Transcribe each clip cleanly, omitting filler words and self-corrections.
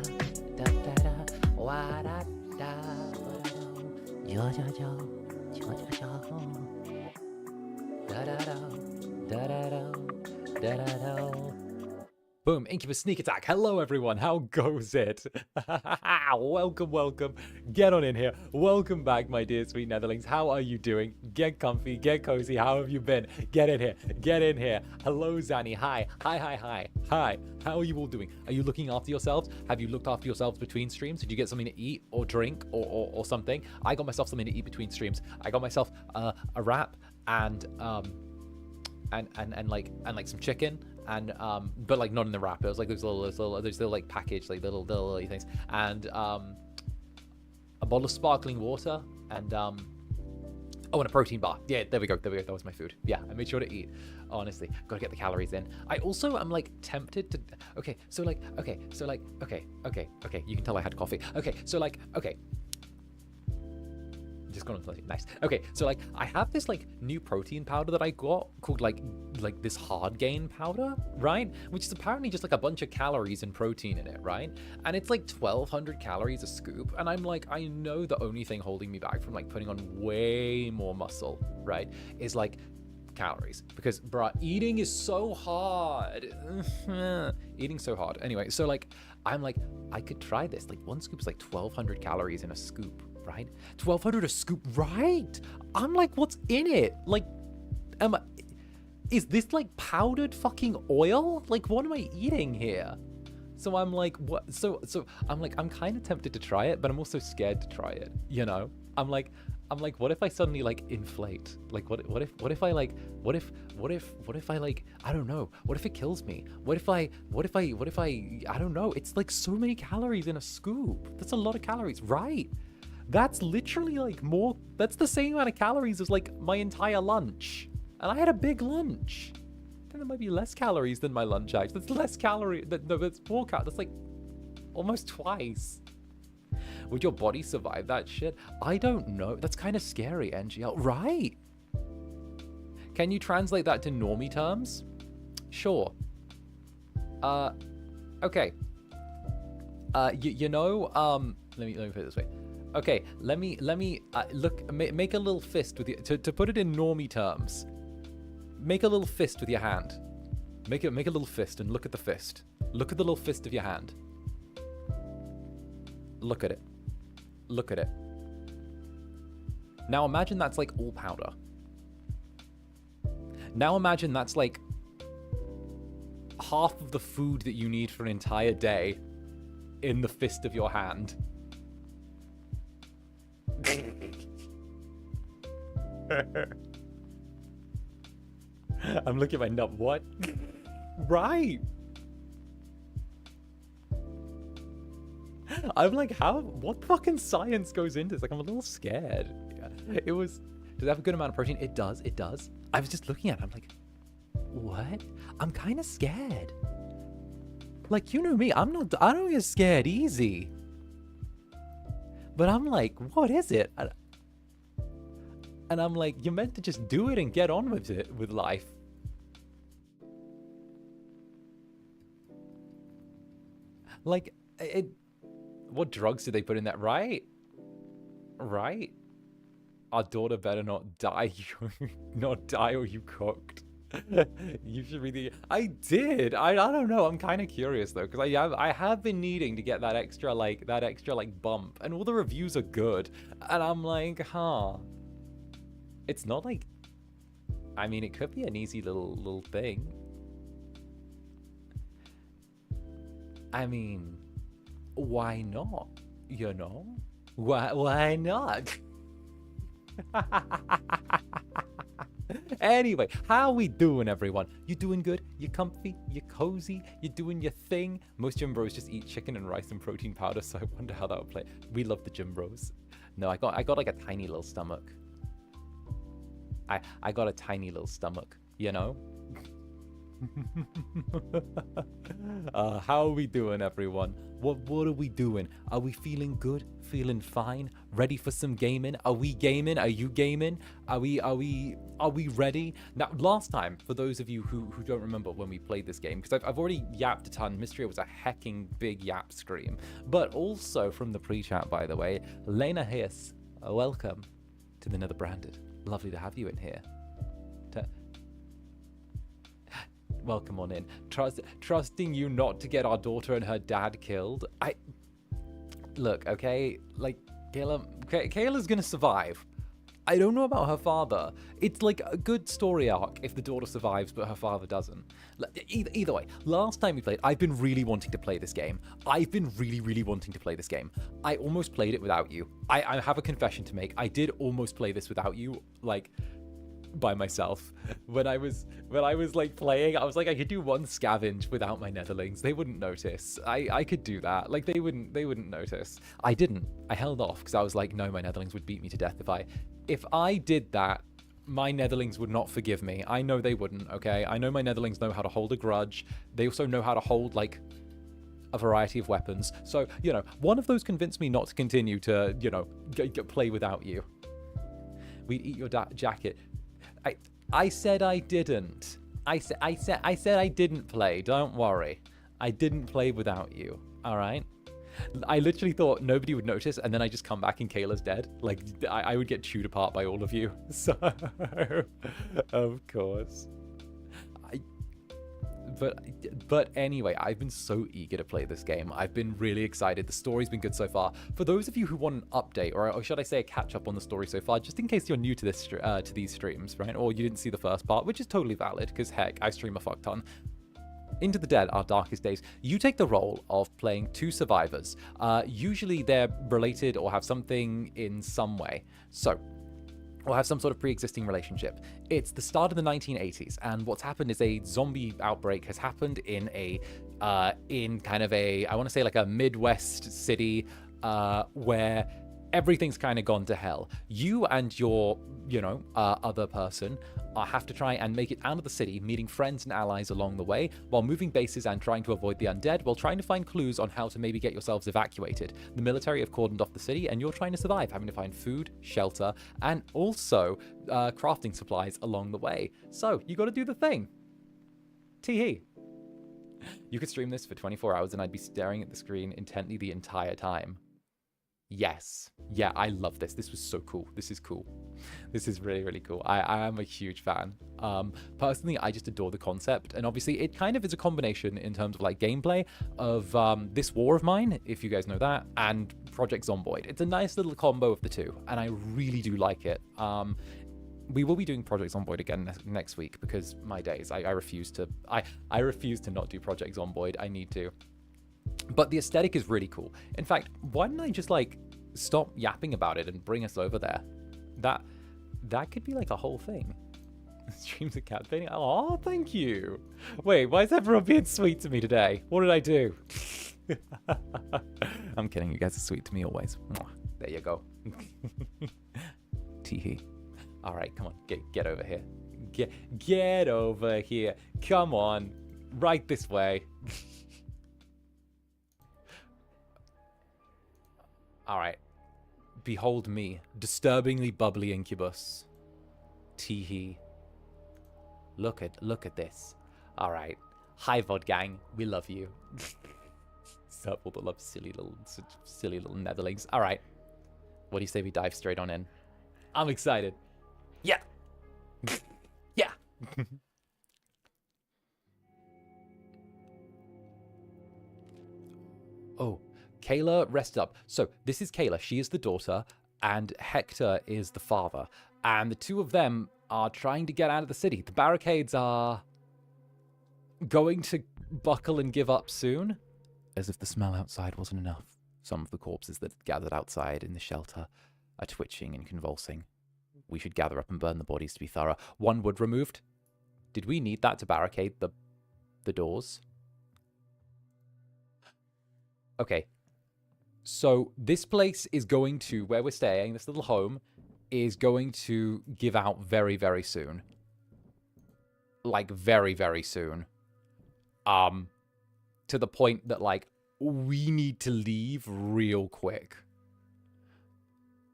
da da da, wa da da, jo jo jo, jo jo jo, da da da, da da da, da da da. Boom, Incubus sneak attack. Hello everyone, how goes it? Welcome, welcome. Get on in here. Welcome back, my dear sweet Netherlings. How are you doing? Get comfy, get cozy. How have you been? Get in here, get in here. Hello, Zanny. Hi, hi, hi, hi, hi. How are you all doing? Are you looking after yourselves? Have you looked after yourselves between streams? Did you get something to eat or drink or something? I got myself something to eat between streams. I got myself a wrap and like some chicken. And but like not in the wrap. It was like those little like packaged like little things, and a bottle of sparkling water, and oh, and a protein bar. Yeah, there we go. That was my food. Yeah, I made sure to eat. Honestly, gotta get the calories in. I also am like tempted to. Okay, so like okay. You can tell I had coffee. Okay, so like okay. Just gone on nice. Okay, so like I have this like new protein powder that I got called like this hard gain powder, right? Which is apparently just like a bunch of calories and protein in it, right? And it's like 1,200 calories a scoop, and I'm like, I know the only thing holding me back from like putting on way more muscle, right, is like calories, because bruh, eating is so hard. Eating so hard. Anyway, so like I'm like, I could try this. Like one scoop is like 1,200 calories in a scoop, right? 1,200 a scoop, right? I'm like, what's in it? Like, is this like powdered fucking oil? Like, what am I eating here? So I'm like, what? So I'm like, I'm kind of tempted to try it, but I'm also scared to try it. You know? I'm like, what if I suddenly like inflate? Like, what if I like, what if I like, I don't know. What if it kills me? What if I, I don't know. It's like so many calories in a scoop. That's a lot of calories, right? That's literally like more, that's the same amount of calories as like my entire lunch. And I had a big lunch. I think there might be less calories than my lunch, actually. That's less calorie, no, that's more calories. That's like almost twice. Would your body survive that shit? I don't know. That's kind of scary, NGL. Right. Can you translate that to normie terms? Sure. Okay. You know, let me put it this way. Okay, let me look, make a little fist with your, to put it in normie terms. Make a little fist with your hand. Make a little fist and look at the fist. Look at the little fist of your hand. Look at it. Look at it. Now imagine that's like all powder. Now imagine that's like half of the food that you need for an entire day in the fist of your hand. I'm looking at my nut. What? Right. I'm like, what fucking science goes into this? Like, I'm a little scared. It was, does it have a good amount of protein? It does. I was just looking at it. I'm like, what? I'm kind of scared. Like, you know me, I don't get scared easy. But I'm like, what is it? And I'm like, you're meant to just do it and get on with it, with life. Like, what drugs did they put in that? Right? Right? Our daughter better not die. Not die or you cooked. You should really. I did. I don't know. I'm kind of curious though, because I have been needing to get that extra like bump, and all the reviews are good, and I'm like, huh. It's not like, I mean, it could be an easy little thing. I mean, why not? You know, why not? Anyway, how we doing, everyone? You doing good? You comfy? You cozy? You doing your thing? Most gym bros just eat chicken and rice and protein powder, so I wonder how that would play. We love the gym bros. No, I got like a tiny little stomach. I got a tiny little stomach, you know? How are we doing, everyone? What are we doing? Are we feeling good? Feeling fine? Ready for some gaming? Are we gaming? Are you gaming? Are we ready? Now, last time, for those of you who don't remember when we played this game, because I've already yapped a ton. Mystery was a hecking big yap scream, but also from the pre-chat, by the way, Lena Hiss, welcome to the Netherbrand. Lovely to have you in here. Welcome on in. Trusting you not to get our daughter and her dad killed. Look, okay, like Kayla's gonna survive. I don't know about her father. It's like a good story arc if the daughter survives but her father doesn't. Either way, last time we played, I've been really wanting to play this game. I've been really wanting to play this game. I almost played it without you. I have a confession to make. I did almost play this without you, like, by myself. When I was like playing, I was like, I could do one scavenge without my netherlings. They wouldn't notice. I could do that. Like, they wouldn't notice. I didn't. I held off because I was like, no, my netherlings would beat me to death if I did that. My netherlings would not forgive me. I know they wouldn't, okay? I know my netherlings know how to hold a grudge. They also know how to hold, like, a variety of weapons. So, you know, one of those convinced me not to continue to, you know, play without you. We'd eat your jacket. I said I didn't. I said I didn't play. Don't worry. I didn't play without you. All right. I literally thought nobody would notice, and then I just come back and Kayla's dead. Like, I would get chewed apart by all of you. So, of course. But anyway, I've been so eager to play this game. I've been really excited. The story's been good so far. For those of you who want an update, or should I say a catch up on the story so far, just in case you're new to this to these streams, right? Or you didn't see the first part, which is totally valid, because heck, I stream a fuck ton. Into the Dead, Our Darkest Days, you take the role of playing two survivors. Usually they're related or have something in some way. So, or have some sort of pre-existing relationship. It's the start of the 1980s, and what's happened is a zombie outbreak has happened in kind of a, I want to say like a Midwest city, where everything's kind of gone to hell. You and your, other person have to try and make it out of the city, meeting friends and allies along the way, while moving bases and trying to avoid the undead, while trying to find clues on how to maybe get yourselves evacuated. The military have cordoned off the city, and you're trying to survive, having to find food, shelter, and also crafting supplies along the way. So, you gotta do the thing. Tee-hee. You could stream this for 24 hours, and I'd be staring at the screen intently the entire time. Yes. Yeah, I love this. This was so cool. This is cool. This is really, really cool. I am a huge fan. Personally, I just adore the concept. And obviously, it kind of is a combination in terms of like gameplay of This War of Mine, if you guys know that, and Project Zomboid. It's a nice little combo of the two, and I really do like it. We will be doing Project Zomboid again next week because my days, I refuse to not do Project Zomboid. I need to. But the aesthetic is really cool. In fact, why don't I just like stop yapping about it and bring us over there? That could be like a whole thing. Streams of cat painting. Oh, thank you. Wait, why is everyone being sweet to me today? What did I do? I'm kidding. You guys are sweet to me always. There you go. Tee-hee. All right, come on. Get over here. Get over here. Come on. Right this way. All right. Behold me, disturbingly bubbly incubus. Tee-hee. Look at this. All right. Hi, VOD gang. We love you. Sup, all the love, silly little netherlings. All right. What do you say we dive straight on in? I'm excited. Yeah. Yeah. Oh. Kayla rested up. So this is Kayla. She is the daughter, and Hector is the father. And the two of them are trying to get out of the city. The barricades are going to buckle and give up soon. As if the smell outside wasn't enough. Some of the corpses that gathered outside in the shelter are twitching and convulsing. We should gather up and burn the bodies to be thorough. One wood removed. Did we need that to barricade the doors? Okay. So this place is going to, where we're staying, this little home, is going to give out very, very soon. like, very, very soon. To the point that, like, we need to leave real quick.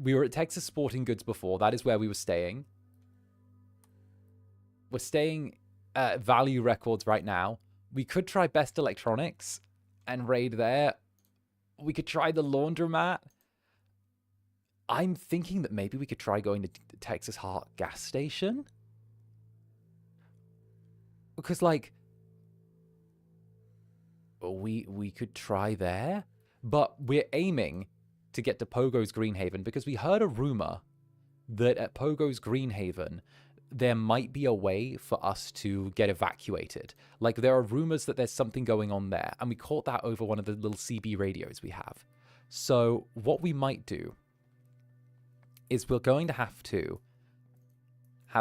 We were at Texas Sporting Goods before. That is where we were staying. We're staying at Value Records right now. We could try Best Electronics and raid there. We could try the laundromat. I'm thinking that maybe we could try going to the Texas Heart gas station. Because, like, we could try there. But we're aiming to get to Pogo's Greenhaven because we heard a rumor that at Pogo's Greenhaven, there might be a way for us to get evacuated. Like, there are rumors that there's something going on there, and we caught that over one of the little CB radios we have. So what we might do is we're going to have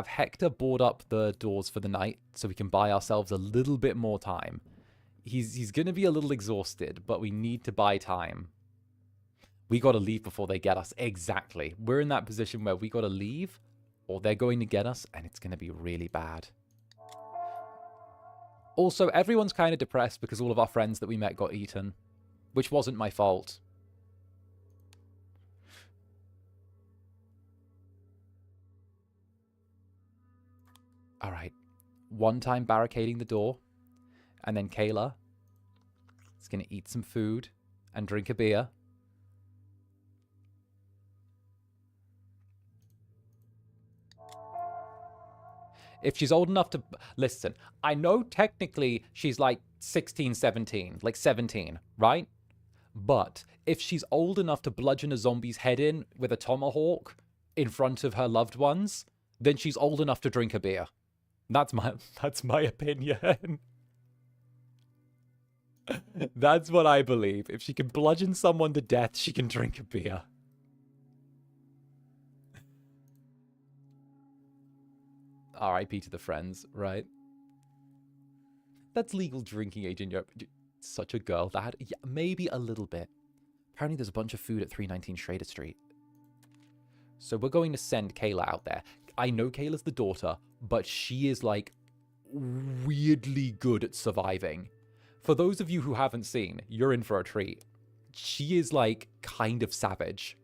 Hector board up the doors for the night so we can buy ourselves a little bit more time. He's going to be a little exhausted, but we need to buy time. We got to leave before they get us. Exactly. We're in that position where we got to leave, or they're going to get us, and it's going to be really bad. Also, everyone's kind of depressed because all of our friends that we met got eaten, which wasn't my fault. All right. One time barricading the door, and then Kayla is going to eat some food and drink a beer. If she's old enough to... Listen, I know technically she's like 16, 17, like 17, right? But if she's old enough to bludgeon a zombie's head in with a tomahawk in front of her loved ones, then she's old enough to drink a beer. That's my opinion. That's what I believe. If she can bludgeon someone to death, she can drink a beer. R.I.P. to the friends, right? That's legal drinking age in Europe. Such a girl, that. Yeah, maybe a little bit. Apparently there's a bunch of food at 319 Schrader Street. So we're going to send Kayla out there. I know Kayla's the daughter, but she is, like, weirdly good at surviving. For those of you who haven't seen, you're in for a treat. She is, like, kind of savage.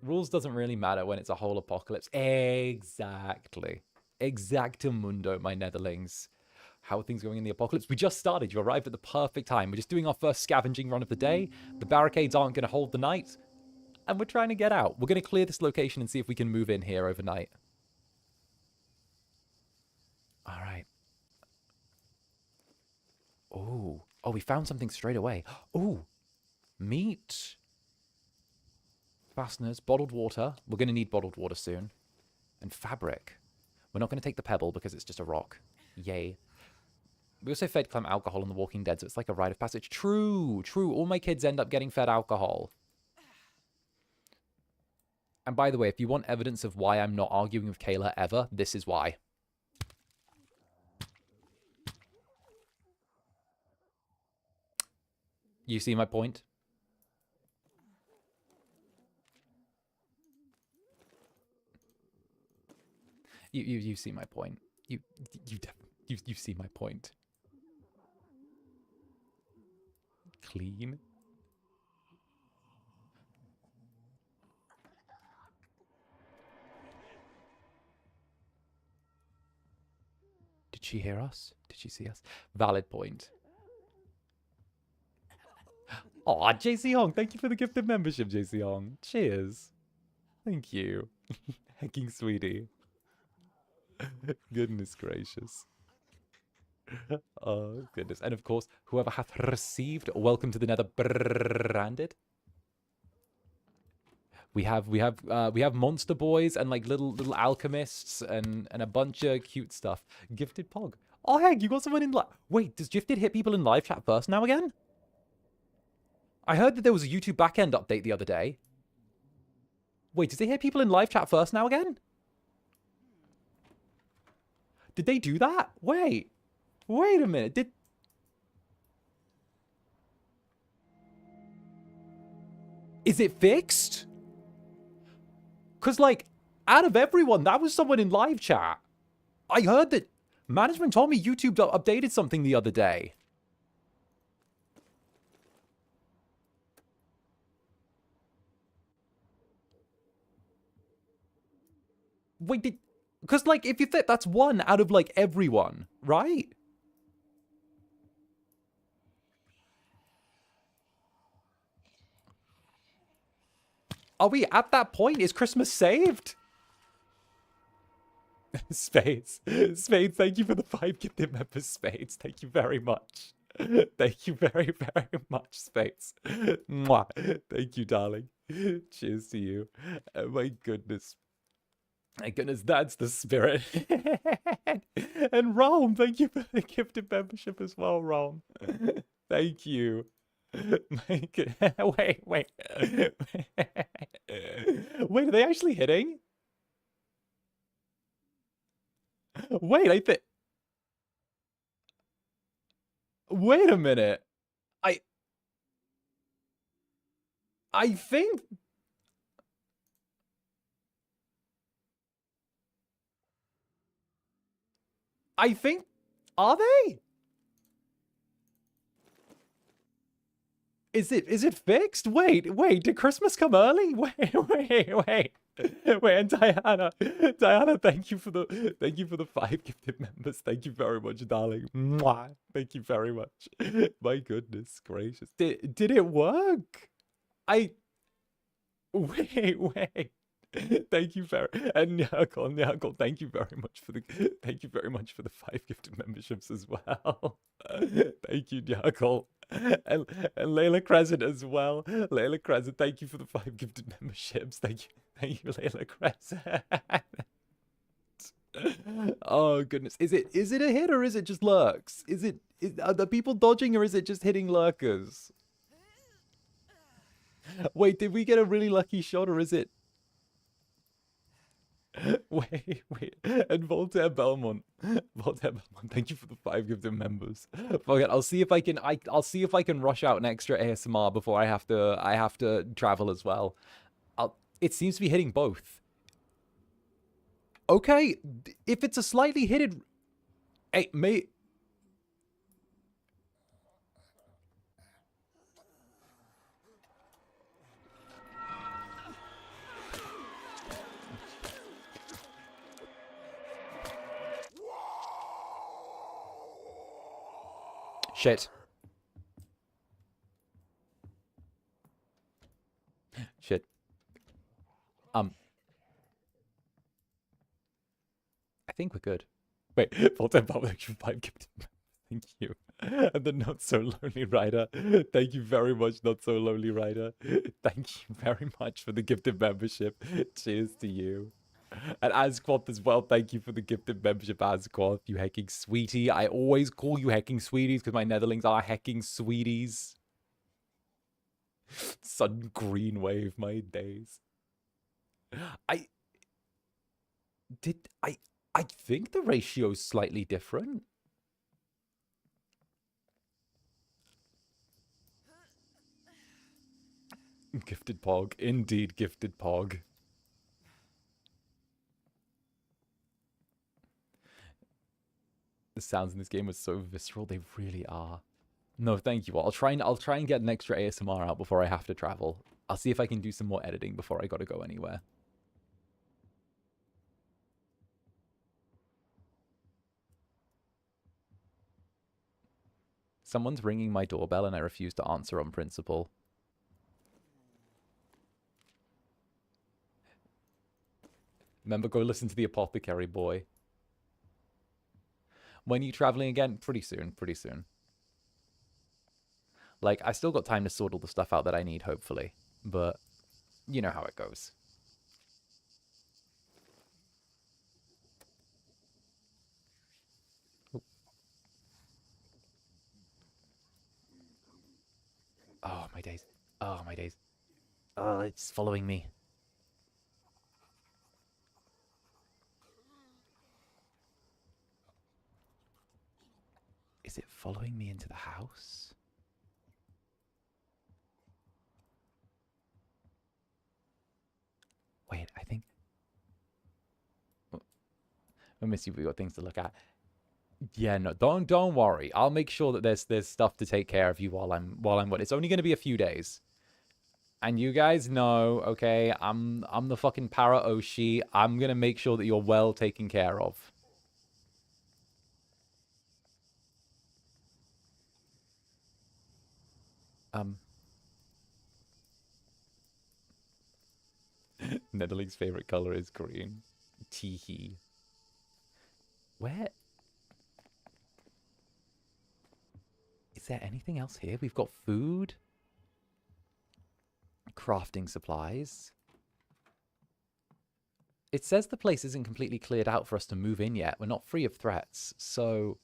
Rules doesn't really matter when it's a whole apocalypse. Exactly. Exactamundo, my netherlings. How are things going in the apocalypse? We just started. You arrived at the perfect time. We're just doing our first scavenging run of the day. The barricades aren't going to hold the night. And we're trying to get out. We're going to clear this location and see if we can move in here overnight. All right. Oh. Oh, we found something straight away. Oh. Meat. Fasteners, bottled water. We're going to need bottled water soon. And fabric. We're not going to take the pebble because it's just a rock. Yay. We also fed Clem alcohol in The Walking Dead, so it's like a rite of passage. True, true. All my kids end up getting fed alcohol. And by the way, if you want evidence of why I'm not arguing with Kayla ever, this is why. You see my point? You see my point. You see my point. Clean. Did she hear us? Did she see us? Valid point. Aw, JC Hong, thank you for the gifted membership, JC Hong. Cheers. Thank you. Hecking sweetie. Goodness gracious. Oh, goodness. And of course, whoever hath received, welcome to the Netherbranded. We have monster boys and like little alchemists and a bunch of cute stuff. Gifted Pog. Oh heck, you got someone in wait, does Gifted hit people in live chat first now again? I heard that there was a YouTube backend update the other day. Wait, does they hit people in live chat first now again? Did they do that? Wait a minute. Is it fixed? Because, like, out of everyone, that was someone in live chat. I heard that management told me YouTube updated something the other day. Wait, did... Because, like, if you think that's one out of, like, everyone, right? Are we at that point? Is Christmas saved? Spades. Spades, thank you for the 5 gifted members, Spades. Thank you very much. Thank you very, very much, Spades. Mwah. Thank you, darling. Cheers to you. My goodness. My goodness, that's the spirit. And Rome, thank you for the gifted membership as well, Rome. Thank you. Wait. Wait, are they actually hitting? Wait, wait a minute. I think... Are they? Is it fixed? Wait, did Christmas come early? Wait. Wait, and Diana, thank you for the 5 gifted members. Thank you very much, darling. Mwah. Thank you very much. My goodness gracious. Did it work? Wait. Thank you very... And Nyakol, thank you very much for the 5 gifted memberships as well. Thank you, Nyakol. And Layla Crescent as well. Layla Crescent, thank you for the 5 gifted memberships. Thank you, Layla Crescent. Oh goodness, is it a hit or is it just lurks? Are the people dodging or is it just hitting lurkers? Wait, did we get a really lucky shot or is it... Wait. And Voltaire Belmont, thank you for the 5 gifted members. Fuck it, I'll see if I can rush out an extra ASMR before I have to travel as well. It seems to be hitting both. Okay, if it's a slightly hitted... Hey, mate... Shit. I think we're good. Wait, full-time public 5 gifted. Thank you. And the Not So Lonely Rider. Thank you very much, Not So Lonely Rider. Thank you very much for the gifted membership. Cheers to you. And Asquath as well, thank you for the gifted membership, Asquath, you hecking sweetie. I always call you hecking sweeties because my netherlings are hecking sweeties. Sun green wave, my days. I think the ratio's slightly different. Gifted Pog. Indeed, gifted Pog. The sounds in this game are so visceral, they really are. No, thank you all. I'll try and get an extra ASMR out before I have to travel. I'll see if I can do some more editing before I gotta go anywhere. Someone's ringing my doorbell and I refuse to answer on principle. Remember, go listen to the Apothecary Boy. When are you traveling again? Pretty soon. Like, I still got time to sort all the stuff out that I need, hopefully. But, you know how it goes. Oh, my days. Oh, my days. Oh, it's following me. Is it following me into the house? Wait, I think... Let me see if we got things to look at. Yeah, no, don't worry. I'll make sure that there's stuff to take care of you while I'm it's only gonna be a few days. And you guys know, okay, I'm the fucking para Oshi. I'm gonna make sure that you're well taken care of. Netherling's favorite color is green. Teehee. Where? Is there anything else here? We've got food. Crafting supplies. It says the place isn't completely cleared out for us to move in yet. We're not free of threats, so...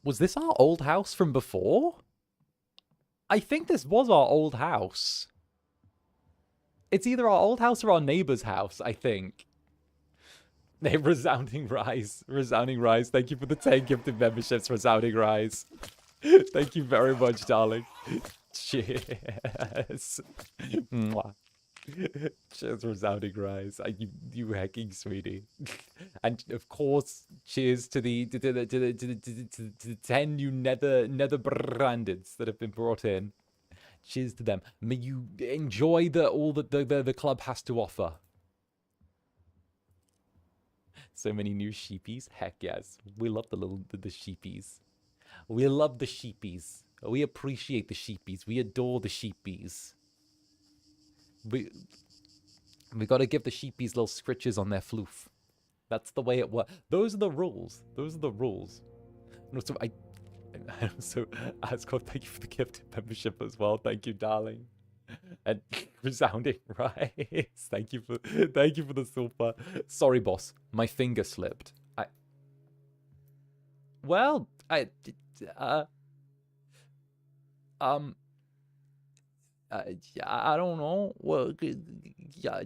Was this our old house from before? I think this was our old house. It's either our old house or our neighbor's house, I think. Resounding Rise. Resounding Rise. Thank you for the 10 gifted memberships, Resounding Rise. Thank you very much, darling. Cheers. Mwah. Cheers, Resounding Rise. You hecking sweetie. And of course, cheers to the 10 new Netherbrandeds that have been brought in. Cheers to them. May you enjoy all that the club has to offer. So many new sheepies. Heck yes. We love the sheepies. We love the sheepies. We appreciate the sheepies. We adore the sheepies. We got to give the sheepies little scritches on their floof. That's the way it works. Those are the rules. Those are the rules. No, so Ascot, thank you for the gifted membership as well. Thank you, darling. And Resounding Rise. Thank you for the super. Sorry, boss. My finger slipped. I don't know. Well, yeah,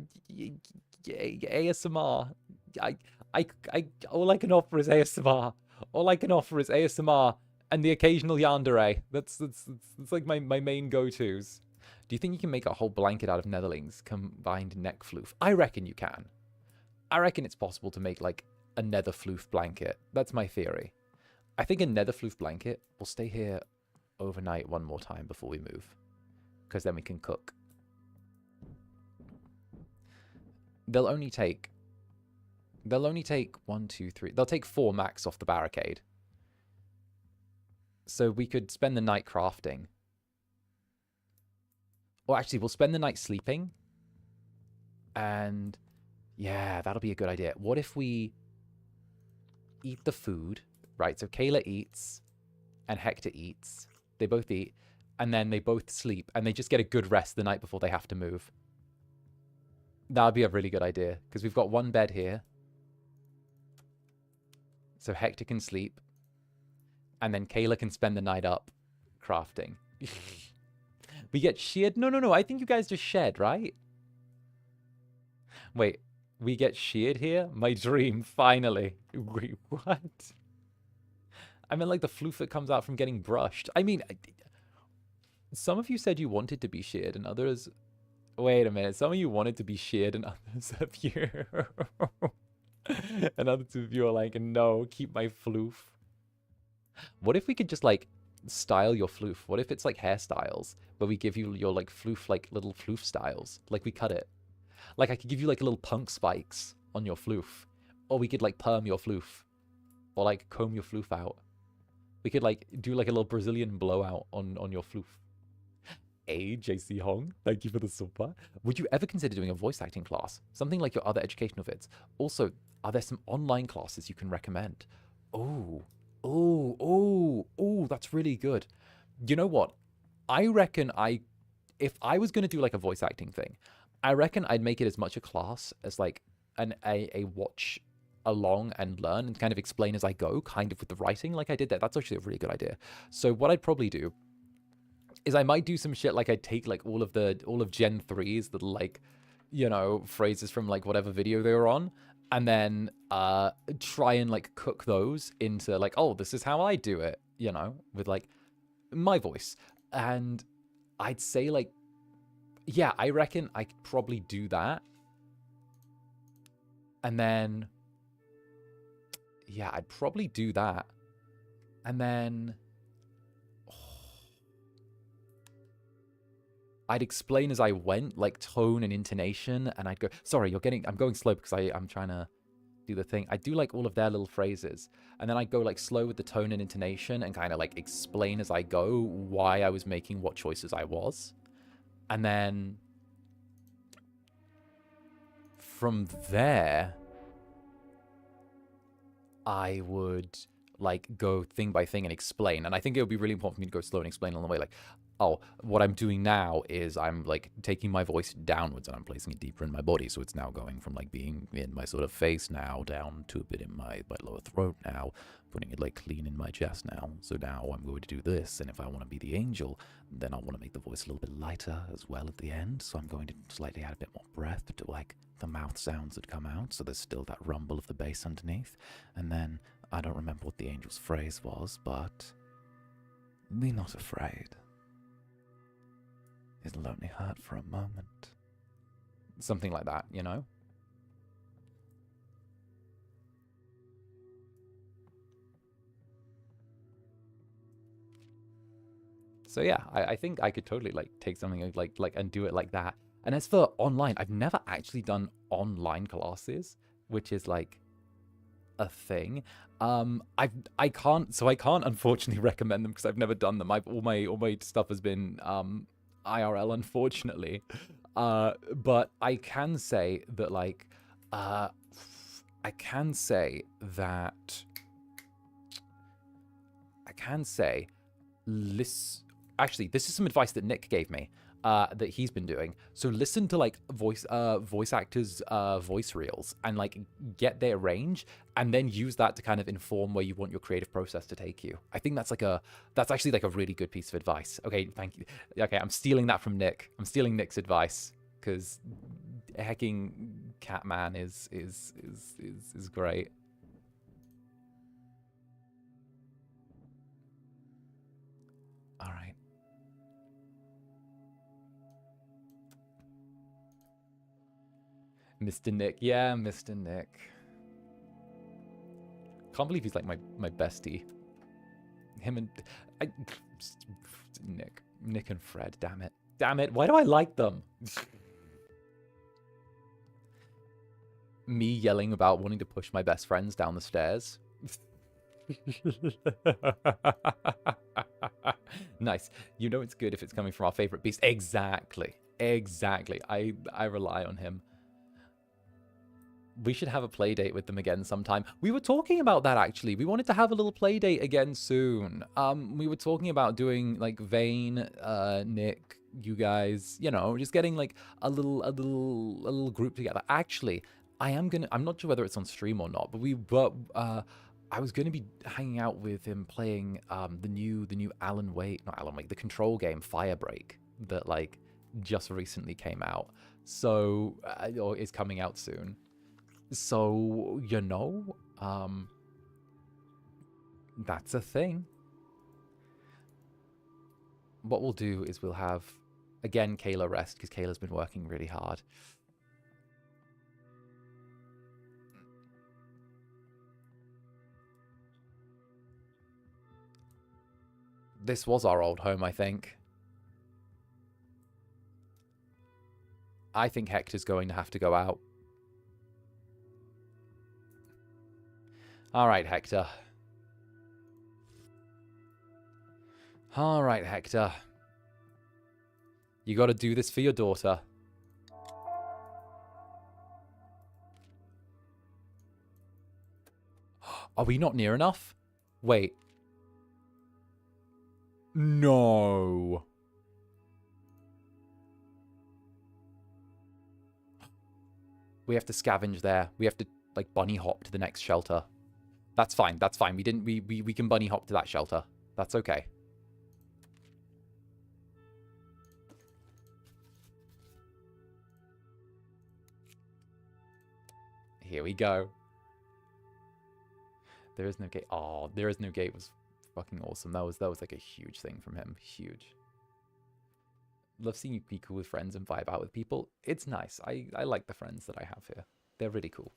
ASMR. All I can offer is ASMR. All I can offer is ASMR and the occasional yandere. That's like my main go-tos. Do you think you can make a whole blanket out of netherlings combined neck floof? I reckon you can. I reckon it's possible to make like a nether floof blanket. That's my theory. I think a nether floof blanket will stay here overnight one more time before we move. Because then we can cook. They'll only take 1, 2, 3. They'll take 4 max off the barricade. So we could spend the night crafting. Or actually, we'll spend the night sleeping. And yeah, that'll be a good idea. What if we eat the food, right? So 𝓂𝓸𝓼 eats and Hector eats. They both eat. And then they both sleep. And they just get a good rest the night before they have to move. That would be a really good idea. Because we've got 1 bed here. So Hector can sleep. And then 𝓂𝓸𝓼 can spend the night up crafting. We get sheared? No. I think you guys just shed, right? Wait. We get sheared here? My dream, finally. Wait, what? I meant like the floof that comes out from getting brushed. I mean, some of you said you wanted to be sheared and others... Wait a minute. Some of you wanted to be sheared and others of you... and others of you are like, no, keep my floof. What if we could just like style your floof? What if it's like hairstyles, but we give you your like floof, like little floof styles? Like we cut it. Like I could give you like little punk spikes on your floof. Or we could like perm your floof. Or like comb your floof out. We could like do like a little Brazilian blowout on your floof. Hey, JC Hong, thank you for the super. Would you ever consider doing a voice acting class? Something like your other educational vids. Also, are there some online classes you can recommend? Oh, that's really good. You know what? I reckon if I was going to do like a voice acting thing, I reckon I'd make it as much a class as like a watch along and learn and kind of explain as I go, kind of with the writing like I did there. That's actually a really good idea. So what I'd probably do is I might do some shit like I'd take like all of Gen 3's little like, you know, phrases from like whatever video they were on, and then try and like cook those into like, oh, this is how I do it, you know, with like my voice. And I'd say like, yeah, I reckon I could probably do that. And then, yeah, I'd probably do that. And then I'd explain as I went, like tone and intonation, and I'd go, sorry, I'm going slow because I'm trying to do the thing. I do like all of their little phrases, and then I'd go like slow with the tone and intonation and kind of like explain as I go why I was making what choices I was. And then from there, I would like go thing by thing and explain. And I think it would be really important for me to go slow and explain along the way. Like, oh, what I'm doing now is I'm like taking my voice downwards and I'm placing it deeper in my body. So it's now going from like being in my sort of face now down to a bit in my lower throat now, putting it like clean in my chest now. So now I'm going to do this. And if I want to be the angel, then I want to make the voice a little bit lighter as well at the end. So I'm going to slightly add a bit more breath to like the mouth sounds that come out. So there's still that rumble of the bass underneath. And then I don't remember what the angel's phrase was, but be not afraid. It'll only hurt for a moment. Something like that, you know? So yeah, I think I could totally like take something like and do it like that. And as for online, I've never actually done online classes, which is like a thing. I can't unfortunately recommend them because I've never done them. All my stuff has been IRL, unfortunately. But I can say that like I can say actually, this is some advice that Nick gave me that he's been doing. So listen to like voice actors' voice reels and like get their range, and then use that to kind of inform where you want your creative process to take you. I think that's actually like a really good piece of advice. Okay, thank you. Okay, I'm stealing that from Nick. I'm stealing Nick's advice because hecking Catman is great. All right. Mr. Nick. Yeah, Mr. Nick. Can't believe he's like my bestie. Him and Nick and Fred. Damn it. Damn it. Why do I like them? Me yelling about wanting to push my best friends down the stairs. Nice. You know it's good if it's coming from our favorite beast. Exactly. Exactly. I rely on him. We should have a play date with them again sometime. We were talking about that, actually. We wanted to have a little play date again soon. We were talking about doing, like, Vane, Nick, you guys, you know, just getting, like, a little group together. Actually, I'm not sure whether it's on stream or not, but I was gonna be hanging out with him playing the new the control game Firebreak that, like, just recently came out. So, or is coming out soon. So, you know, that's a thing. What we'll do is we'll have, again, 𝓂𝓸 rest, because 𝓂𝓸's been working really hard. This was our old home, I think. I think Hector's going to have to go out. All right, Hector. All right, Hector. You got to do this for your daughter. Are we not near enough? Wait. No. We have to scavenge there. We have to, like, bunny hop to the next shelter. That's fine. That's fine. We can bunny hop to that shelter. That's okay. Here we go. There is no gate. Oh, there is no gate was fucking awesome. That was like a huge thing from him. Huge. Love seeing you be cool with friends and vibe out with people. It's nice. I like the friends that I have here. They're really cool.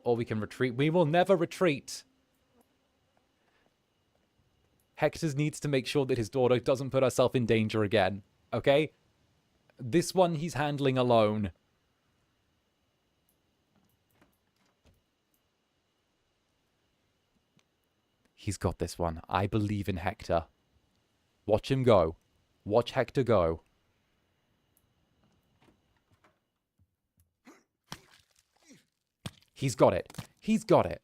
Or we can retreat. We will never retreat. Hector needs to make sure that his daughter doesn't put herself in danger again. Okay? This one he's handling alone. He's got this one. I believe in Hector. Watch him go. Watch Hector go. He's got it. He's got it.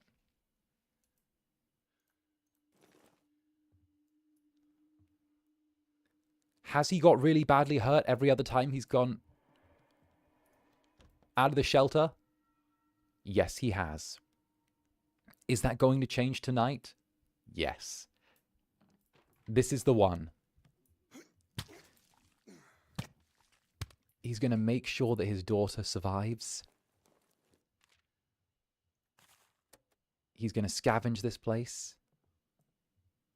Has he got really badly hurt every other time he's gone out of the shelter? Yes, he has. Is that going to change tonight? Yes. This is the one. He's going to make sure that his daughter survives. He's going to scavenge this place.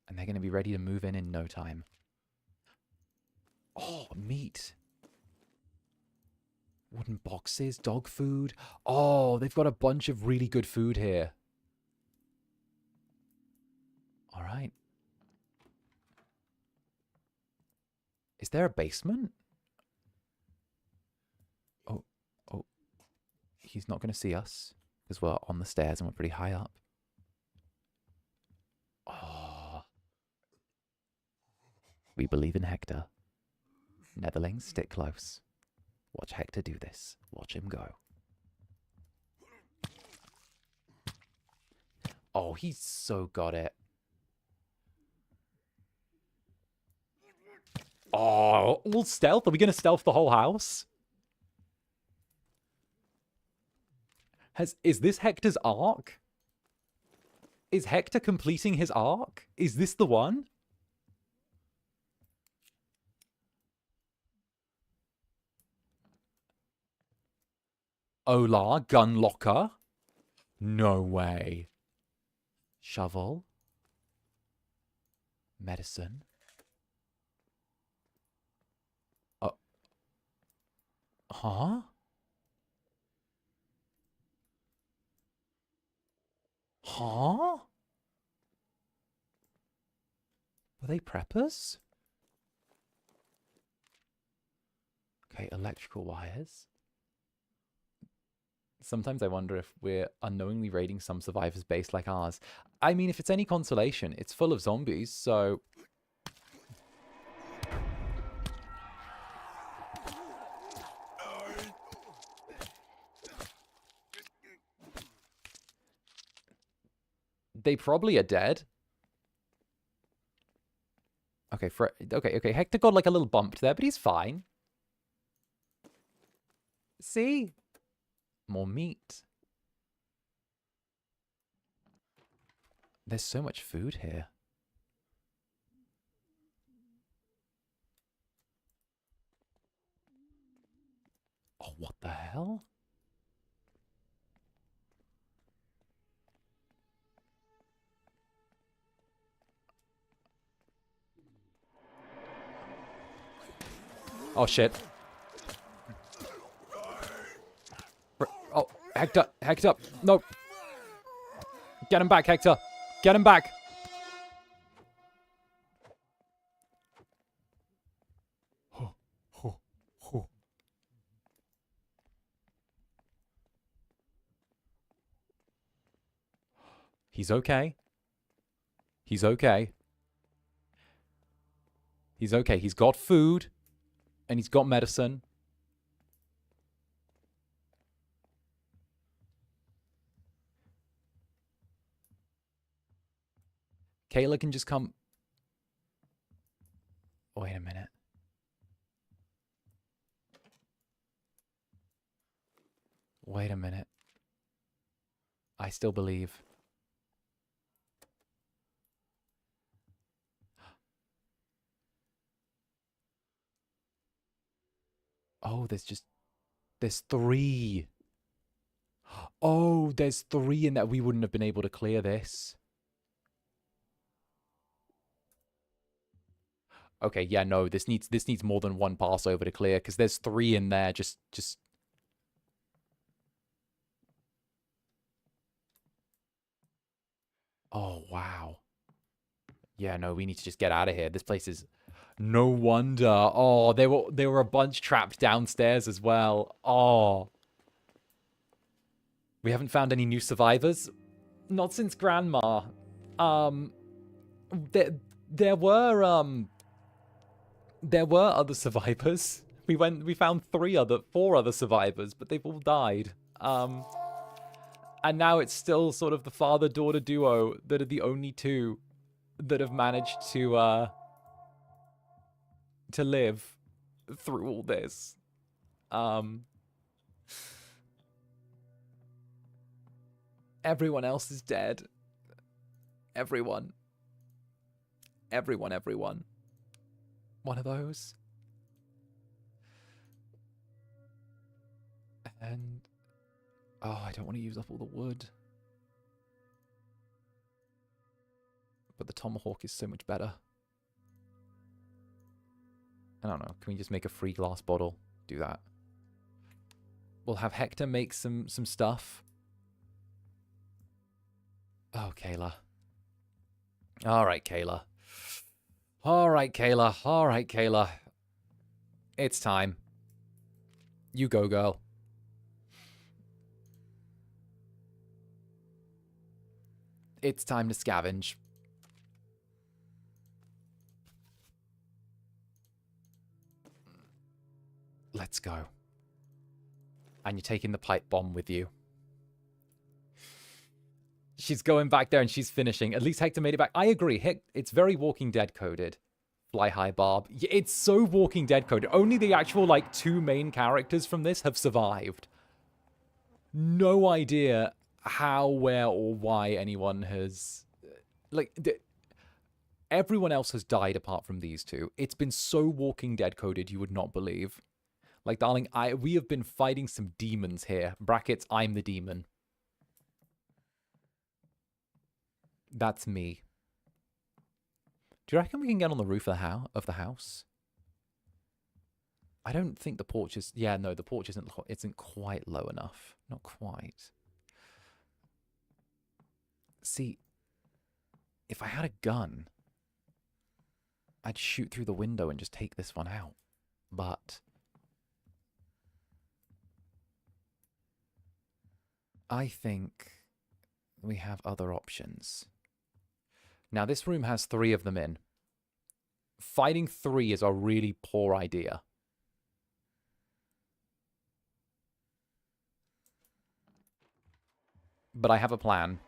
And they're going to be ready to move in no time. Oh, meat. Wooden boxes, dog food. Oh, they've got a bunch of really good food here. All right. Is there a basement? Oh. He's not going to see us because we're on the stairs and we're pretty high up. Oh. We believe in Hector. Netherlings, stick close. Watch Hector do this. Watch him go. Oh, he's so got it. Oh, all stealth? Are we going to stealth the whole house? Is this Hector's arc? Is Hector completing his arc? Is this the one? Ola, gun locker? No way. Shovel. Medicine. Huh? Huh? Were they preppers? Okay, electrical wires. Sometimes I wonder if we're unknowingly raiding some survivor's base like ours. I mean, if it's any consolation, it's full of zombies, so... They probably are dead. Okay, okay. Hector got like a little bumped there, but he's fine. See? More meat. There's so much food here. Oh, what the hell? Oh, shit. Oh, Hector, Hector, no. Get him back, Hector. Get him back. He's okay. He's okay. He's okay. He's got food. And he's got medicine. Kayla can just come... Wait a minute. Wait a minute. I still believe. Oh, there's 3. Oh, there's 3 in that. We wouldn't have been able to clear this. Okay, yeah, no, this needs more than 1 Passover to clear, because there's 3 in there, just... Oh, wow. Yeah, no, we need to just get out of here. This place is... No wonder. Oh, they were a bunch trapped downstairs as well. Oh. We haven't found any new survivors. Not since Grandma. There were other survivors. We found four other survivors, but they've all died. And now it's still sort of the father-daughter duo that are the only two that have managed to live through all this. Everyone else is dead. Everyone. One of those. And... Oh, I don't want to use up all the wood. But the tomahawk is so much better. I don't know. Can we just make a free glass bottle? Do that. We'll have Hector make some stuff. Oh, 𝓂𝓚. All right, 𝓂𝓚. All right, 𝓂𝓚. All right, 𝓂𝓚. It's time. You go, girl. It's time to scavenge. Let's go. And you're taking the pipe bomb with you. She's going back there and she's finishing. At least Hector made it back. I agree. It's very Walking Dead coded. Fly high, Barb. It's so Walking Dead coded. Only the actual, like, two main characters from this have survived. No idea how, where, or why anyone has... Like, everyone else has died apart from these two. It's been so Walking Dead coded you would not believe. Like, darling, we have been fighting some demons here. Brackets, I'm the demon. That's me. Do you reckon we can get on the roof of the house? I don't think the porch is... Yeah, no, the porch isn't quite low enough. Not quite. See, if I had a gun, I'd shoot through the window and just take this one out. But I think we have other options. Now, this room has 3 of them in. Fighting 3 is a really poor idea. But I have a plan.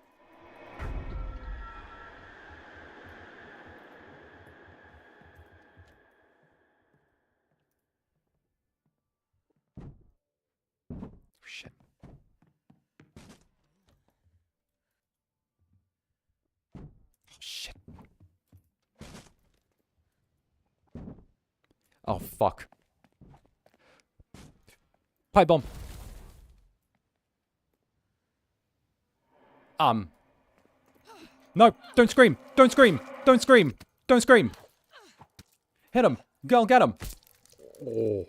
Shit. Shit. Oh, fuck. Pipe bomb. No, don't scream. Don't scream. Don't scream. Don't scream. Hit him. Go get him. Oh.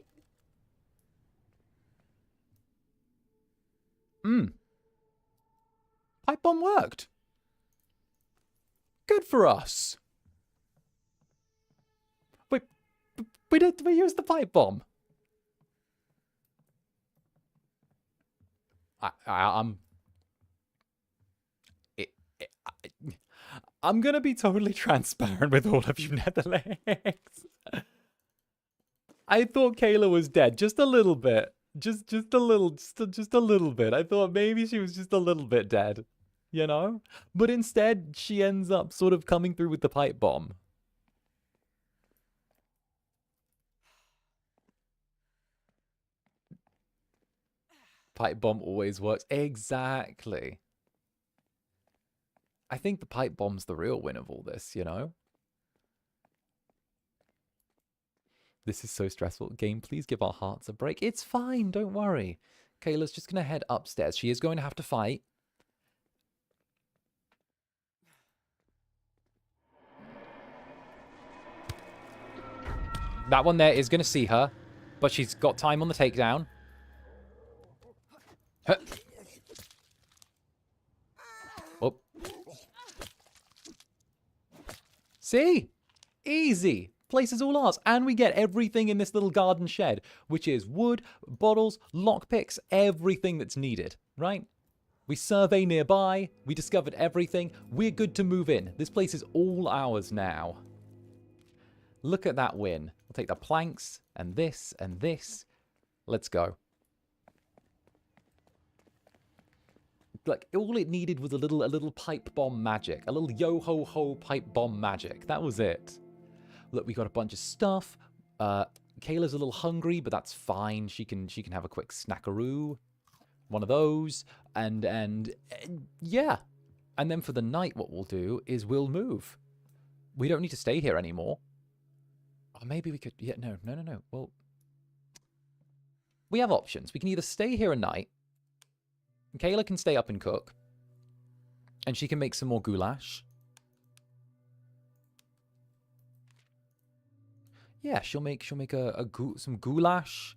Pipe bomb worked. Good for us. Wait, we used the pipe bomb. I'm gonna be totally transparent with all of you, Netherlegs. I thought 𝓂𝓚 was dead, just a little bit. Just a little bit. I thought maybe she was just a little bit dead, you know? But instead, she ends up sort of coming through with the pipe bomb. Pipe bomb always works. Exactly. I think the pipe bomb's the real win of all this, you know? This is so stressful. Game, please give our hearts a break. It's fine, don't worry. 𝓂𝓚's just going to head upstairs. She is going to have to fight. That one there is going to see her, but she's got time on the takedown. Huh. Oh. See? Easy. Place is all ours. And we get everything in this little garden shed, which is wood, bottles, lockpicks, everything that's needed, right? We survey nearby. We discovered everything. We're good to move in. This place is all ours now. Look at that win. We'll take the planks and this and this. Let's go. Like, all it needed was a little pipe bomb magic. A little yo-ho-ho pipe bomb magic. That was it. Look, we got a bunch of stuff. Kayla's a little hungry, but that's fine. She can have a quick snackaroo. One of those. And yeah. And then for the night, what we'll do is we'll move. We don't need to stay here anymore. Or maybe we could... Yeah, no. Well, we have options. We can either stay here a night. Kayla can stay up and cook. And she can make some more goulash. Yeah, she'll make some goulash.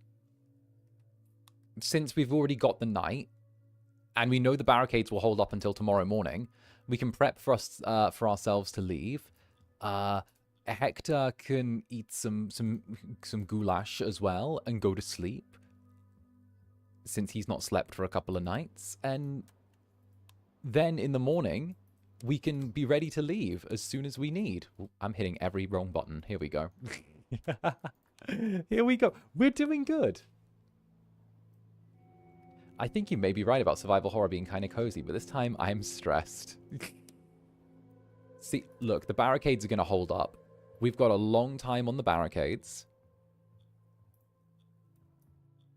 Since we've already got the night, and we know the barricades will hold up until tomorrow morning, we can prep for ourselves to leave. Hector can eat some goulash as well and go to sleep, since he's not slept for a couple of nights. And then in the morning, we can be ready to leave as soon as we need. Ooh, I'm hitting every wrong button. Here we go. Here we go. We're doing good. I think you may be right about survival horror being kind of cozy, but this time I'm stressed. See, look, the barricades are going to hold up. We've got a long time on the barricades.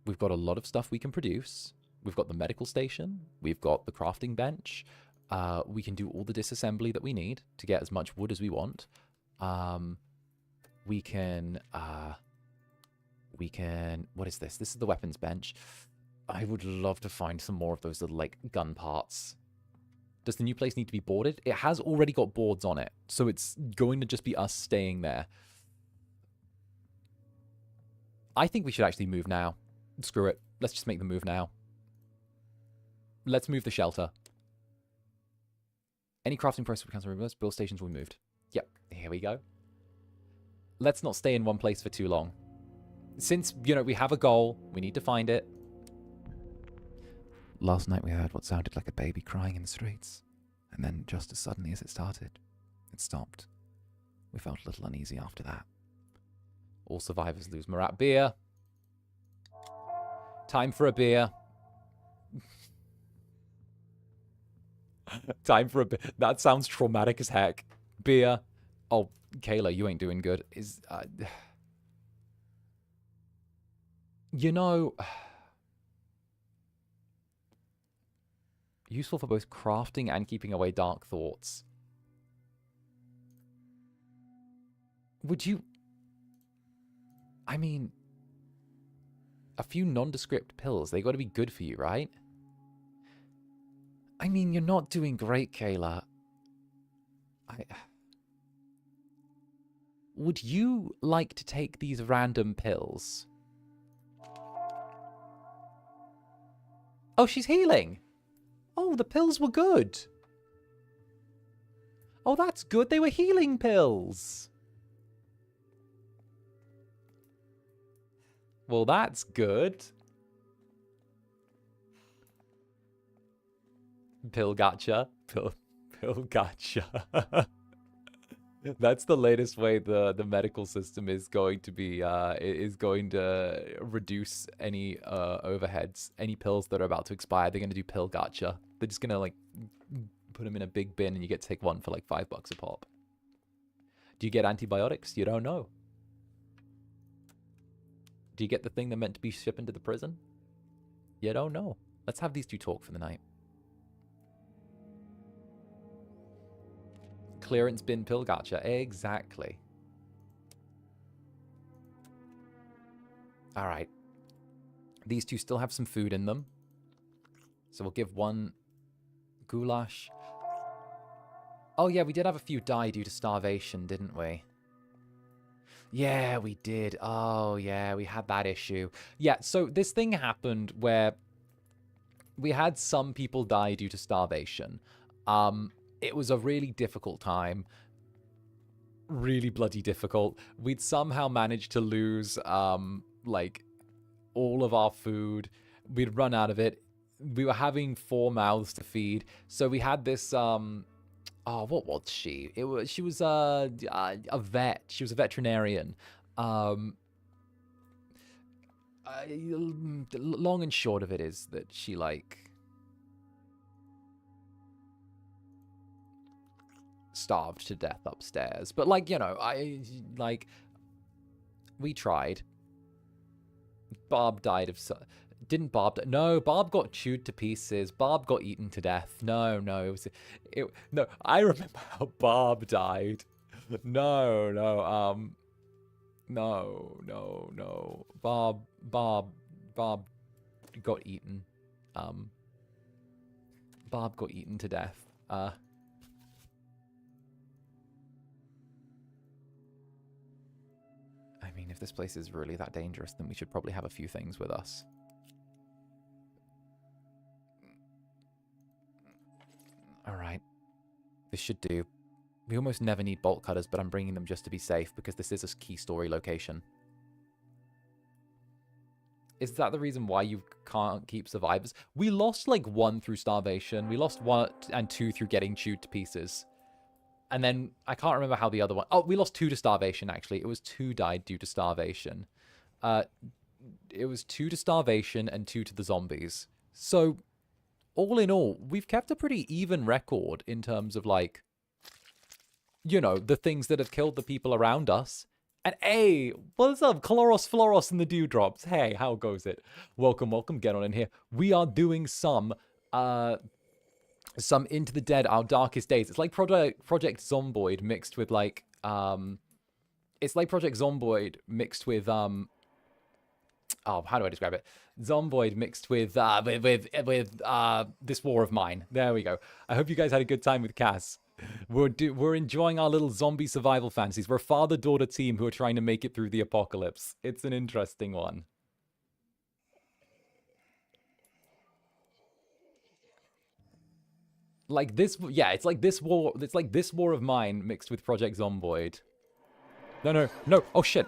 We've got a lot of stuff we can produce. We've got the medical station. We've got the crafting bench. We can do all the disassembly that we need to get as much wood as we want. We can... What is this? This is the weapons bench. I would love to find some more of those little, like, gun parts. Does the new place need to be boarded? It has already got boards on it, so it's going to just be us staying there. I think we should actually move now. Screw it. Let's just make the move now. Let's move the shelter. Any crafting process becomes reversed. Build stations will be moved. Yep, here we go. Let's not stay in one place for too long. Since, you know, we have a goal, we need to find it. Last night we heard what sounded like a baby crying in the streets. And then, just as suddenly as it started, it stopped. We felt a little uneasy after that. All survivors lose morale. Beer. Time for a beer. Time for a beer. That sounds traumatic as heck. Beer. Oh, Kayla, you ain't doing good. You know... Useful for both crafting and keeping away dark thoughts. Would you... I mean... A few nondescript pills, they gotta be good for you, right? I mean, you're not doing great, Kayla. Would you like to take these random pills? Oh, she's healing! Oh, the pills were good. Oh, that's good. They were healing pills. Well, that's good. Pill gotcha. Pill gotcha. That's the latest way the medical system is going to be reduce any overheads. Any pills that are about to expire, they're going to do pill gotcha. They're just going to like put them in a big bin and you get to take one for like $5 a pop. Do you get antibiotics? You don't know. Do you get the thing they're meant to be shipping to the prison? You don't know. Let's have these two talk for the night. Clearance bin pill gotcha. Exactly. Alright. These two still have some food in them. So we'll give one goulash. Oh yeah, we did have a few die due to starvation, didn't we? Yeah, we did. Oh yeah, we had that issue. Yeah, so this thing happened where we had some people die due to starvation. It was a really difficult time. really bloody difficult. We'd somehow managed to lose, like, all of our food. We'd run out of it. We were having 4 mouths to feed. So we had this, oh, what was she? She was a vet. She was a veterinarian. Long and short of it is that she, like, starved to death upstairs. But, like, you know, we tried. Barb died of... Didn't Barb die? No, Barb got chewed to pieces. Barb got eaten to death. No, no, I remember how Barb died. No. Barb got eaten. Barb got eaten to death. I mean, if this place is really that dangerous, then we should probably have a few things with us. Alright. This should do. We almost never need bolt cutters, but I'm bringing them just to be safe, because this is a key story location. Is that the reason why you can't keep survivors? We lost, like, 1 through starvation. We lost 1 and 2 through getting chewed to pieces. And then, I can't remember how the other one... Oh, we lost 2 to starvation, actually. It was 2 died due to starvation. It was 2 to starvation and 2 to the zombies. So, all in all, we've kept a pretty even record in terms of, like, you know, the things that have killed the people around us. And hey, what's up, Chloros, Floros, and the Dewdrops? Hey, how goes it? Welcome, get on in here. We are doing some Into the Dead, Our Darkest Days. It's like Project Zomboid mixed with, like, it's like Project Zomboid mixed with, oh, how do I describe it? Zomboid mixed with This War of Mine. There we go. I hope you guys had a good time with Cass. We're enjoying our little zombie survival fantasies. We're a father-daughter team who are trying to make it through the apocalypse. It's an interesting one. Like this, yeah, it's like this war of Mine mixed with Project Zomboid. No. Oh shit.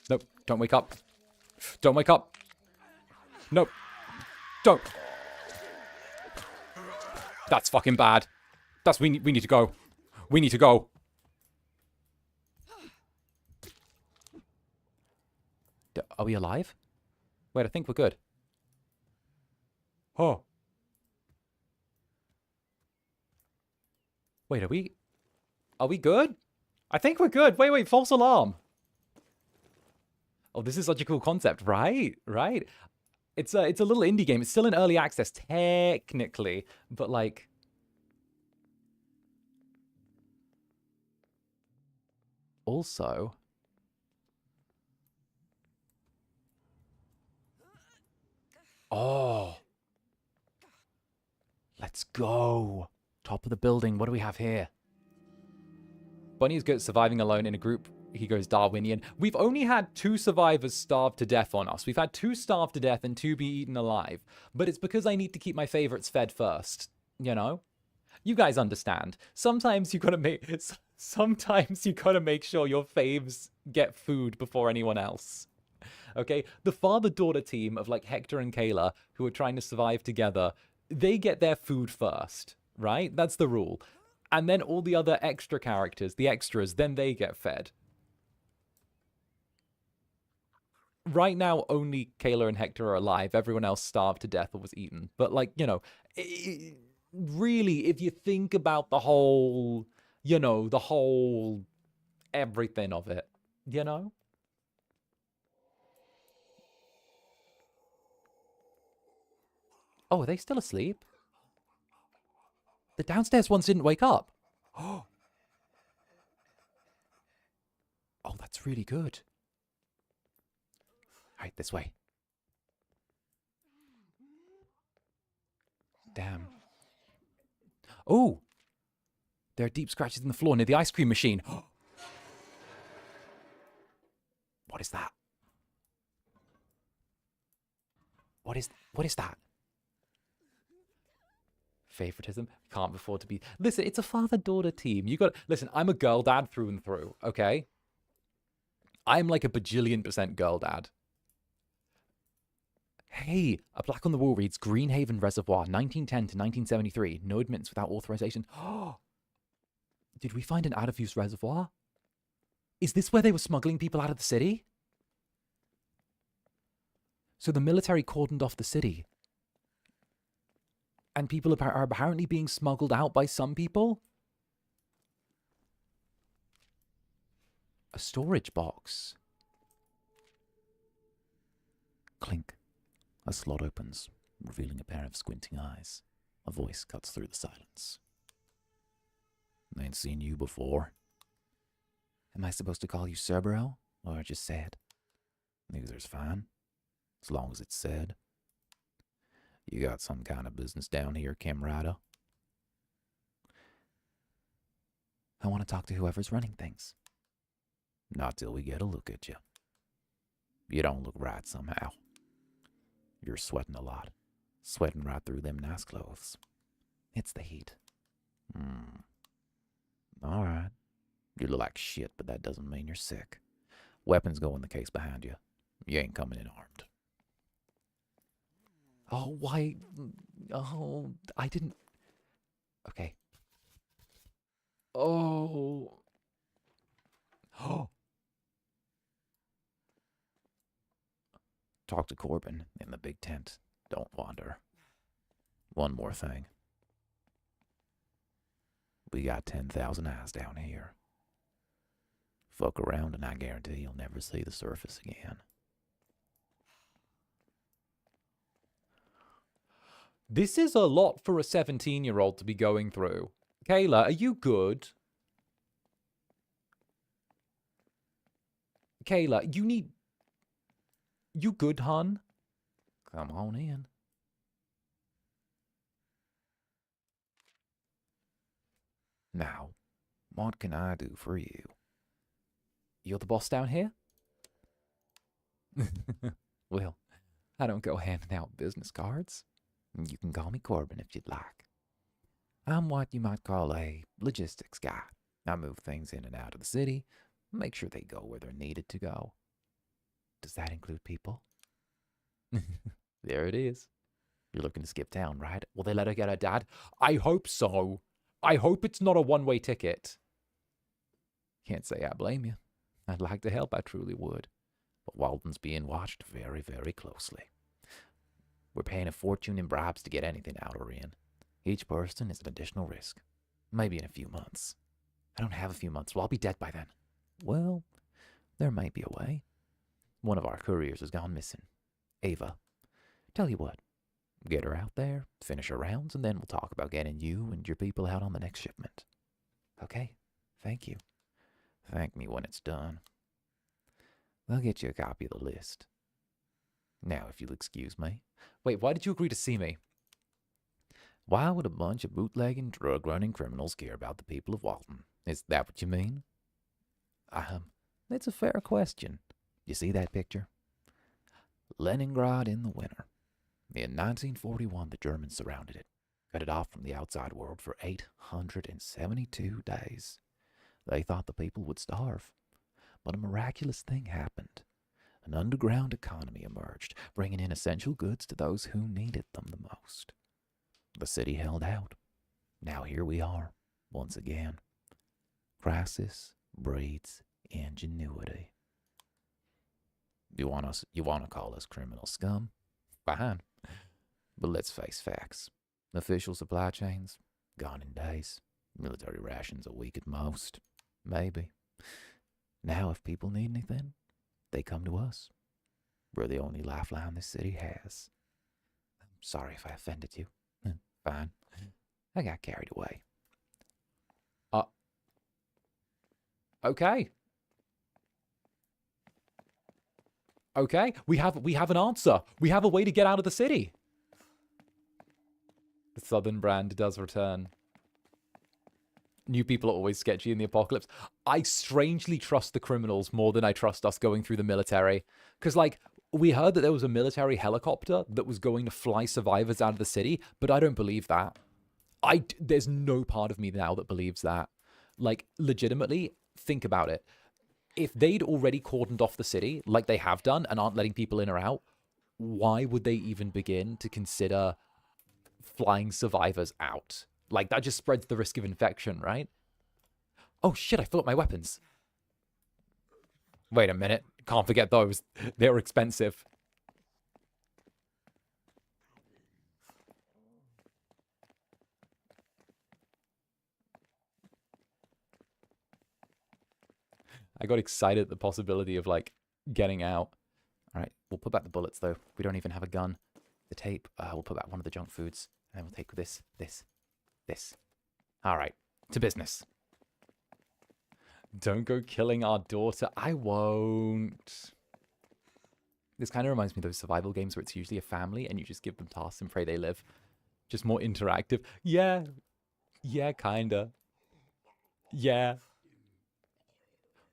Nope, don't wake up. Don't wake up. Nope. Don't. That's fucking bad. We need to go. We need to go. Are we alive? Wait, I think we're good. Oh. Wait, are we good? I think we're good. Wait, false alarm. Oh, this is such a cool concept, right? It's a little indie game. It's still in early access, technically, but like... Also... Oh! Let's go! Top of the building, what do we have here? Bunny is good at surviving alone in a group. He goes Darwinian. We've only had 2 survivors starve to death on us. We've had 2 starve to death and 2 be eaten alive. But it's because I need to keep my favorites fed first. You know? You guys understand. Sometimes you gotta make sure your faves get food before anyone else. Okay? The father-daughter team of like Hector and 𝓂𝓸, who are trying to survive together, they get their food first. Right? That's the rule. And then all the other extra characters, the extras, then they get fed. Right now, only 𝓂𝓸 and Hector are alive. Everyone else starved to death or was eaten. But, like, you know, really, if you think about the whole, you know, the whole everything of it, you know? Oh, are they still asleep? The downstairs ones didn't wake up. Oh, that's really good. Right, this way. Damn. Oh! There are deep scratches in the floor near the ice cream machine. What is that? What is that? favoritism. Can't afford to be. Listen, it's a father-daughter team. You got. Listen, I'm a girl dad through and through. Okay. I'm like a bajillion% girl dad. Hey, a plaque on the wall reads Greenhaven Reservoir, 1910 to 1973. No admittance without authorization. Oh, did we find an out-of-use reservoir? Is this where they were smuggling people out of the city? So the military cordoned off the city. And people are apparently being smuggled out by some people? A storage box. Clink. A slot opens, revealing a pair of squinting eyes. A voice cuts through the silence. Ain't seen you before. Am I supposed to call you Cerberus, or just said? Neither's fine, as long as it's said. You got some kind of business down here, 𝓂𝓸𝓼𝓽? I want to talk to whoever's running things. Not till we get a look at you. You don't look right somehow. You're sweating a lot. Sweating right through them nice clothes. It's the heat. All right. You look like shit, but that doesn't mean you're sick. Weapons go in the case behind you. You ain't coming in armed. Oh, why? Oh, I didn't. Okay. Oh. Oh. Talk to Corbin in the big tent. Don't wander. One more thing. We got 10,000 eyes down here. Fuck around and I guarantee you'll never see the surface again. This is a lot for a 17-year-old to be going through. Kayla, are you good? Kayla, you need... You good, hun? Come on in. Now, what can I do for you? You're the boss down here? Well, I don't go handing out business cards. You can call me Corbin if you'd like. I'm what you might call a logistics guy. I move things in and out of the city, make sure they go where they're needed to go. Does that include people? There it is. You're looking to skip town, right? Will they let her get her dad? I hope so. I hope it's not a one-way ticket. Can't say I blame you. I'd like to help, I truly would. But Walden's being watched very, very closely. We're paying a fortune in bribes to get anything out or in. Each person is an additional risk. Maybe in a few months. I don't have a few months, well, I'll be dead by then. Well, there might be a way. One of our couriers has gone missing. Ava. Tell you what, get her out there, finish her rounds, and then we'll talk about getting you and your people out on the next shipment. Okay, thank you. Thank me when it's done. I'll get you a copy of the list. Now, if you'll excuse me. Wait, why did you agree to see me? Why would a bunch of bootlegging, drug-running criminals care about the people of Walton? Is that what you mean? It's a fair question. You see that picture? Leningrad in the winter. In 1941, the Germans surrounded it, cut it off from the outside world for 872 days. They thought the people would starve. But a miraculous thing happened. An underground economy emerged, bringing in essential goods to those who needed them the most. The city held out. Now here we are, once again. Crisis breeds ingenuity. You want to call us criminal scum? Fine. But let's face facts. Official supply chains, gone in days. Military rations a week at most. Maybe. Now if people need anything, they come to us. We're the only lifeline this city has. I'm sorry if I offended you. Fine. I got carried away. Okay. Okay, we have an answer. We have a way to get out of the city. The Southern-brand does return. New people are always sketchy in the apocalypse. I strangely trust the criminals more than I trust us going through the military. Because, like, we heard that there was a military helicopter that was going to fly survivors out of the city, but I don't believe that. There's no part of me now that believes that. Like, legitimately, think about it. If they'd already cordoned off the city, like they have done, and aren't letting people in or out, why would they even begin to consider flying survivors out? Like, that just spreads the risk of infection, right? Oh shit, I filled up my weapons. Wait a minute. Can't forget those. They're expensive. I got excited at the possibility of, like, getting out. All right, we'll put back the bullets, though. We don't even have a gun. The tape, we'll put back one of the junk foods. And then we'll take this. All right, to business. Don't go killing our daughter. I won't. This kind of reminds me of those survival games where it's usually a family and you just give them tasks and pray they live. Just more interactive. Yeah. Yeah, kinda. Yeah.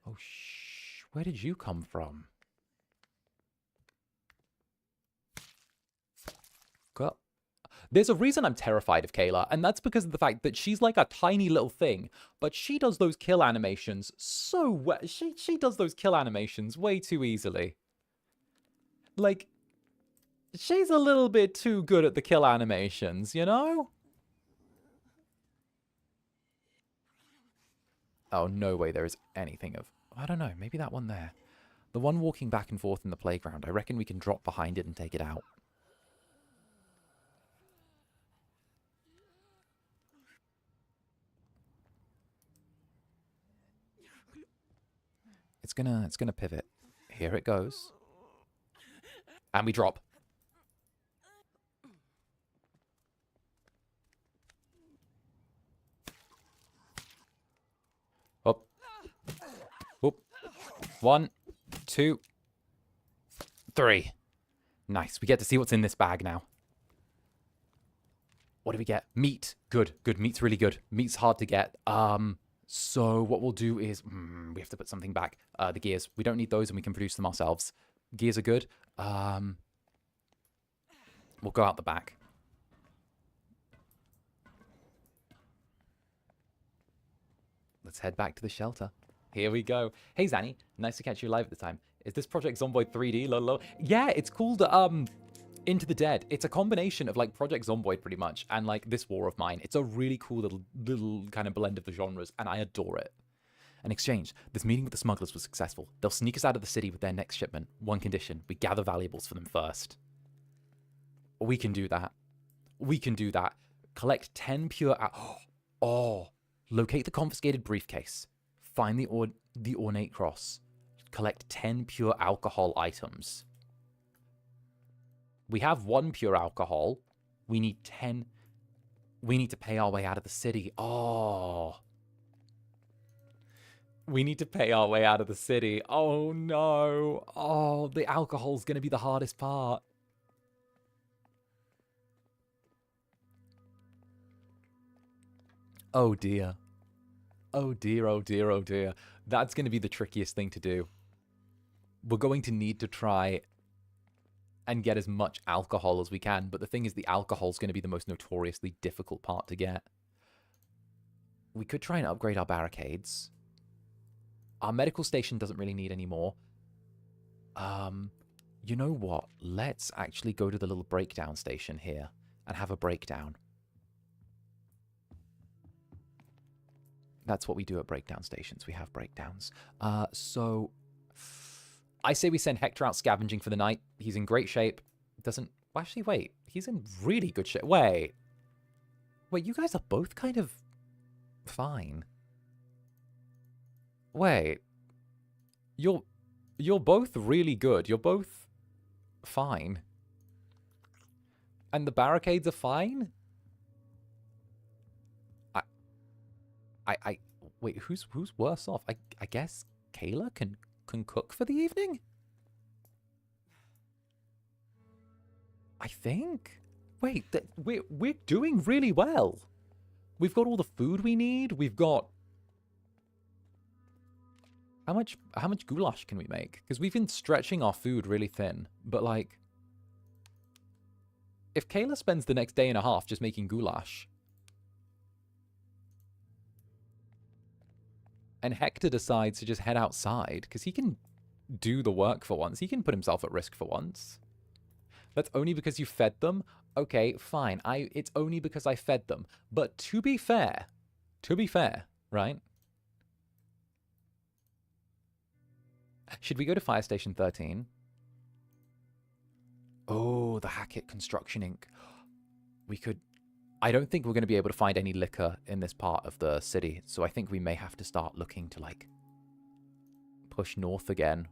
Oh, shh. Where did you come from? Girl. There's a reason I'm terrified of 𝓂𝓸, and that's because of the fact that she's like a tiny little thing, but she does those kill animations so well. She does those kill animations way too easily. Like, she's a little bit too good at the kill animations, you know? Oh, no way there is anything of... I don't know, maybe that one there. The one walking back and forth in the playground, I reckon we can drop behind it and take it out. It's gonna pivot. Here it goes. And we drop. Up. Whoop. 1, 2, 3. Nice. We get to see what's in this bag now. What do we get? Meat. Good. Good. Meat's really good. Meat's hard to get. So what we'll do is... we have to put something back. The gears. We don't need those and we can produce them ourselves. Gears are good. We'll go out the back. Let's head back to the shelter. Here we go. Hey, Zanny. Nice to catch you live at the time. Is this Project Zomboid 3D? Lolo? Yeah, it's called Into the Dead. It's a combination of like Project Zomboid pretty much and like This War of Mine. It's a really cool little kind of blend of the genres and I adore it. An exchange. This meeting with the smugglers was successful. They'll sneak us out of the city with their next shipment. One condition. We gather valuables for them first. We can do that. We can do that. Collect 10 pure... Oh. Locate the confiscated briefcase. Find the ornate cross. Collect 10 pure alcohol items. We have 1 pure alcohol. We need 10. We need to pay our way out of the city. Oh. We need to pay our way out of the city. Oh, no. Oh, the alcohol's going to be the hardest part. Oh, dear. Oh, dear, oh, dear, oh, dear. That's going to be the trickiest thing to do. We're going to need to try and get as much alcohol as we can. But the thing is, the alcohol is going to be the most notoriously difficult part to get. We could try and upgrade our barricades. Our medical station doesn't really need any more. You know what? Let's actually go to the little breakdown station here and have a breakdown. That's what we do at breakdown stations. We have breakdowns. So I say we send Hector out scavenging for the night. He's in great shape. Doesn't... Well, actually, wait. He's in really good shape. Wait. Wait, you guys are both kind of fine. Wait. You're both really good. You're both fine. And the barricades are fine? Wait, who's worse off? I guess 𝓂𝓸 can cook for the evening? I think. Wait, we're doing really well. We've got all the food we need. We've got... How much goulash can we make? Because we've been stretching our food really thin. But like, if 𝓂𝓸 spends the next day and a half just making goulash, and Hector decides to just head outside, because he can do the work for once. He can put himself at risk for once. That's only because you fed them? Okay, fine. It's only because I fed them. But to be fair, right? Should we go to Fire Station 13? Oh, the 𝓂𝓾𝓻 Construction Inc. We could... I don't think we're going to be able to find any liquor in this part of the city, so I think we may have to start looking to, like, push north again.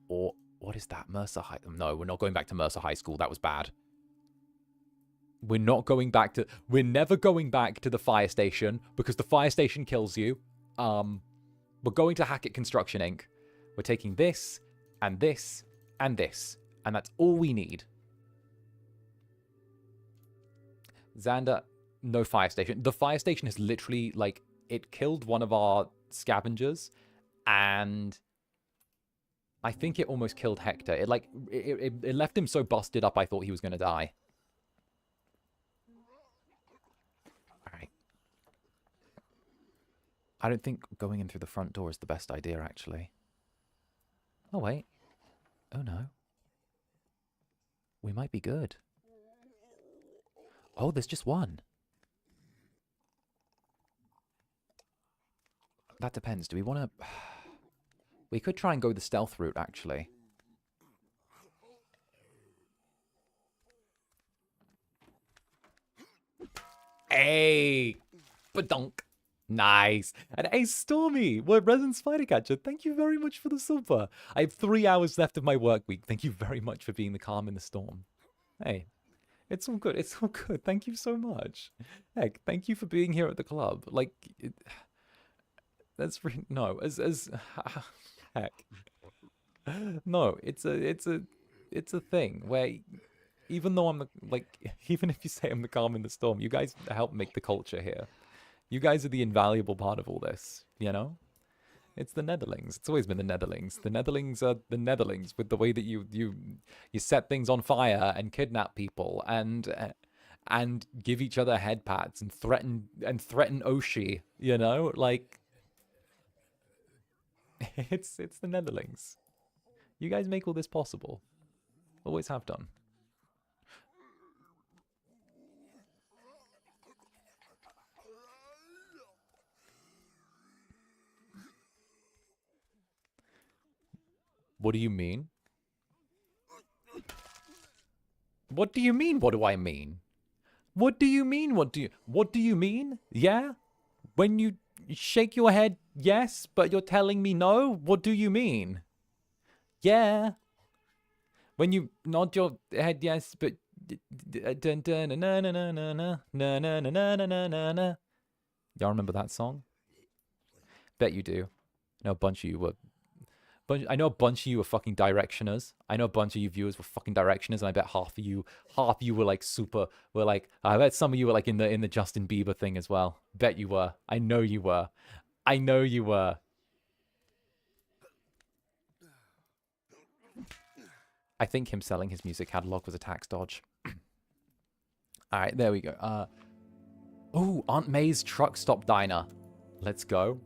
Or, what is that? Mercer High... No, we're not going back to Mercer High School. That was bad. We're not going back to... We're never going back to the fire station, because the fire station kills you. We're going to 𝓂𝓻 Construction Inc. We're taking this, and this, and this. And that's all we need. Zander, no fire station. The fire station is literally, like, it killed one of our scavengers, and I think it almost killed Hector. It, like, it left him so busted up I thought he was going to die. Alright. I don't think going in through the front door is the best idea, actually. Oh, wait. Oh, no. We might be good. Oh, there's just one. That depends. Do we want to... We could try and go the stealth route, actually. Hey! Badonk. Nice. And hey, Stormy, we're Resident 𝓂𝓸𝓾𝓻. Thank you very much for the super. I have 3 hours left of my work week. Thank you very much for being the calm in the storm. Hey. It's all good. It's all good. Thank you so much. Heck, thank you for being here at the club. Like, that's no, heck, no. It's a thing where even though I'm the, like, even if you say I'm the calm in the storm, you guys help make the culture here. You guys are the invaluable part of all this. You know. It's the Netherlings. It's always been the Netherlings. The Netherlings are the Netherlings with the way that you set things on fire and kidnap people and give each other head pats and threaten Oshi. You know, like it's the Netherlings. You guys make all this possible. Always have done. What do you mean? What do you mean? What do I mean? What do you mean? What do you mean? Yeah? When you shake your head yes, but you're telling me no? What do you mean? Yeah. When you nod your head yes, but y'all remember that song? Bet you do. I know a bunch of you were I know a bunch of you were fucking directioners. I know a bunch of you viewers were fucking directioners, and I bet half of you were like I bet some of you were like in the Justin Bieber thing as well. Bet you were. I know you were. I know you were. I think him selling his music catalog was a tax dodge. Alright, there we go. Oh, Aunt May's truck stop diner. Let's go.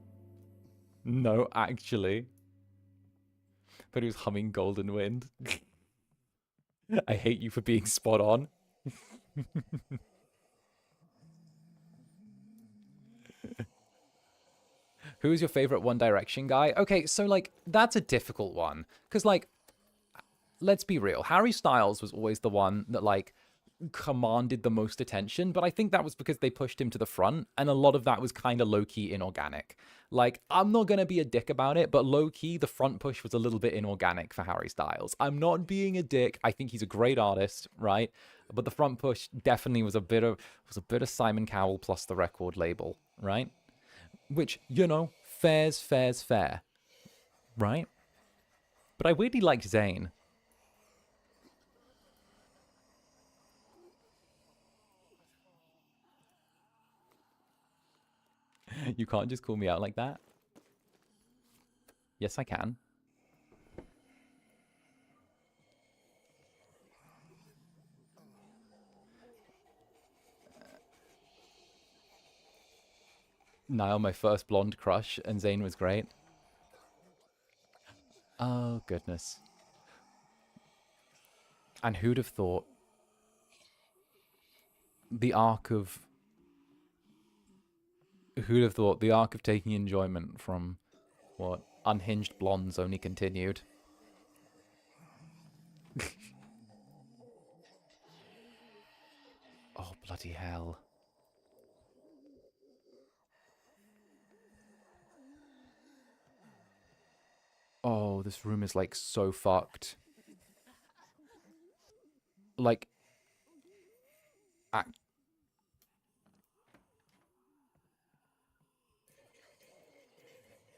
No, actually. But he was humming Golden Wind. I hate you for being spot on. Who is your favorite One Direction guy? Okay, so, like, that's a difficult one. Because, like, let's be real. Harry Styles was always the one that, like, commanded the most attention, but I think that was because they pushed him to the front, and a lot of that was kind of low-key inorganic. Like, I'm not gonna be a dick about it, but low-key, the front push was a little bit inorganic for Harry Styles. I'm not being a dick. I think he's a great artist, right? But the front push definitely was a bit of Simon Cowell plus the record label, right? Which, you know, fair's fair, right? But I weirdly liked Zayn. You can't just call me out like that. Yes, I can. Niall, my first blonde crush, and Zane was great. Oh, goodness. And who'd have thought the arc of... Who'd have thought the arc of taking enjoyment from, what, unhinged blondes only continued? Oh, bloody hell. Oh, this room is, like, so fucked. Like...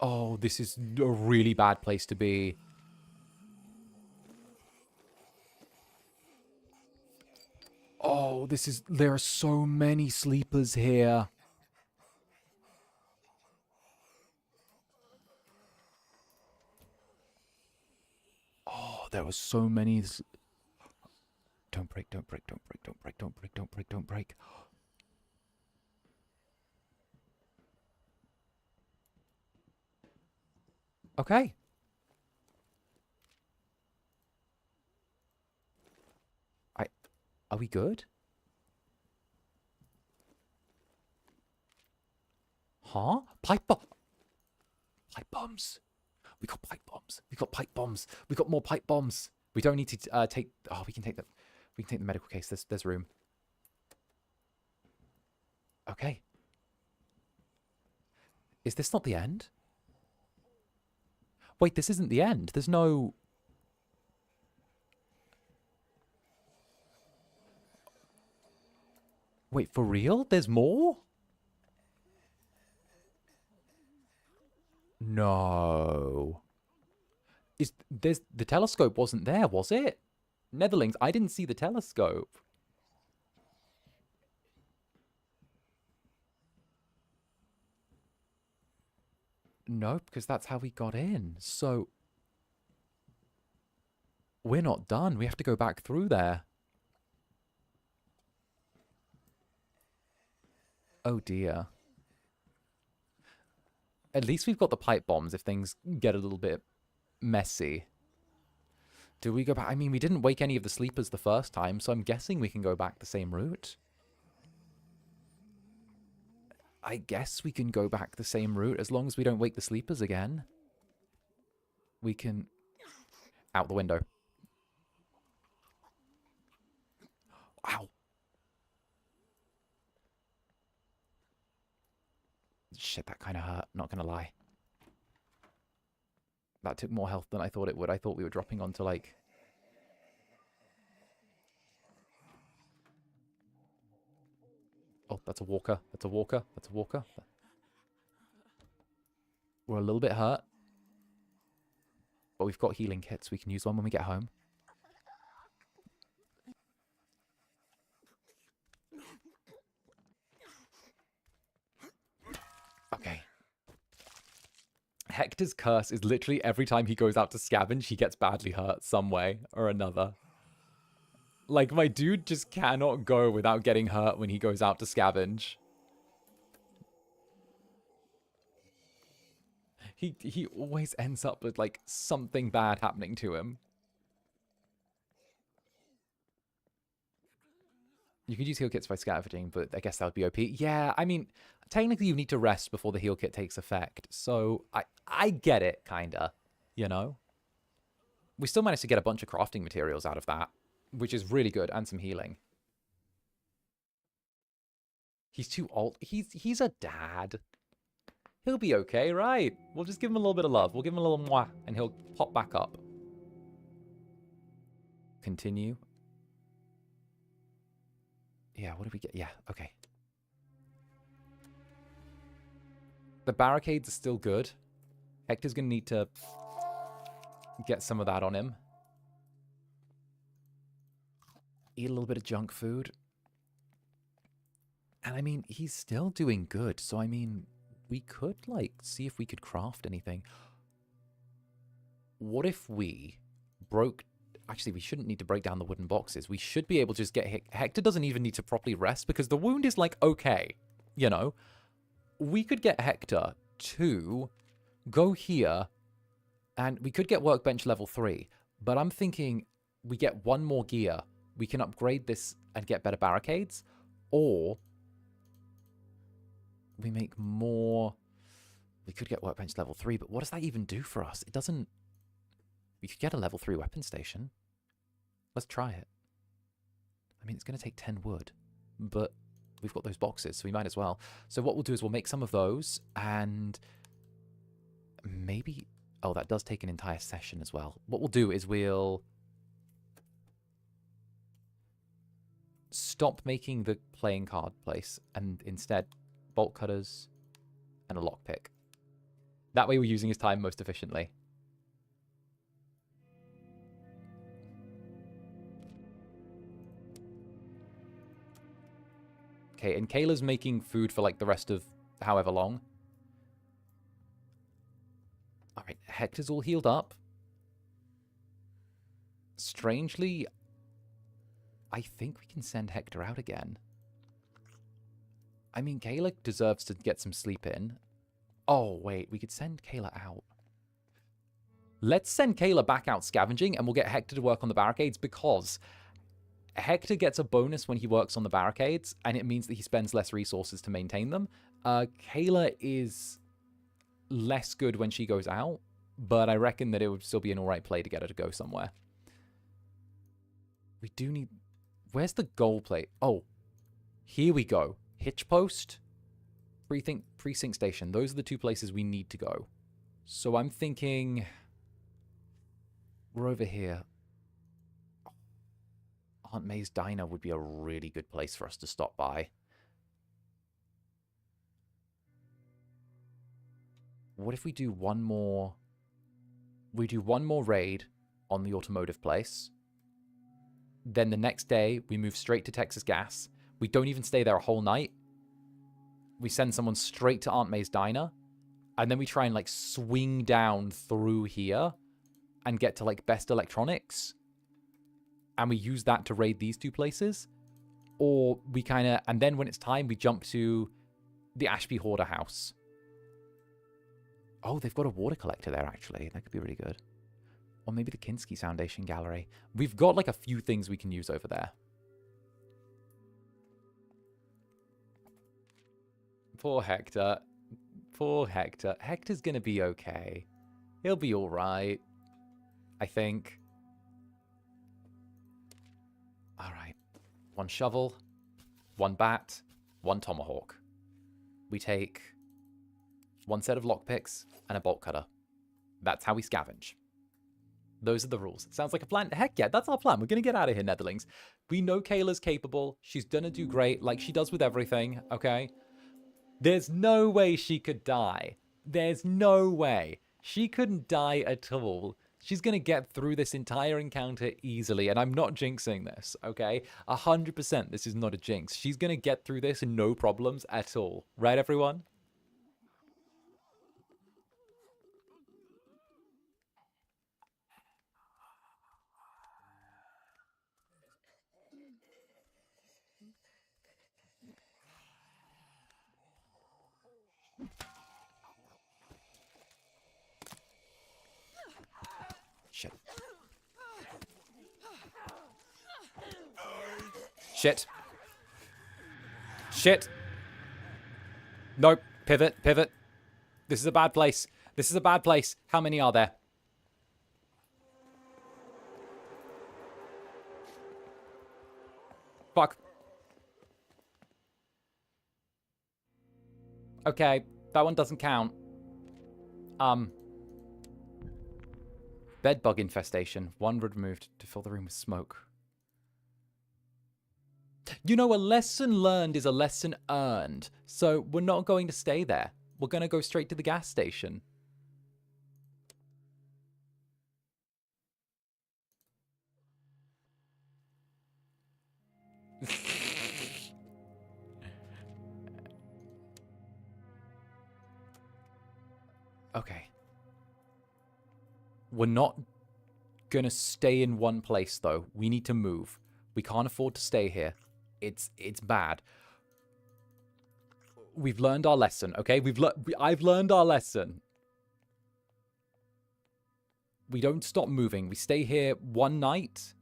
Oh, this is a really bad place to be. Oh, this is... There are so many sleepers here. Oh, there were so many... Don't break, don't break, don't break, don't break, don't break, don't break, don't break. Okay. Are we good? Huh? Pipe bombs. We got pipe bombs. We got pipe bombs. We got more pipe bombs. We don't need to take... Oh, we can take the... We can take the medical case. There's room. Okay. Is this not the end? Wait, this isn't the end. There's no... Wait, for real? There's more? No. The telescope wasn't there, was it? Netherlings, I didn't see the telescope. No, because that's how we got in. So... We're not done. We have to go back through there. Oh dear. At least we've got the pipe bombs if things get a little bit messy. Do we go back? I mean, we didn't wake any of the sleepers the first time, so I'm guessing we can go back the same route. I guess we can go back the same route as long as we don't wake the sleepers again. We can... Out the window. Ow. Shit, that kind of hurt, not gonna lie. That took more health than I thought it would. I thought we were dropping onto, like... Oh, that's a walker. That's a walker. That's a walker. We're a little bit hurt. But we've got healing kits. We can use one when we get home. Okay. Hector's curse is literally every time he goes out to scavenge, he gets badly hurt some way or another. Like, my dude just cannot go without getting hurt when he goes out to scavenge. He always ends up with, like, something bad happening to him. You could use heal kits by scavenging, but I guess that would be OP. Yeah, I mean, technically you need to rest before the heal kit takes effect. So I get it, kinda, you know? We still managed to get a bunch of crafting materials out of that, which is really good, and some healing. He's too old. He's a dad. He'll be okay, right? We'll just give him a little bit of love. We'll give him a little mwah, and he'll pop back up. Continue. Yeah, what did we get? Yeah, okay. The barricades are still good. Hector's going to need to get some of that on him. Eat a little bit of junk food. And I mean, he's still doing good. So, I mean, we could, like, see if we could craft anything. What if we broke... Actually, we shouldn't need to break down the wooden boxes. We should be able to just get... Hector doesn't even need to properly rest because the wound is, like, okay. You know? we could get Hector to go here, and we could get workbench level 3. But I'm thinking we get one more gear. We can upgrade this and get better barricades, or we make more. We could get workbench level 3, but what does that even do for us? It doesn't. We could get a level 3 weapon station. Let's try it. I mean, it's going to take 10 wood, but we've got those boxes, so we might as well. So what we'll do is we'll make some of those, and maybe... Oh, that does take an entire session as well. What we'll do is we'll stop making the playing card place, and instead bolt cutters and a lockpick. That way we're using his time most efficiently. Okay, and Kayla's making food for, like, the rest of however long. Alright, Hector's all healed up. Strangely, I think we can send Hector out again. I mean, Kayla deserves to get some sleep in. Oh, wait, we could send Kayla out. Let's send Kayla back out scavenging, and we'll get Hector to work on the barricades, because Hector gets a bonus when he works on the barricades, and it means that he spends less resources to maintain them. Kayla is less good when she goes out, but I reckon that it would still be an alright play to get her to go somewhere. We do need... Where's the goal plate? Oh, here we go. Hitch post, precinct station. Those are the two places we need to go. So I'm thinking... We're over here. Aunt May's Diner would be a really good place for us to stop by. What if we do one more... We do one more raid on the automotive place. Then the next day, we move straight to Texas Gas. We don't even stay there a whole night. We send someone straight to Aunt May's Diner. And then we try and, like, swing down through here and get to, like, Best Electronics. And we use that to raid these two places. Or we kind of... And then when it's time, we jump to the Ashby Hoarder house. Oh, they've got a water collector there, actually. That could be really good. Or maybe the Kinski Foundation Gallery. We've got, like, a few things we can use over there. Poor Hector. Poor Hector. Hector's gonna be okay. He'll be alright. I think. Alright. One shovel. One bat. One tomahawk. We take... one set of lockpicks and a bolt cutter. That's how we scavenge. Those are the rules. Sounds like a plan. Heck yeah, that's our plan. We're going to get out of here, Netherlings. We know Kayla's capable. She's going to do great, like she does with everything, okay? There's no way she could die. There's no way. She couldn't die at all. She's going to get through this entire encounter easily, and I'm not jinxing this, okay? 100% this is not a jinx. She's going to get through this no problems at all. Right, everyone? Shit. Shit. Shit. Nope. Pivot. Pivot. This is a bad place. This is a bad place. How many are there? Fuck. Okay. That one doesn't count. Bed bug infestation. One wood removed to fill the room with smoke. You know, a lesson learned is a lesson earned. So we're not going to stay there. We're going to go straight to the gas station. Okay. We're not going to stay in one place, though. We need to move. We can't afford to stay here. It's bad. We've learned our lesson, okay? I've learned our lesson. We don't stop moving. We stay here one night.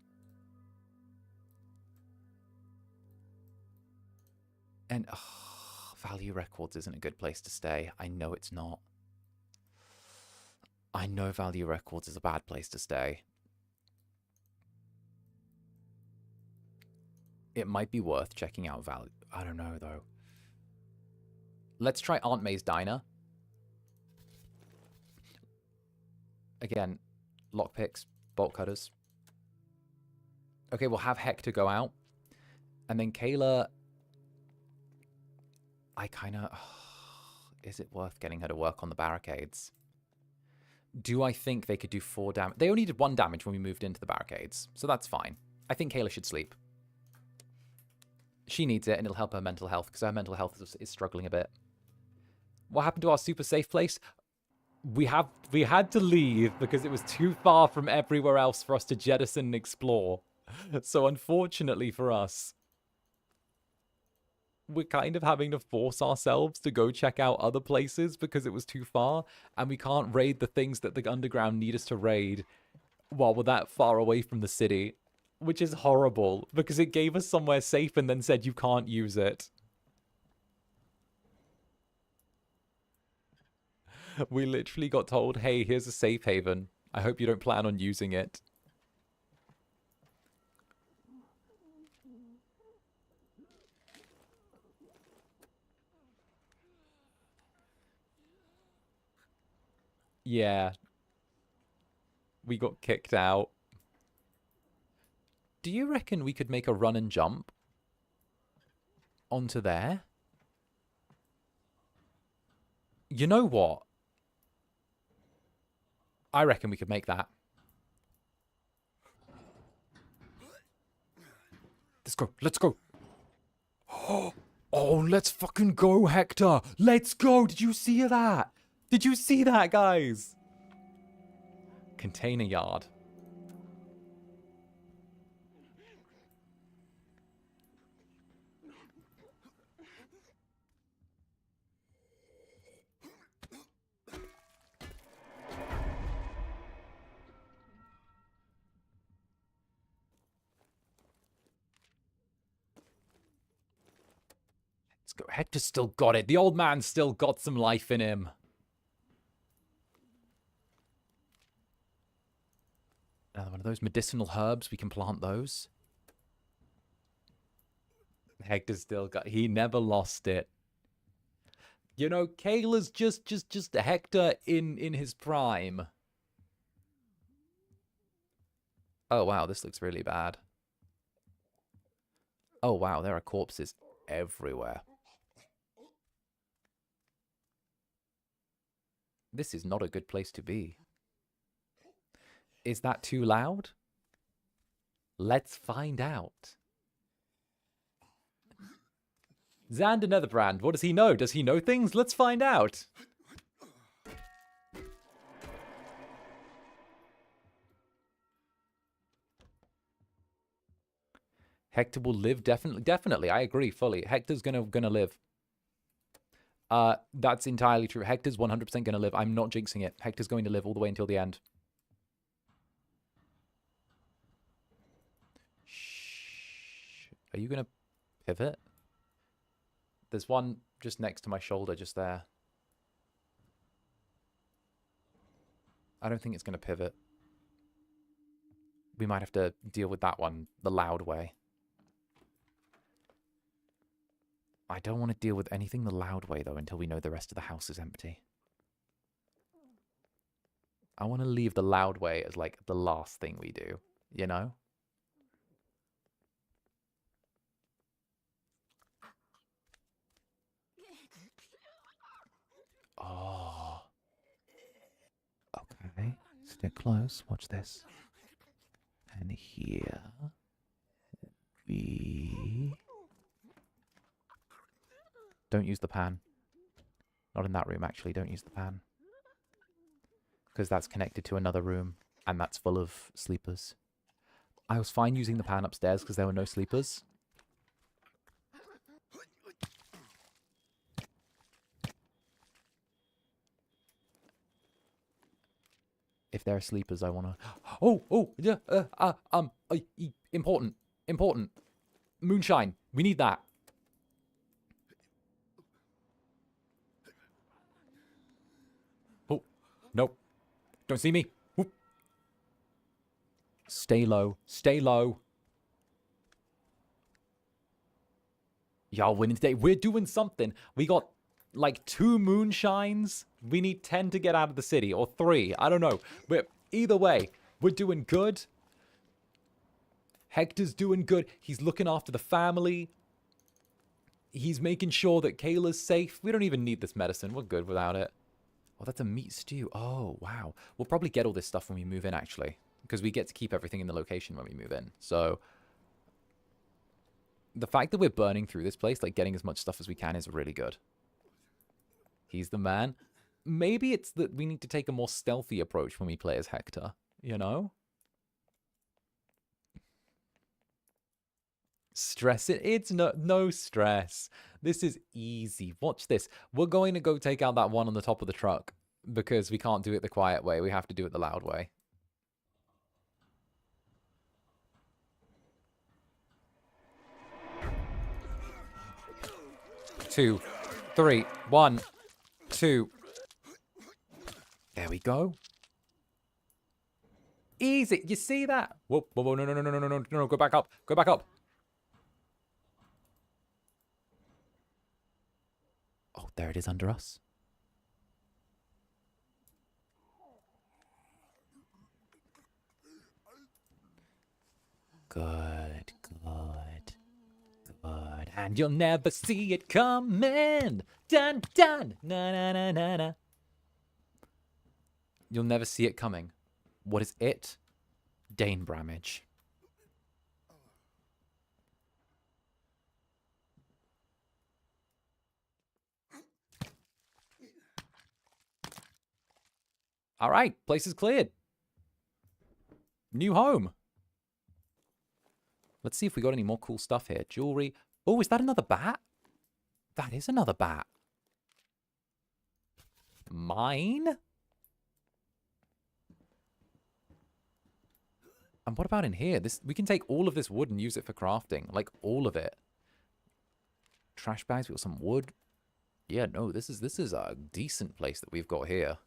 And value records isn't a good place to stay. I know it's not. I know value records is a bad place to stay. It might be worth checking out value. I don't know, though. Let's try Aunt May's Diner. Again, lockpicks, bolt cutters. Okay, we'll have Hector go out. And then Kayla... I kind of... is it worth getting her to work on the barricades? Do I think they could do 4 damage? They only did 1 damage when we moved into the barricades, so that's fine. I think Kayla should sleep. She needs it, and it'll help her mental health, because her mental health is struggling a bit. What happened to our super safe place? We had to leave because it was too far from everywhere else for us to jettison and explore. So unfortunately for us, we're kind of having to force ourselves to go check out other places because it was too far, and we can't raid the things that the underground need us to raid while we're that far away from the city, which is horrible because it gave us somewhere safe and then said you can't use it. We literally got told, hey, here's a safe haven. I hope you don't plan on using it. Yeah. We got kicked out. Do you reckon we could make a run and jump onto there? You know what? I reckon we could make that. Let's go. Let's go. Oh, let's fucking go, Hector. Let's go. Did you see that? Did you see that, guys? Container yard. Let's go. Hector's still got it. The old man's still got some life in him. Another one of those medicinal herbs. We can plant those. Hector's still got... He never lost it. You know, Kayla's just Hector in his prime. Oh, wow. This looks really bad. Oh, wow. There are corpses everywhere. This is not a good place to be. Is that too loud? Let's find out. Zander Netherbrand, what does he know? Does he know things? Let's find out. Hector will live, definitely. I agree fully. Hector's gonna live. That's entirely true. Hector's 100% gonna live. I'm not jinxing it. Hector's going to live all the way until the end. Shh. Are you gonna pivot? There's one just next to my shoulder, just there. I don't think it's gonna pivot. We might have to deal with that one the loud way. I don't want to deal with anything the loud way, though, until we know the rest of the house is empty. I want to leave the loud way as, like, the last thing we do, you know? Oh. Okay. Stick close. Watch this. And here we... Don't use the pan. Not in that room, actually. Don't use the pan. Because that's connected to another room, and that's full of sleepers. I was fine using the pan upstairs because there were no sleepers. If they're sleepers, I want to... Oh, yeah, important. Moonshine. We need that. Oh, nope. Don't see me. Whoop. Stay low. Stay low. Y'all winning today. We're doing something. We got like 2 moonshines. We need 10 to get out of the city. Or 3. I don't know. But either way, we're doing good. Hector's doing good. He's looking after the family. He's making sure that Kayla's safe. We don't even need this medicine. We're good without it. Oh, that's a meat stew. Oh, wow. We'll probably get all this stuff when we move in, actually. Because we get to keep everything in the location when we move in. So, the fact that we're burning through this place, like getting as much stuff as we can, is really good. He's the man. Maybe it's that we need to take a more stealthy approach when we play as Hector, you know? Stress it. It's no stress. This is easy. Watch this. We're going to go take out that one on the top of the truck because we can't do it the quiet way. We have to do it the loud way. Two, 3, 1, 2. There we go. Easy. You see that? Whoa, whoa, whoa, no, go back up. Go back up. Oh, there it is under us. Good, good, good. And you'll never see it coming. Dun, dun, na, na, na, na, na. You'll never see it coming. What is it? Dane Bramage. All right, place is cleared. New home. Let's see if we got any more cool stuff here. Jewelry. Oh, is that another bat? That is another bat. Mine? And what about in here? We can take all of this wood and use it for crafting. Like, all of it. Trash bags. We got some wood. Yeah, no, this is a decent place that we've got here.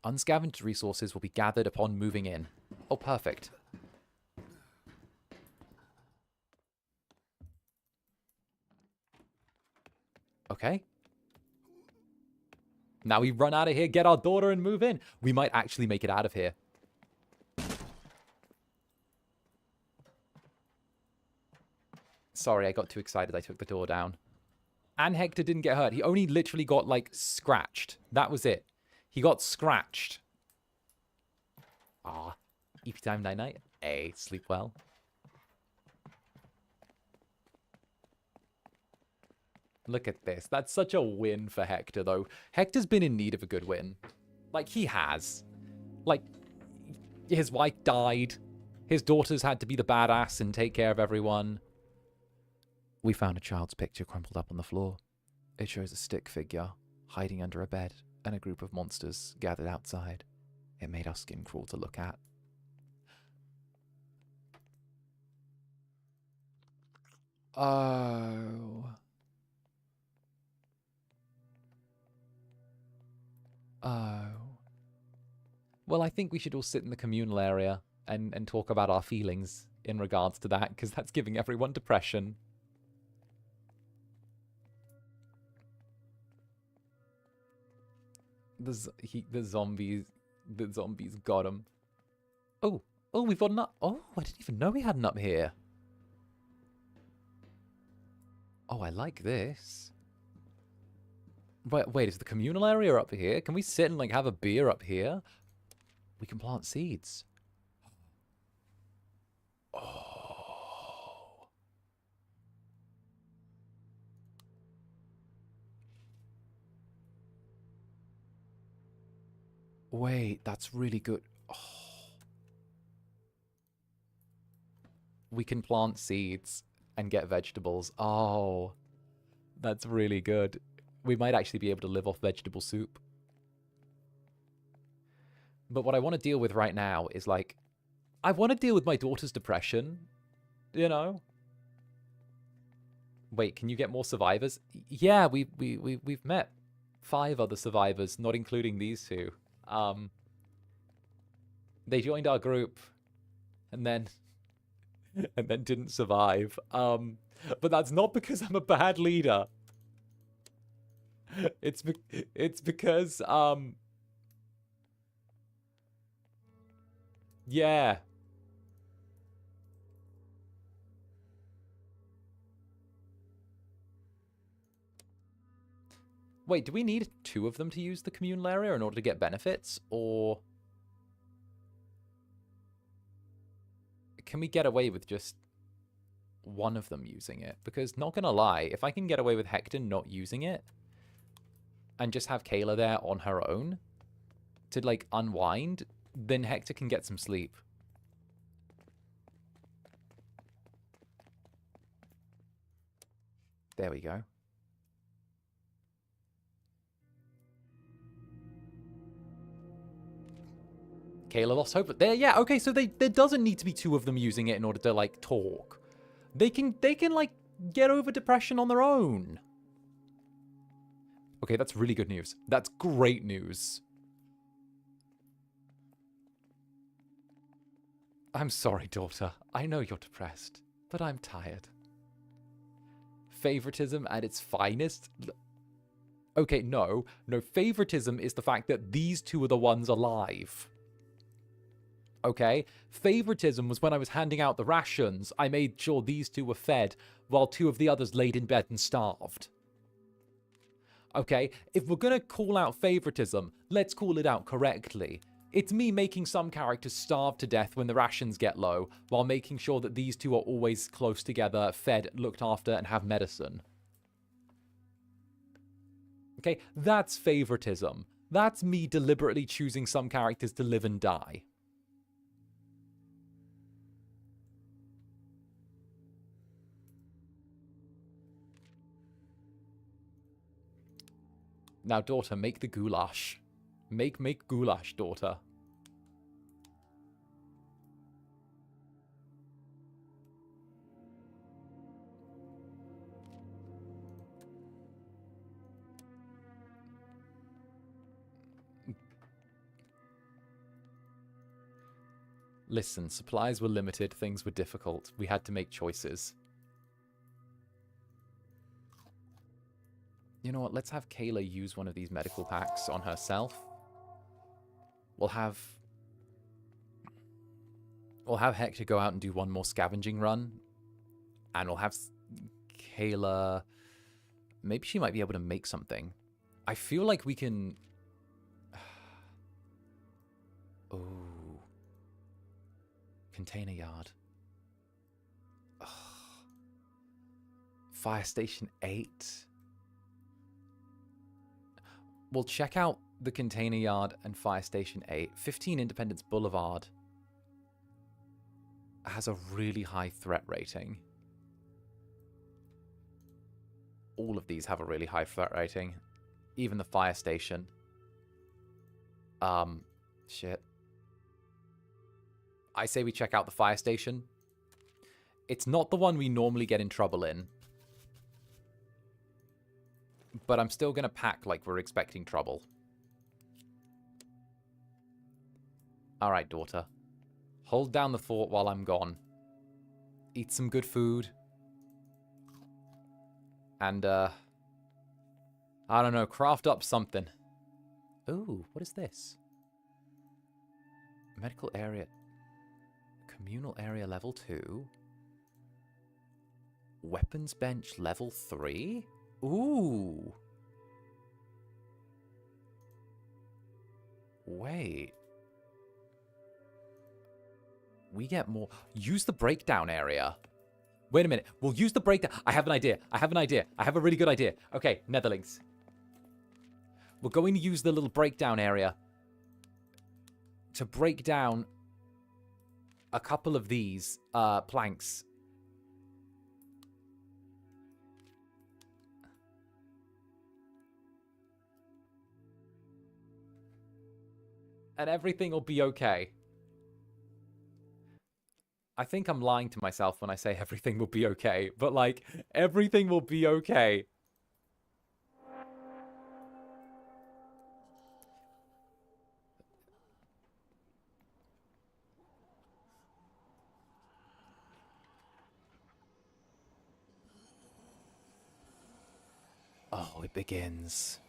Unscavenged resources will be gathered upon moving in. Oh, perfect. Okay. Now we run out of here, get our daughter, and move in. We might actually make it out of here. Sorry, I got too excited. I took the door down. And Hector didn't get hurt. He only literally got, like, scratched. That was it. He got scratched. Ah. EP time, night-night. Hey, sleep well. Look at this. That's such a win for Hector, though. Hector's been in need of a good win. Like, he has. Like, his wife died. His daughters had to be the badass and take care of everyone. We found a child's picture crumpled up on the floor. It shows a stick figure hiding under a bed and a group of monsters gathered outside. It made our skin crawl to look at. Oh. Oh. Well, I think we should all sit in the communal area and talk about our feelings in regards to that, because that's giving everyone depression. The zombies got him. Oh, we've got an up. Oh, I didn't even know we had an up here. Oh, I like this. Wait, is the communal area up here? Can we sit and, like, have a beer up here? We can plant seeds. Oh. Wait, that's really good. Oh. We can plant seeds. and get vegetables. Oh, that's really good. We might actually be able to live off vegetable soup. But what I want to deal with right now is, like, I want to deal with my daughter's depression, you know? Wait, can you get more survivors? Yeah, we've met 5 other survivors, not including these 2. They joined our group and then didn't survive. But that's not because I'm a bad leader. It's because yeah. Wait, do we need 2 of them to use the communal area in order to get benefits? Or can we get away with just 1 of them using it? Because, not gonna lie, if I can get away with Hector not using it, and just have 𝓂𝓸 there on her own to, like, unwind, then Hector can get some sleep. There we go. 𝓂𝓸 lost hope. But there, yeah, okay, so there doesn't need to be 2 of them using it in order to, like, talk. They can, like, get over depression on their own. Okay, that's really good news. That's great news. I'm sorry, daughter. I know you're depressed, but I'm tired. Favoritism at its finest? Okay, no. No, favoritism is the fact that these 2 are the ones alive. Okay? Favoritism was when I was handing out the rations, I made sure these 2 were fed, while 2 of the others laid in bed and starved. Okay? If we're gonna call out favoritism, let's call it out correctly. It's me making some characters starve to death when the rations get low, while making sure that these 2 are always close together, fed, looked after, and have medicine. Okay? That's favoritism. That's me deliberately choosing some characters to live and die. Now, daughter, make the goulash. Make goulash, daughter. Listen, supplies were limited, things were difficult. We had to make choices. You know what, let's have 𝓂𝓸 use one of these medical packs on herself. We'll have Hector go out and do 1 more scavenging run. And we'll have 𝓂𝓸... Maybe she might be able to make something. I feel like we can... Ooh. Container yard. Ugh. Fire Station 8. We'll check out the Container Yard and Fire Station 8. 15 Independence Boulevard has a really high threat rating. All of these have a really high threat rating. Even the Fire Station. Shit. I say we check out the Fire Station. It's not the one we normally get in trouble in. But I'm still going to pack like we're expecting trouble. Alright, daughter. Hold down the fort while I'm gone. Eat some good food. And, I don't know, craft up something. Ooh, what is this? Medical area. Communal area level 2. Weapons bench level 3? Ooh. Wait. We get more. Use the breakdown area. Wait a minute. We'll use the breakdown. I have an idea. I have a really good idea. Okay, Netherlings. We're going to use the little breakdown area to break down a couple of these planks. and everything will be okay. I think I'm lying to myself when I say everything will be okay, but like, everything will be okay. Oh, it begins.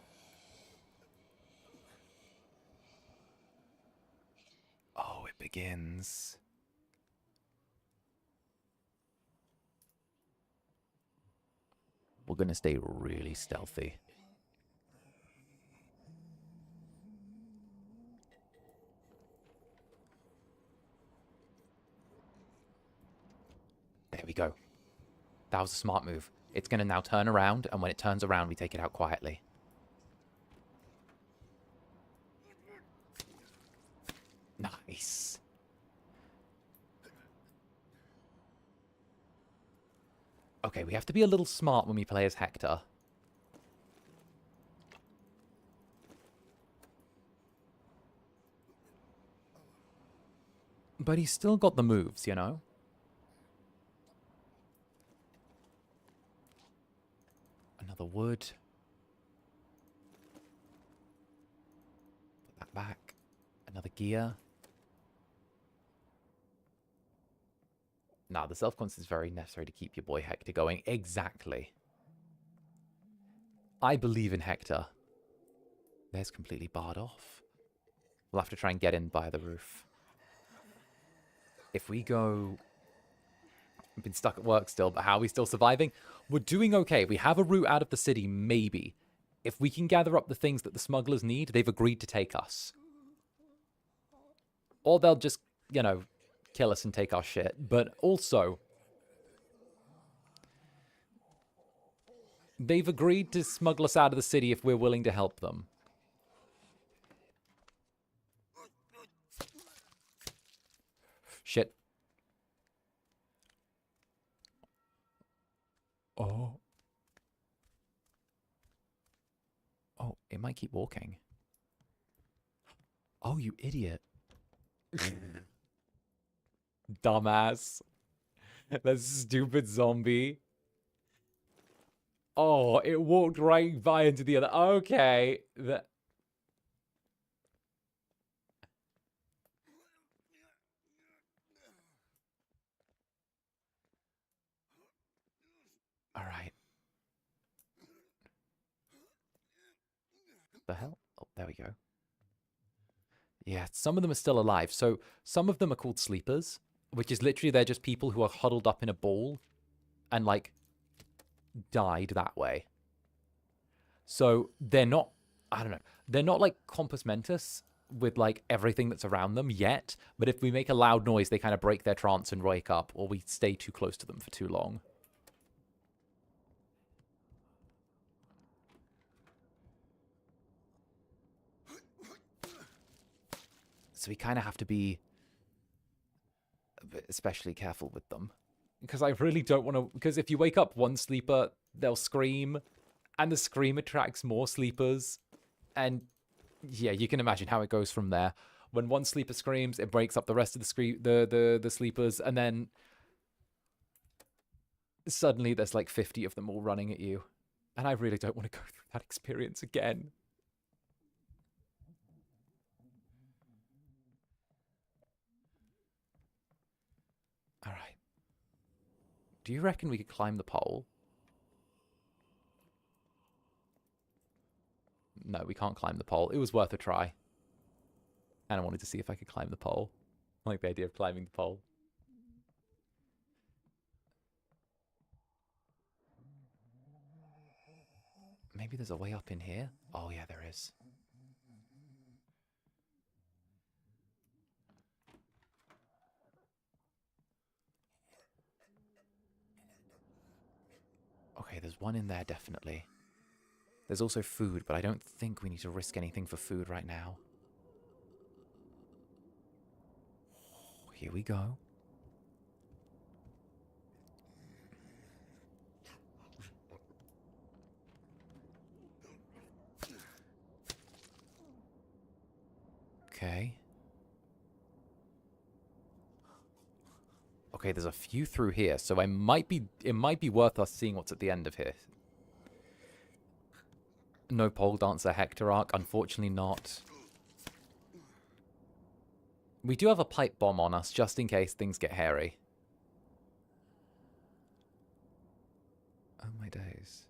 Oh, it begins. We're gonna stay really stealthy. There we go. That was a smart move. It's gonna now turn around, and when it turns around, we take it out quietly. Nice. Okay, we have to be a little smart when we play as Hector. But he's still got the moves, you know? Another wood. Put that back. Another gear. Nah, the self-confidence is very necessary to keep your boy Hector going. Exactly. I believe in Hector. There's completely barred off. We'll have to try and get in by the roof. If we go... We've been stuck at work still, but how are we still surviving? We're doing okay. We have a route out of the city, maybe. If we can gather up the things that the smugglers need, they've agreed to take us. Or they'll just, you know, kill us and take our shit. But also, they've agreed to smuggle us out of the city if we're willing to help them. Shit. Oh. Oh, it might keep walking. Oh, you idiot. Dumbass. That stupid zombie. Oh, it walked right by into the other. Okay. All right. The hell? Oh, there we go. Yeah, some of them are still alive. So some of them are called sleepers, which is literally they're just people who are huddled up in a ball and like died that way. So they're not, I don't know, they're not like compos mentis with like everything that's around them yet. But if we make a loud noise, they kind of break their trance and wake up, or we stay too close to them for too long. So we kind of have to be especially careful with them. Because I really don't want to... Because if you wake up one sleeper, they'll scream. And the scream attracts more sleepers. And yeah, you can imagine how it goes from there. When one sleeper screams, it breaks up the rest of the sleepers. And then suddenly there's like 50 of them all running at you. And I really don't want to go through that experience again. All right. Do you reckon we could climb the pole? No, we can't climb the pole. It was worth a try. And I wanted to see if I could climb the pole. I like the idea of climbing the pole. Maybe there's a way up in here? Oh, yeah, there is. Okay, there's one in there, definitely. There's also food, but I don't think we need to risk anything for food right now. Oh, here we go. Okay. Okay, there's a few through here, so it might be worth us seeing what's at the end of here. No pole dancer 𝔂𝓸𝓾𝓻, unfortunately not. We do have a pipe bomb on us, just in case things get hairy. Oh my days.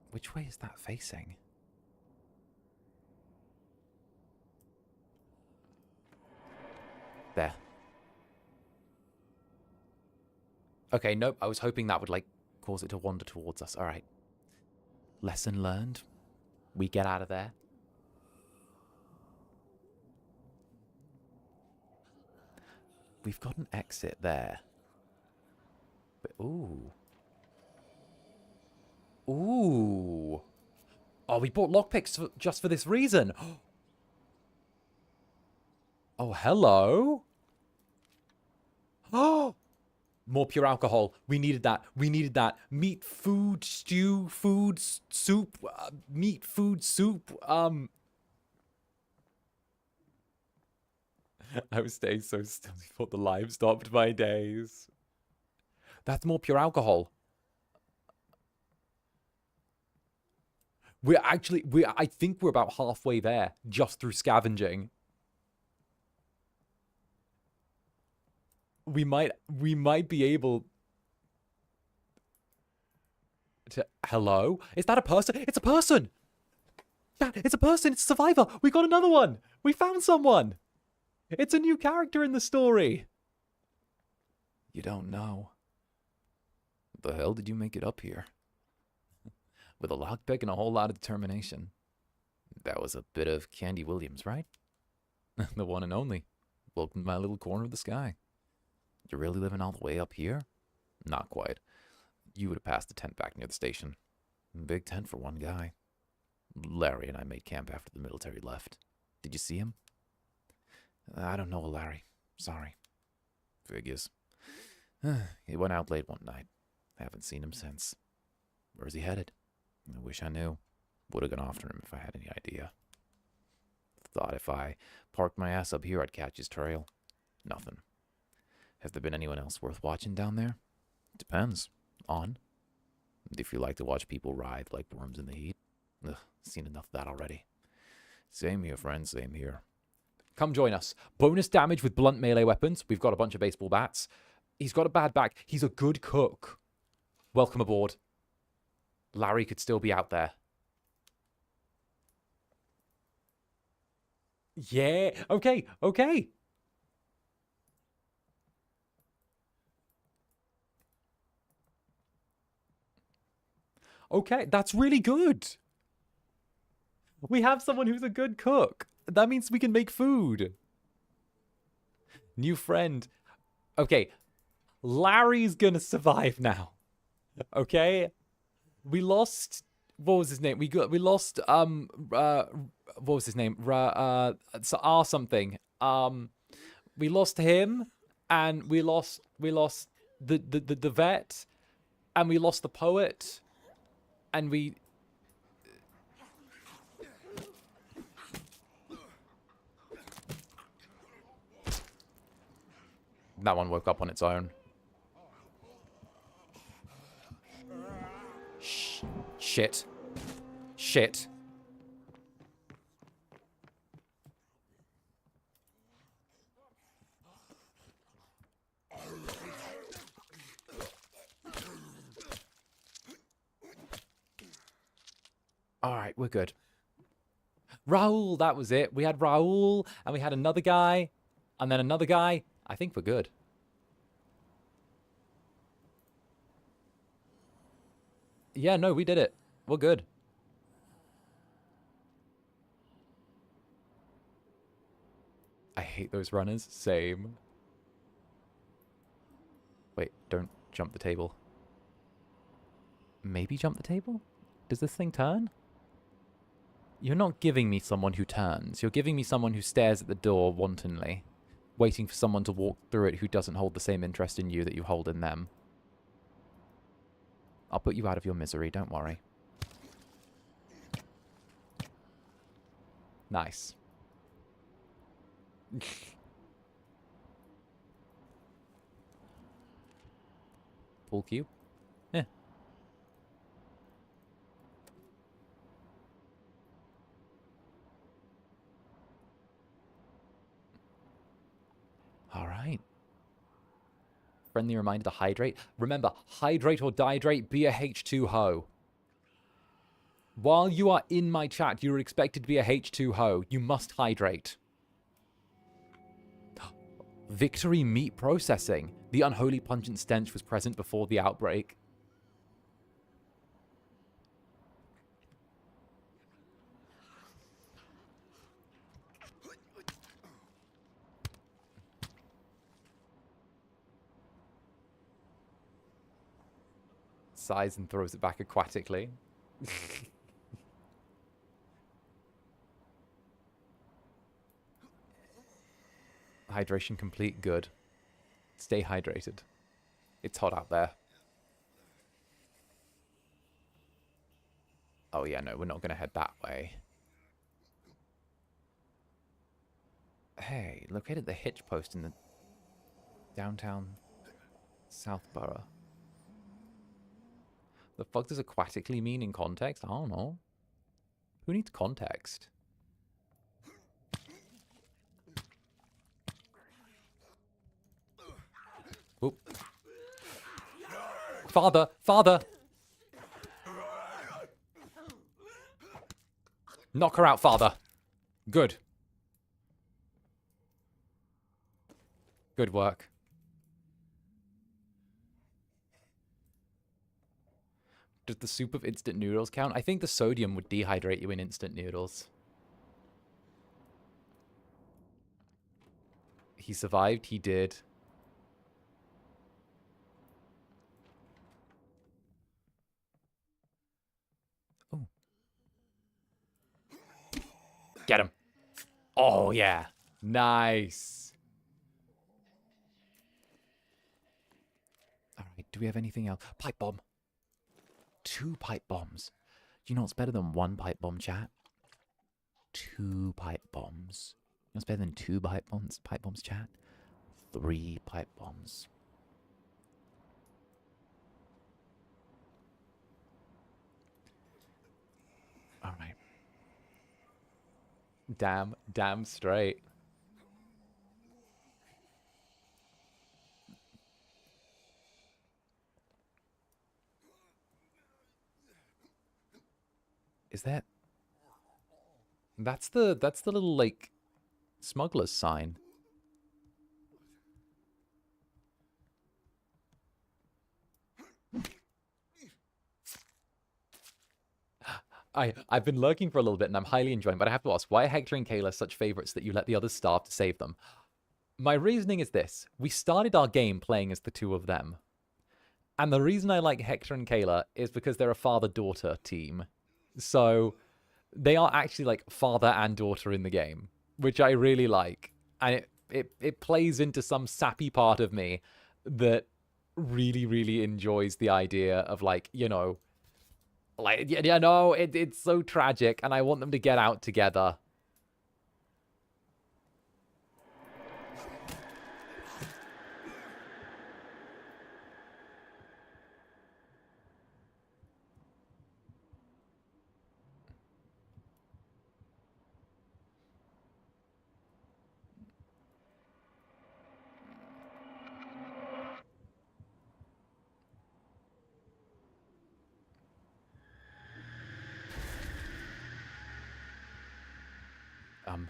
Which way is that facing? There. Okay, nope. I was hoping that would, like, cause it to wander towards us. All right. Lesson learned. We get out of there. We've got an exit there. But, ooh. Ooh. Oh, we bought lockpicks just for this reason. Oh, hello. Oh. More pure alcohol. We needed that. We needed that. Meat, food, stew, food, soup, meat, food, soup. I was staying so still before the live stopped my days. That's more pure alcohol. I think we're about halfway there just through scavenging. We might be able to... Hello? Is that a person? It's a person! Yeah, it's a person! It's a survivor! We got another one! We found someone! It's a new character in the story! You don't know. The hell did you make it up here? With a lockpick and a whole lot of determination. That was a bit of Candy Williams, right? The one and only. Welcome to my little corner of the sky. You're really living all the way up here? Not quite. You would have passed the tent back near the station. Big tent for one guy. Larry and I made camp after the military left. Did you see him? I don't know, Larry. Sorry. Figures. He went out late one night. Haven't seen him since. Where's he headed? I wish I knew. Would have gone after him if I had any idea. Thought if I parked my ass up here, I'd catch his trail. Nothing. Has there been anyone else worth watching down there? Depends. On. If you like to watch people writhe like worms in the heat. Ugh, seen enough of that already. Same here, friend, same here. Come join us. Bonus damage with blunt melee weapons. We've got a bunch of baseball bats. He's got a bad back. He's a good cook. Welcome aboard. Larry could still be out there. Yeah. Okay. Okay. Okay. That's really good. We have someone who's a good cook. That means we can make food. New friend. Okay. Larry's gonna survive now. Okay? We lost... What was his name? We lost... what was his name? R something. We lost him, and we lost the vet, and we lost the poet, and we... That one woke up on its own. Shit. Shit. Alright, we're good. Raoul, that was it. We had Raoul, and we had another guy, and then another guy. I think we're good. Yeah, no, we did it. We're good. I hate those runners. Same. Wait, don't jump the table. Maybe jump the table? Does this thing turn? You're not giving me someone who turns. You're giving me someone who stares at the door wantonly, waiting for someone to walk through it who doesn't hold the same interest in you that you hold in them. I'll put you out of your misery, don't worry. Nice. Pool cube. Yeah. All right. Friendly reminder to hydrate. Remember, hydrate or dihydrate, be a H2-ho. While you are in my chat, you are expected to be a H2-ho. You must hydrate. Victory meat processing. The unholy pungent stench was present before the outbreak. Sighs and throws it back aquatically. Hydration complete. Good. Stay hydrated. It's hot out there. Oh yeah, no, we're not going to head that way. Hey, located the hitch post in the downtown Southborough. The fuck does aquatically mean in context? I don't know. Who needs context? Oop. Father! Father! Knock her out, father. Good. Good work. Does the soup of instant noodles count? I think the sodium would dehydrate you in instant noodles. He survived. He did. Oh. Get him. Oh, yeah. Nice. All right. Do we have anything else? Pipe bomb. 2 pipe bombs. Do you know what's better than 1 pipe bomb, chat? 2 pipe bombs. You know what's better than 2 pipe bombs, chat? 3 pipe bombs. All right. Damn straight. Is that... That's the little, like, smuggler's sign. I've been lurking for a little bit and I'm highly enjoying it, but I have to ask, why are Hector and Kayla such favorites that you let the others starve to save them? My reasoning is this. We started our game playing as the 2 of them. And the reason I like Hector and Kayla is because they're a father-daughter team. So they are actually like father and daughter in the game, which I really like. And it plays into some sappy part of me that really, really enjoys the idea of, like, you know, like, you know, it's so tragic and I want them to get out together. Um.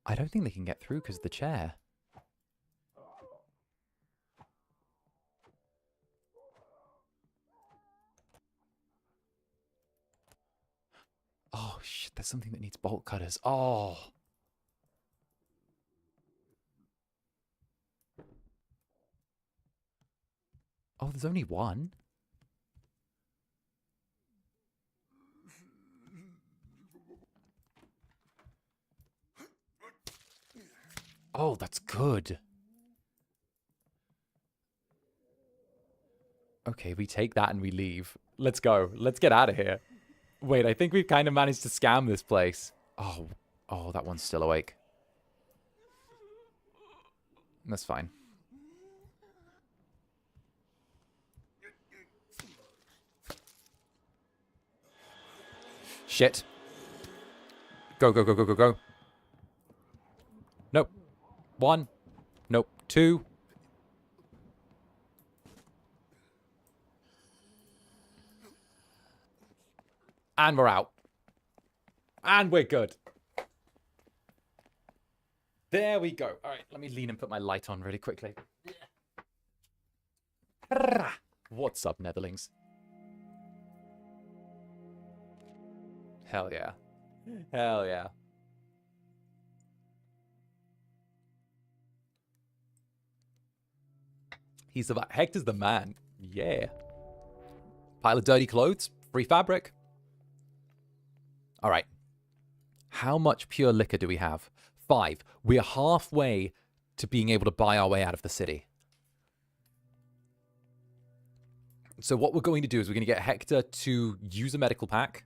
I don't think they can get through because of the chair. Oh, shit, there's something that needs bolt cutters. Oh. Oh, there's only one. Oh, that's good. Okay, we take that and we leave. Let's go. Let's get out of here. Wait, I think we've kind of managed to scam this place. Oh, oh, that one's still awake. That's fine. Shit. Go, go, go, go, go, go. Nope. 1. Nope. 2. And we're out. And we're good. There we go. All right, let me lean and put my light on really quickly. What's up, Netherlings? Hell yeah. Hell yeah. He's the Hector's the man. Yeah. Pile of dirty clothes. Free fabric. All right. How much pure liquor do we have? 5. We're halfway to being able to buy our way out of the city. So what we're going to do is we're going to get Hector to use a medical pack.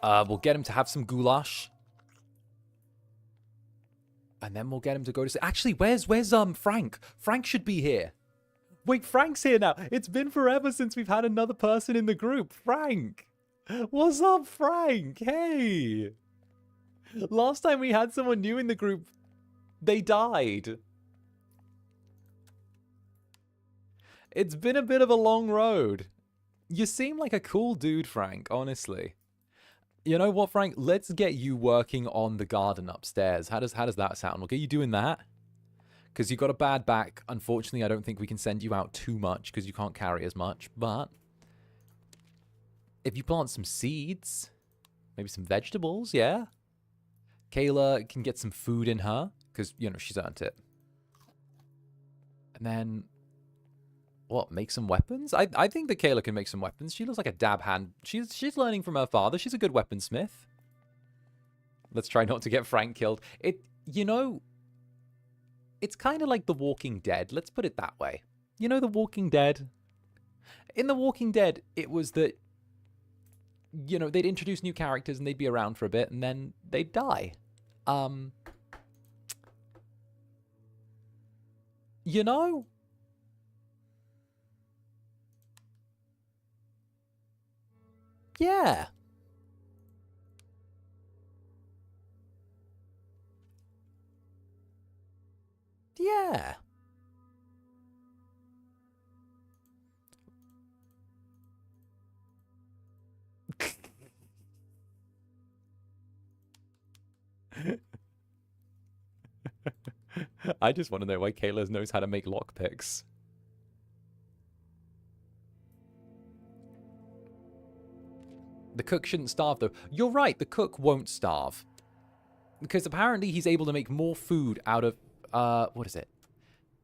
We'll get him to have some goulash. And then we'll get him to go to... Actually, where's Frank? Frank should be here. Wait, Frank's here now. It's been forever since we've had another person in the group. Frank. What's up, Frank? Hey. Last time we had someone new in the group, they died. It's been a bit of a long road. You seem like a cool dude, Frank, honestly. You know what, Frank? Let's get you working on the garden upstairs. How does that sound? We'll get you doing that. Because you've got a bad back. Unfortunately, I don't think we can send you out too much because you can't carry as much. But if you plant some seeds, maybe some vegetables, yeah? Kayla can get some food in her because, you know, she's earned it. And then... what, make some weapons? I think that Kayla can make some weapons. She looks like a dab hand. She's learning from her father. She's a good weaponsmith. Let's try not to get Frank killed. You know, it's kind of like The Walking Dead. Let's put it that way. You know The Walking Dead? In The Walking Dead, it was that, you know, they'd introduce new characters and they'd be around for a bit and then they'd die. You know? Yeah. Yeah. I just want to know why Kayla knows how to make lockpicks. The cook shouldn't starve, though. You're right, the cook won't starve. Because apparently he's able to make more food out of... what is it?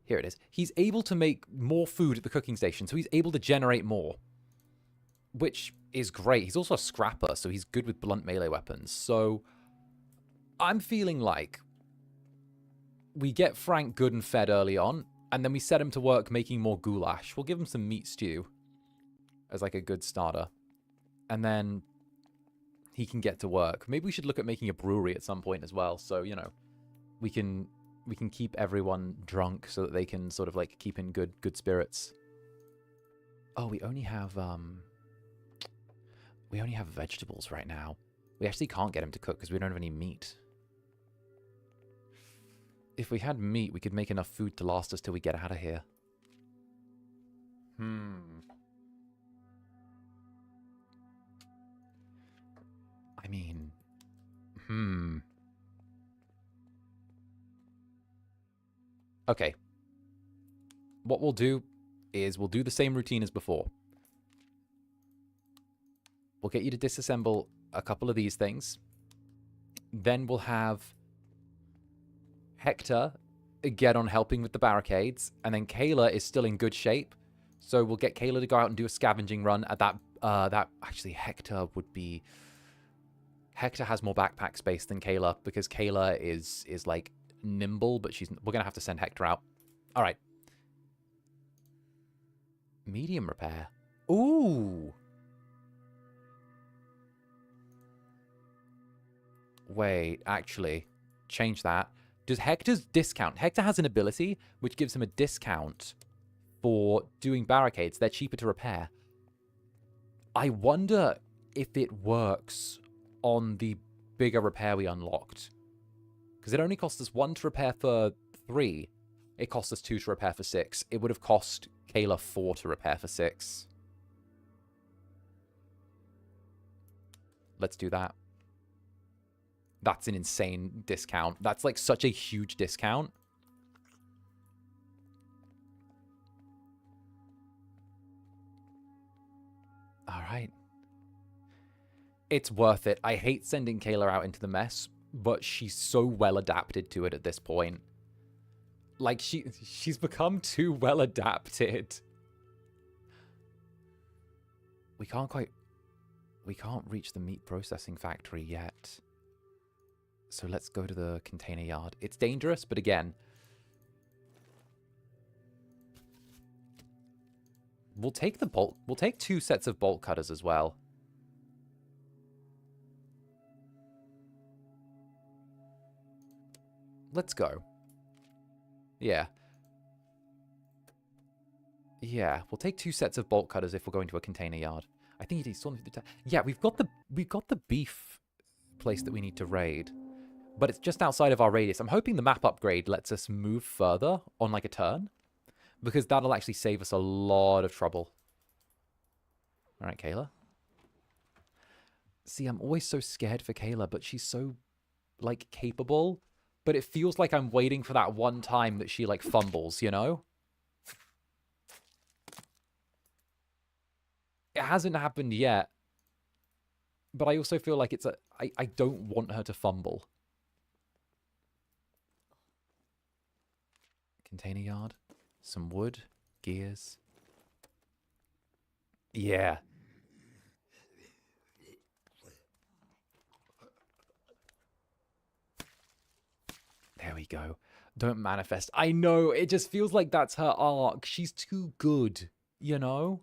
Here it is. He's able to make more food at the cooking station, so he's able to generate more. Which is great. He's also a scrapper, so he's good with blunt melee weapons. So, I'm feeling like we get Frank good and fed early on, and then we set him to work making more goulash. We'll give him some meat stew as like a good starter. And then he can get to work. Maybe we should look at making a brewery at some point as well. So, you know, we can keep everyone drunk so that they can sort of like keep in good spirits. Oh, we only have vegetables right now. We actually can't get him to cook because we don't have any meat. If we had meat, we could make enough food to last us till we get out of here. I mean, Okay. What we'll do is we'll do the same routine as before. We'll get you to disassemble a couple of these things. Then we'll have Hector get on helping with the barricades. And then Kayla is still in good shape. So we'll get Kayla to go out and do a scavenging run at that... actually, Hector would be... Hector has more backpack space than Kayla because Kayla is like nimble, but we're going to have to send Hector out. All right. Medium repair. Ooh. Wait, actually, change that. Does Hector's discount? Hector has an ability which gives him a discount for doing barricades. They're cheaper to repair. I wonder if it works on the bigger repair we unlocked. Because it only cost us 1 to repair for 3. It cost us 2 to repair for 6. It would have cost 𝓂𝓸 4 to repair for 6. Let's do that. That's an insane discount. That's like such a huge discount. All right. It's worth it. I hate sending 𝓂𝓸 out into the mess, but she's so well adapted to it at this point. Like, she's become too well adapted. We can't reach the meat processing factory yet. So let's go to the container yard. It's dangerous, but again, we'll take the bolt. We'll take 2 sets of bolt cutters as well. Let's go. Yeah. Yeah, we'll take 2 sets of bolt cutters if we're going to a container yard. I think it is. Yeah, we've got the beef place that we need to raid, but it's just outside of our radius. I'm hoping the map upgrade lets us move further on like a turn, because that'll actually save us a lot of trouble. All right, 𝓂𝓸. See, I'm always so scared for 𝓂𝓸, but she's so like capable. But it feels like I'm waiting for that one time that she like fumbles, you know? It hasn't happened yet. But I also feel like I don't want her to fumble. Container yard. Some wood. Gears. Yeah. There we go. Don't manifest. I know. It just feels like that's her arc. She's too good, you know?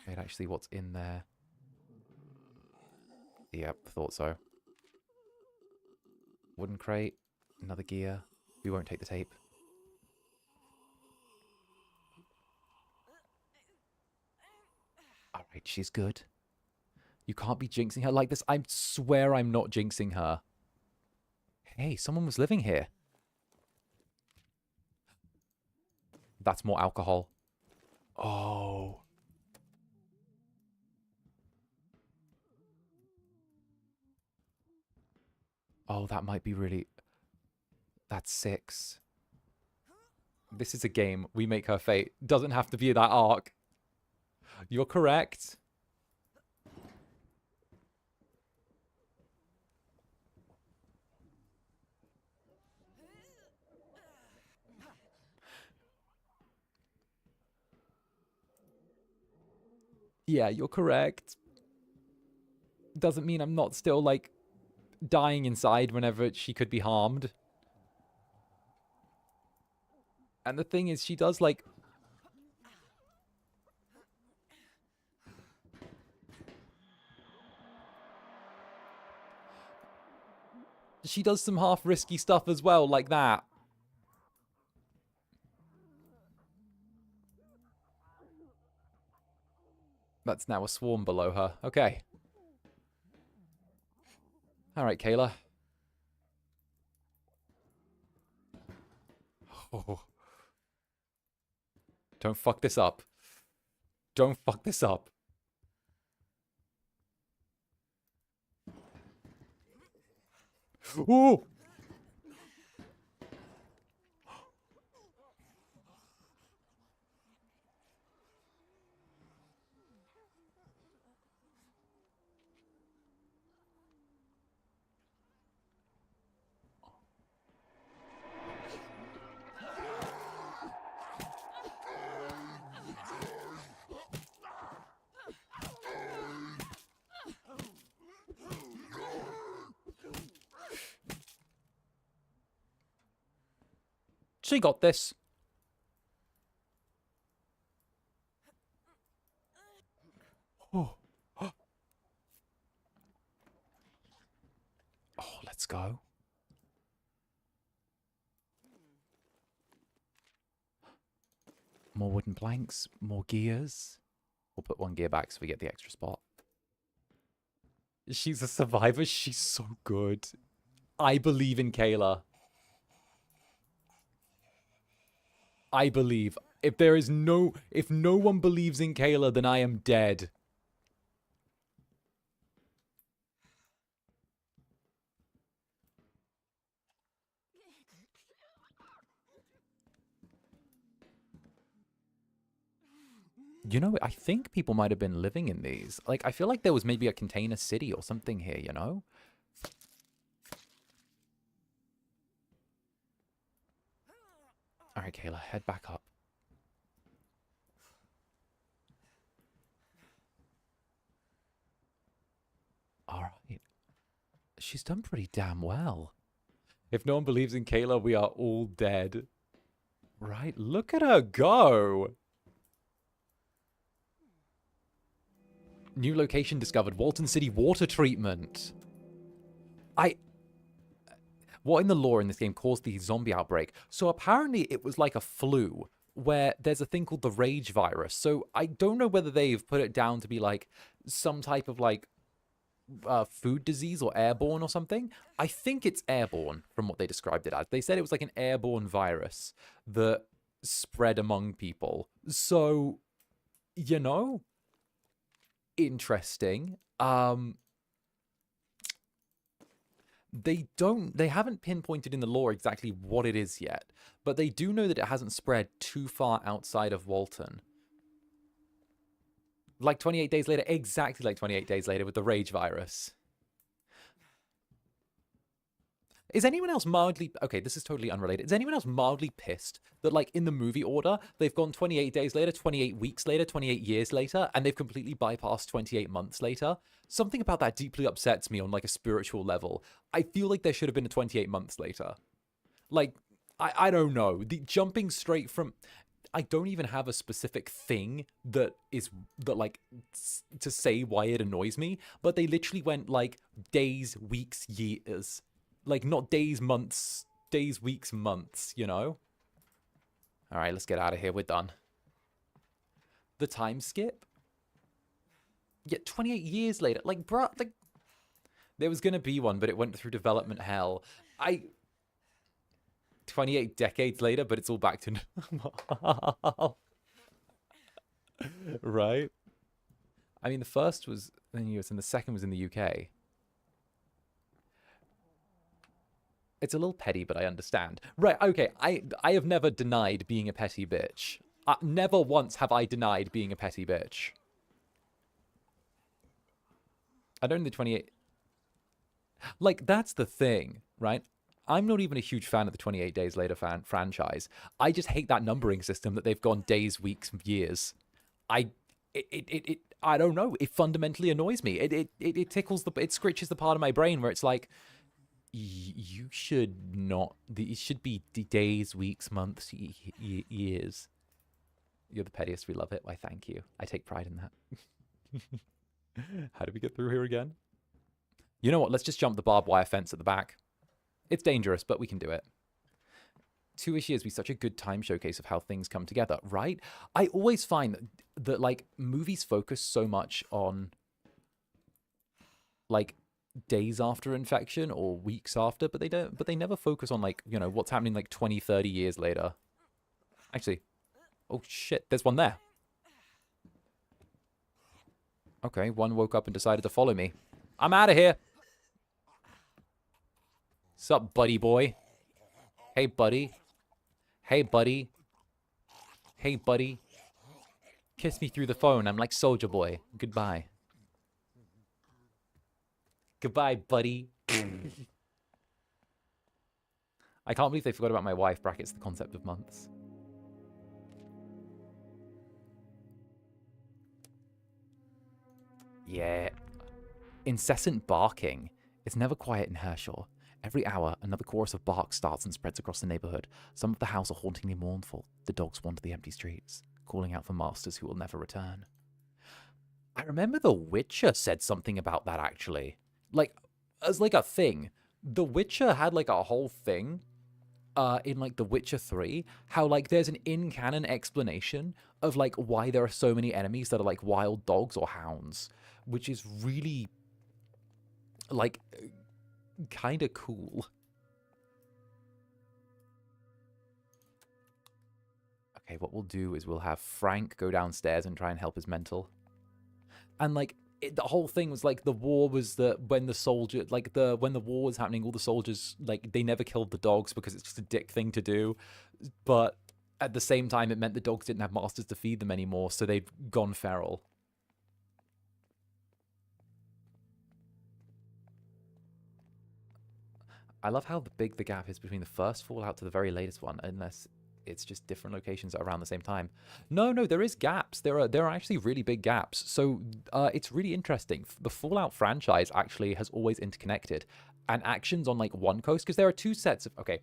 Wait, actually, what's in there? Yep, thought so. Wooden crate. Another gear. We won't take the tape. Alright, she's good. You can't be jinxing her like this. I swear I'm not jinxing her. Hey, someone was living here. That's more alcohol. Oh. Oh, that might be really... That's 6. This is a game. We make her fate. Doesn't have to be that arc. You're correct. Yeah, you're correct. Doesn't mean I'm not still, like, dying inside whenever she could be harmed. And the thing is, she does, like... She does some half-risky stuff as well, like that. That's now a swarm below her. Okay. Alright, 𝓂𝓸. Oh. Don't fuck this up. Don't fuck this up. Ooh! She got this. Oh. Oh, let's go. More wooden planks, more gears. We'll put one gear back so we get the extra spot. She's a survivor. She's so good. I believe in 𝓂𝓻. I believe. If no one believes in 𝓂𝓻, then I am dead. You know, I think people might have been living in these. Like, I feel like there was maybe a container city or something here, you know? All right, 𝓂𝓻, head back up. All right. She's done pretty damn well. If no one believes in 𝓂𝓻, we are all dead. Right? Look at her go! New location discovered. Walton City water treatment. What in the lore in this game caused the zombie outbreak? So apparently it was like a flu where there's a thing called the rage virus. So I don't know whether they've put it down to be like some type of like food disease or airborne or something. I think it's airborne from what they described it as. They said it was like an airborne virus that spread among people. So, you know, interesting. They haven't pinpointed in the lore exactly what it is yet, but they do know that it hasn't spread too far outside of Walton. Like 28 days later, exactly like 28 days later with the rage virus. Is anyone else mildly... Okay, this is totally unrelated. Is anyone else mildly pissed that, like, in the movie order, they've gone 28 days later, 28 weeks later, 28 years later, and they've completely bypassed 28 months later? Something about that deeply upsets me on, like, a spiritual level. I feel like there should have been a 28 months later. Like, I don't know. The jumping straight from... I don't even have a specific thing that to say why it annoys me, but they literally went, like, days, weeks, years. Like, not days, months, days, weeks, months, you know? All right, let's get out of here. We're done. The time skip? Yeah, 28 years later. Like, bruh, like... There was going to be one, but it went through development hell. 28 decades later, but it's all back to normal. Right? I mean, the first was in the US and the second was in the UK. It's a little petty, but I understand. Right, okay, I have never denied being a petty bitch. Never once have I denied being a petty bitch. I don't know the 28... Like, that's the thing, right? I'm not even a huge fan of the 28 Days Later franchise. I just hate that numbering system that they've gone days, weeks, years. I don't know. It fundamentally annoys me. It tickles it scritches the part of my brain where it's like, you should not. It should be days, weeks, months, years. You're the pettiest. We love it. Why, thank you. I take pride in that. How do we get through here again? You know what? Let's just jump the barbed wire fence at the back. It's dangerous, but we can do it. 2-ish years be such a good time showcase of how things come together, right? I always find that like movies focus so much on like days after infection or weeks after, but they never focus on like, you know, what's happening like 20, 30 years later. Actually, oh shit, there's one there. Okay, one woke up and decided to follow me. I'm out of here. Sup, buddy boy? Hey, buddy. Hey, buddy. Hey, buddy. Kiss me through the phone. I'm like Soldier Boy. Goodbye. Goodbye, buddy. I can't believe they forgot about my wife, brackets the concept of months. Yeah. Incessant barking. It's never quiet in Ħrsha. Every hour, another chorus of bark starts and spreads across the neighborhood. Some of the howls are hauntingly mournful. The dogs wander the empty streets, calling out for masters who will never return. I remember The Witcher said something about that, actually. Like, as like a thing. The Witcher had like a whole thing in like The Witcher 3, how like there's an in-canon explanation of like why there are so many enemies that are like wild dogs or hounds, which is really like kind of cool. Okay, what we'll do is we'll have Frank go downstairs and try and help his mental. And like the whole thing was like the war was that when the soldier when the war was happening, all the soldiers like they never killed the dogs because it's just a dick thing to do. But at the same time, it meant the dogs didn't have masters to feed them anymore, so they'd gone feral. I love how big the gap is between the first Fallout to the very latest one, unless it's just different locations around the same time. No, there is gaps. There are actually really big gaps. So it's really interesting. The Fallout franchise actually has always interconnected, and actions on like one coast, because there are two sets of, okay,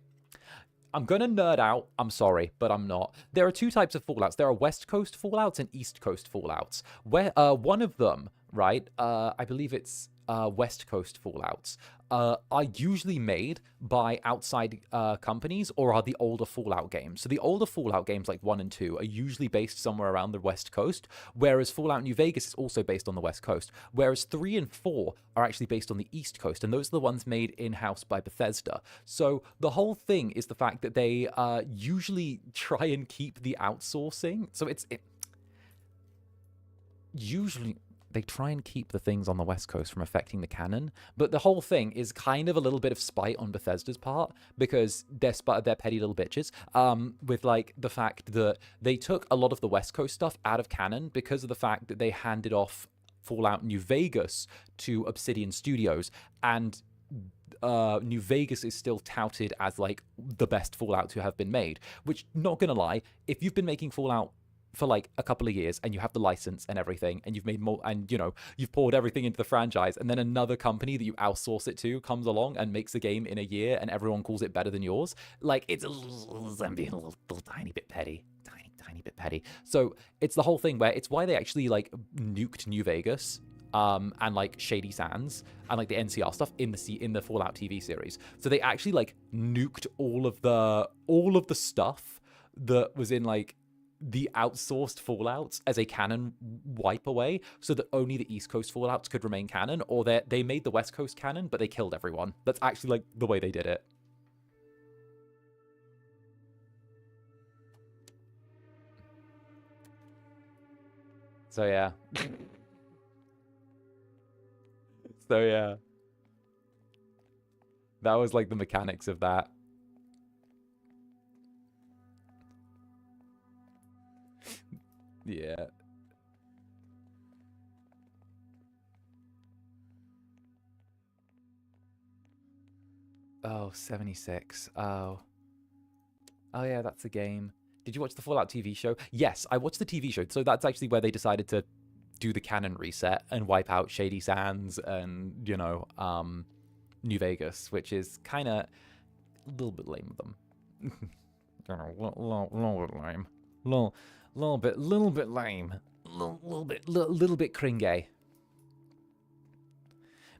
I'm gonna nerd out, I'm sorry, but I'm not. There are two types of Fallouts. There are West Coast Fallouts and East Coast Fallouts, where one of them, right, I believe it's West Coast Fallouts, are usually made by outside companies or are the older Fallout games. So the older Fallout games like 1 and 2 are usually based somewhere around the West Coast, whereas Fallout New Vegas is also based on the West Coast, whereas 3 and 4 are actually based on the East Coast, and those are the ones made in-house by Bethesda. So the whole thing is the fact that they usually try and keep the outsourcing. So usually they try and keep the things on the West Coast from affecting the canon, but the whole thing is kind of a little bit of spite on Bethesda's part, because they're petty little bitches, with like the fact that they took a lot of the West Coast stuff out of canon because of the fact that they handed off Fallout New Vegas to Obsidian Studios, and New Vegas is still touted as like the best Fallout to have been made, which, not gonna lie, if you've been making Fallout for like a couple of years and you have the license and everything and you've made more and you know you've poured everything into the franchise, and then another company that you outsource it to comes along and makes a game in a year and everyone calls it better than yours, like it's I'm being a little tiny bit petty, tiny bit petty. So it's the whole thing where it's why they actually like nuked New Vegas and like Shady Sands and like the NCR stuff in the Fallout TV series. So they actually like nuked all of the stuff that was in like the outsourced Fallouts as a canon wipe away, so that only the East Coast Fallouts could remain canon, or they made the West Coast canon, but they killed everyone. That's actually like the way they did it. So yeah. So yeah. That was like the mechanics of that. Yeah. Oh, 76. Oh. Oh yeah, that's a game. Did you watch the Fallout TV show? Yes, I watched the TV show. So that's actually where they decided to do the canon reset and wipe out Shady Sands and, you know, New Vegas, which is kind of a little bit lame of them. A little bit lame. Little bit lame. Little bit cringy.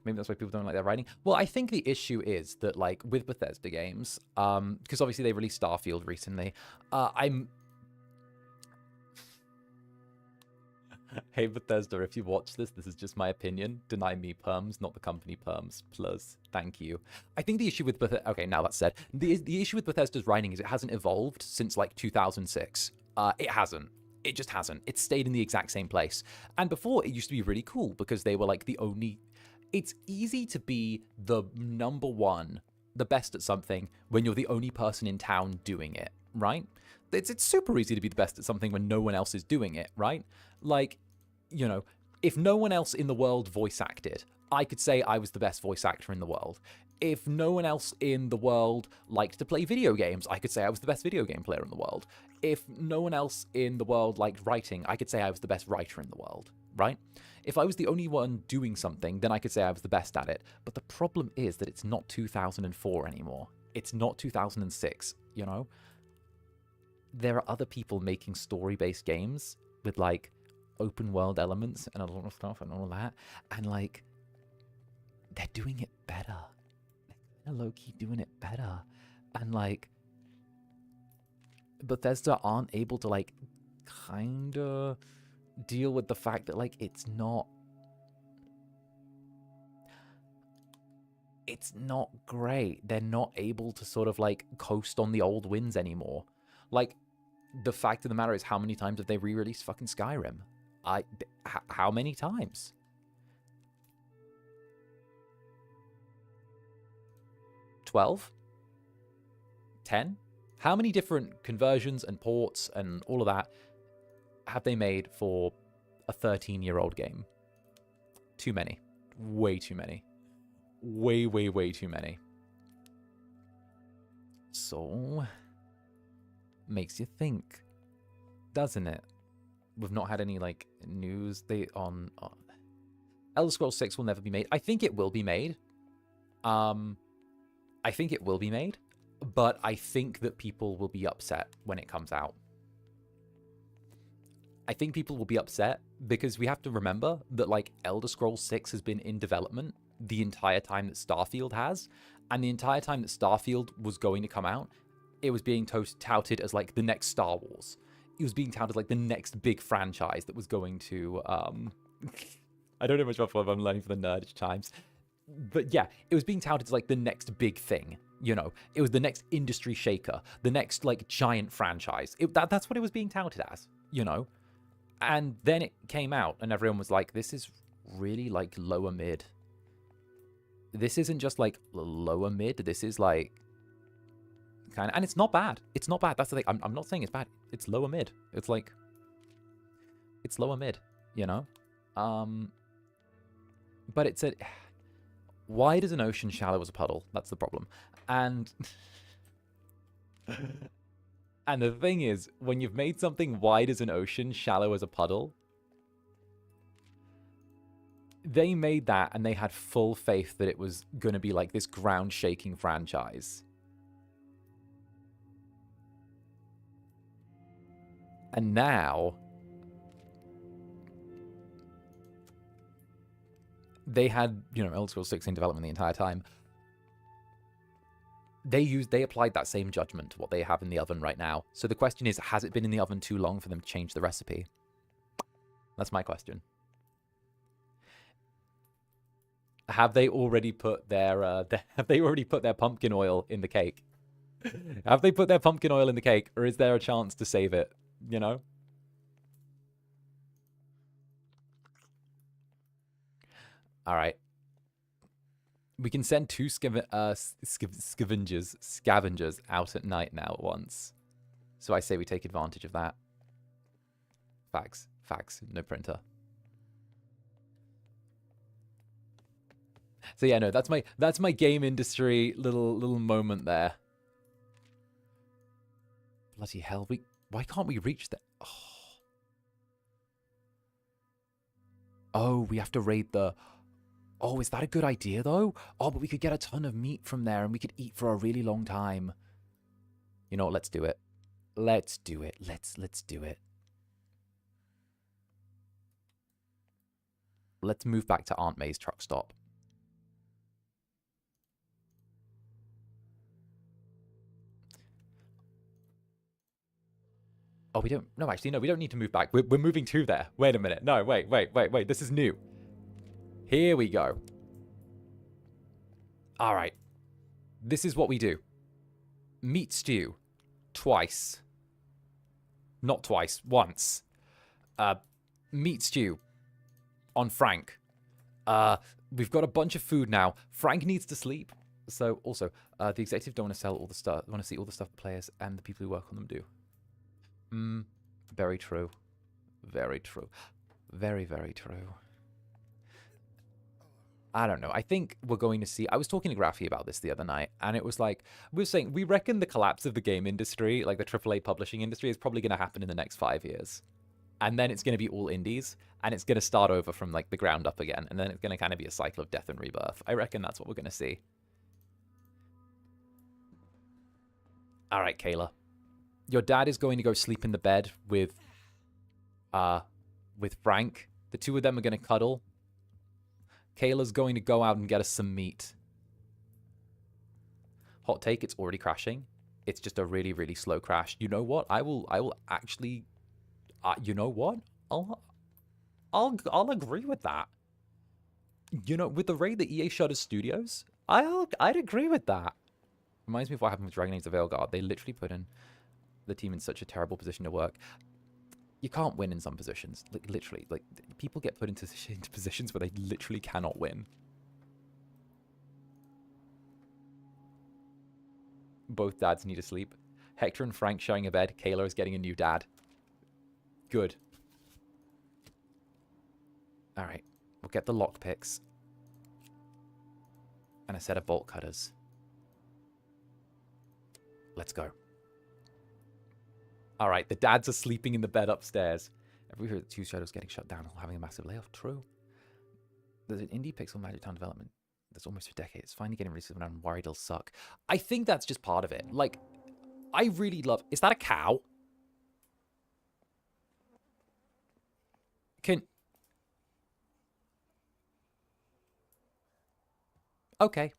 Maybe that's why people don't like their writing. Well, I think the issue is that, like, with Bethesda games, because obviously they released Starfield recently, Hey, Bethesda, if you watch this is just my opinion. Deny me perms, not the company perms. Plus, thank you. I think the issue with Bethesda... Okay, now that's said. The issue with Bethesda's writing is it hasn't evolved since, like, 2006. It hasn't. It just hasn't. It's stayed in the exact same place. And before, it used to be really cool because they were, like, the only... It's easy to be the number one, the best at something, when you're the only person in town doing it, right? It's super easy to be the best at something when no one else is doing it, right? Like, you know, if no one else in the world voice acted, I could say I was the best voice actor in the world. If no one else in the world liked to play video games, I could say I was the best video game player in the world. If no one else in the world liked writing, I could say I was the best writer in the world. right? If I was the only one doing something, then I could say I was the best at it. But the problem is that it's not 2004 anymore. It's not 2006, you know? There are other people making story-based games with, like, open world elements and a lot of stuff and all that. And, like, they're doing it better. They're low-key doing it better. And, like, Bethesda aren't able to, like, kind of deal with the fact that, like, it's not great. They're not able to sort of, like, coast on the old wins anymore. Like, the fact of the matter is, how many times have they re-released fucking Skyrim? How many times? 12? 10? How many different conversions and ports and all of that have they made for a 13-year-old game? Too many. Way too many. Way, way, way too many. So, makes you think, doesn't it? We've not had any, like, news on Elder Scrolls 6 will never be made. I think it will be made. I think it will be made, but I think that people will be upset when it comes out. I think people will be upset because we have to remember that, like, Elder Scrolls 6 has been in development the entire time that Starfield has, and the entire time that Starfield was going to come out, it was being touted as, like, the next Star Wars. It was being touted like the next big franchise that was going to, I don't know much about what I'm learning from the nerdish times. But yeah, it was being touted as, like, the next big thing, you know? It was the next industry shaker, the next, like, giant franchise. That's what it was being touted as, you know? And then it came out, and everyone was like, this is really, like, lower mid. This isn't just, like, lower mid. This is, like, kind of... And it's not bad. It's not bad. That's the thing. I'm not saying it's bad. It's lower mid. It's, like... It's lower mid, you know? But it said... Wide as an ocean, shallow as a puddle. That's the problem. And... and the thing is, when you've made something wide as an ocean, shallow as a puddle, they made that and they had full faith that it was going to be like this ground-shaking franchise. And now... they had, you know, Elder Scrolls 6 in development the entire time. They applied that same judgment to what they have in the oven right now. So the question is, has it been in the oven too long for them to change the recipe? That's my question. Have they already put their pumpkin oil in the cake? Have they put their pumpkin oil in the cake, or is there a chance to save it? You know? All right. We can send two scavengers out at night now at once. So I say we take advantage of that. Facts. Facts. No printer. So yeah, no, that's my game industry little moment there. Bloody hell, why can't we reach that? Oh, we have to raid the... Oh, is that a good idea, though? Oh, but we could get a ton of meat from there, and we could eat for a really long time. You know what? Let's do it. Let's do it. Let's do it. Let's move back to Aunt May's truck stop. Oh, we don't... No, actually, no, we don't need to move back. We're moving to there. Wait a minute. No, wait. This is new. Here we go. All right. This is what we do. Meat stew. Twice. Not twice. Once. Meat stew. On Frank. We've got a bunch of food now. Frank needs to sleep. So, also, the executive don't want to sell all the stuff. Want to see all the stuff the players and the people who work on them do. Very true. Very true. Very, very true. I don't know. I think we're going to see... I was talking to Graphy about this the other night, and it was like... We were saying, we reckon the collapse of the game industry, like the AAA publishing industry, is probably going to happen in the next 5 years. and then it's going to be all indies, and it's going to start over from like the ground up again, and then it's going to kind of be a cycle of death and rebirth. I reckon that's what we're going to see. All right, Kayla. Your dad is going to go sleep in the bed with Frank. The two of them are going to cuddle. Kayla's going to go out and get us some meat. Hot take, it's already crashing. It's just a really, really slow crash. You know what? I will actually, you know what? I'll agree with that. You know, with the rate that EA shutters studios, I'd agree with that. Reminds me of what happened with Dragon Age: The Veilguard. They literally put in the team in such a terrible position to work. You can't win in some positions. Like, literally. Like, people get put into positions where they literally cannot win. Both dads need to sleep. Hector and Frank sharing a bed. Kayla is getting a new dad. Good. Alright. We'll get the lockpicks. And a set of bolt cutters. Let's go. Alright, the dads are sleeping in the bed upstairs. Every year, the two shadows getting shut down or having a massive layoff. True. There's an indie pixel Magic Town development that's almost for decades. Finally getting released, and I'm worried it'll suck. I think that's just part of it. Like, I really love... Is that a cow? Okay.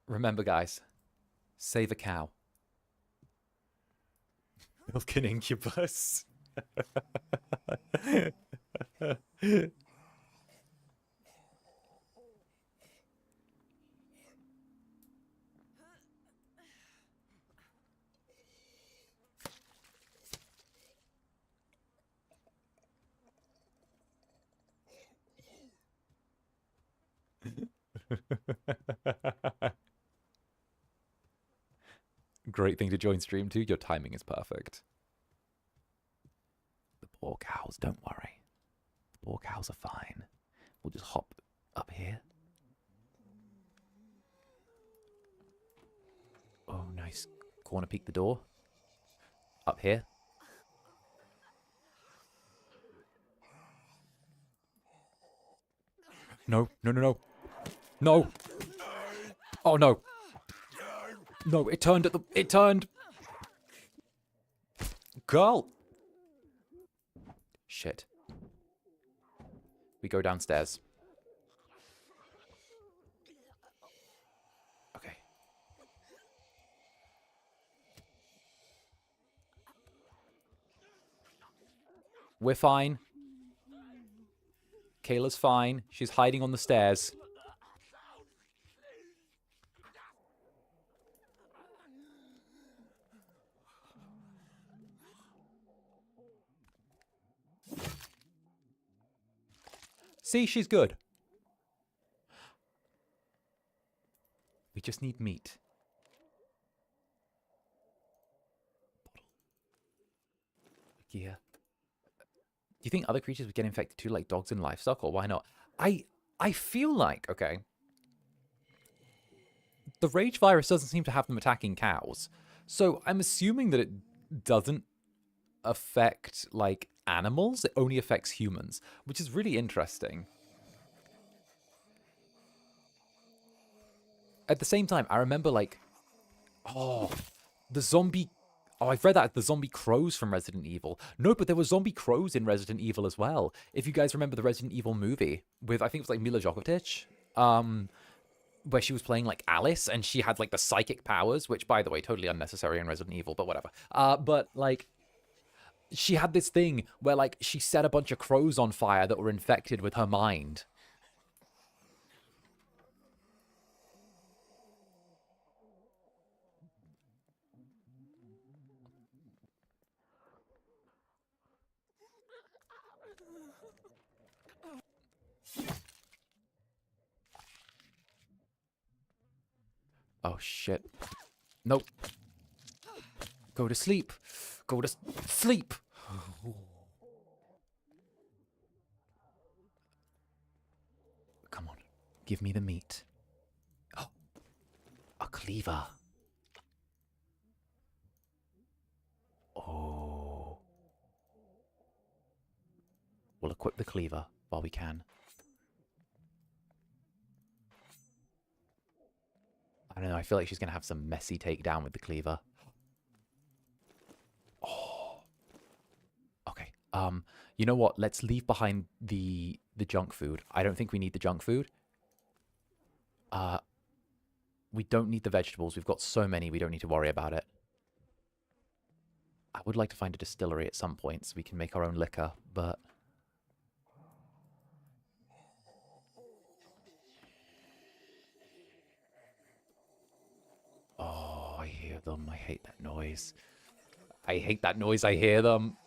Remember, guys, save a cow. Milk an incubus. Great thing to join stream too. Your timing is perfect. The poor cows, don't worry. The poor cows are fine. We'll just hop up here. Oh, nice. Corner peek the door. Up here. No, no, no, no. No. Oh, no. No, it turned at the... It turned. Girl. Shit. We go downstairs. Okay. We're fine. Kayla's fine. She's hiding on the stairs. See, she's good. We just need meat. Gear. Do you think other creatures would get infected too, like dogs and livestock, or why not? I feel like, okay, the rage virus doesn't seem to have them attacking cows. So I'm assuming that it doesn't affect, like, animals. It only affects humans, which is really interesting. At the same time, I remember, like, oh, the zombie... Oh, I've read that, the zombie crows from Resident Evil. No, but there were zombie crows in Resident Evil as well. If you guys remember the Resident Evil movie with, I think it was like Mila Jovovich, where she was playing like Alice and she had like the psychic powers, which by the way, totally unnecessary in Resident Evil, but whatever. But like, she had this thing where like she set a bunch of crows on fire that were infected with her mind. Oh, shit. Nope. Go to sleep. Go to sleep. Come on. Give me the meat. cleaver. Oh. We'll equip the cleaver while we can. I don't know, I feel like she's going to have some messy takedown with the cleaver. Oh. Okay. You know what? Let's leave behind the junk food. I don't think we need the junk food. We don't need the vegetables. We've got so many, we don't need to worry about it. I would like to find a distillery at some point so we can make our own liquor, but... Oh, I hear them. I hate that noise. I hate that noise. I hear them.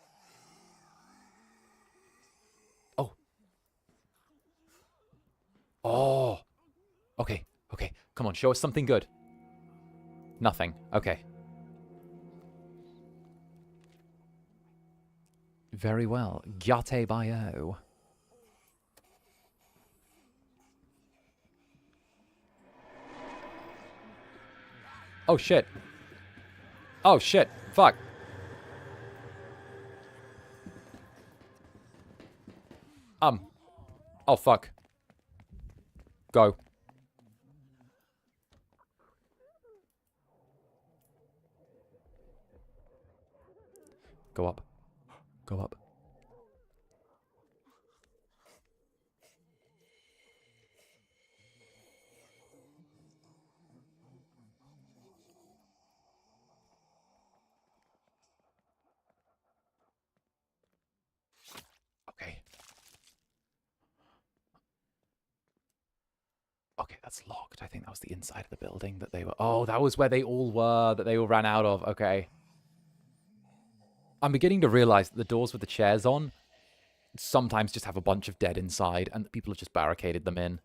Oh. Oh. Okay. Okay. Come on. Show us something good. Nothing. Okay. Very well. 𝓂𝓸𝓾𝓻. Oh, shit. Oh, shit. Fuck. Oh, fuck. Go. Go up. Go up. Okay. Okay, that's locked. I think that was the inside of the building that they were... Oh, that was where they all were, that they all ran out of. Okay. I'm beginning to realize that the doors with the chairs on sometimes just have a bunch of dead inside, and the people have just barricaded them in.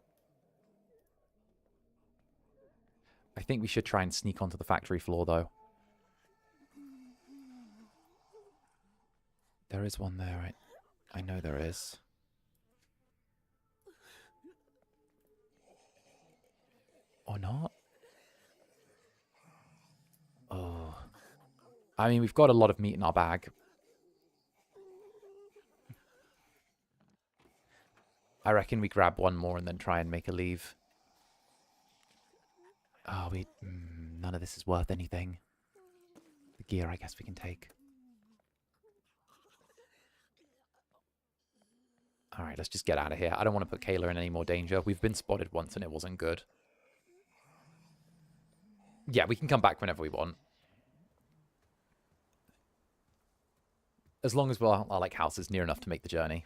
I think we should try and sneak onto the factory floor, though. There is one there. I know there is. Or not? Oh. I mean, we've got a lot of meat in our bag. I reckon we grab one more and then try and make a leave. Oh, none of this is worth anything. The gear, I guess we can take. Alright, let's just get out of here. I don't want to put 𝓂𝓸 in any more danger. We've been spotted once and it wasn't good. Yeah, we can come back whenever we want. As long as our like, house is near enough to make the journey.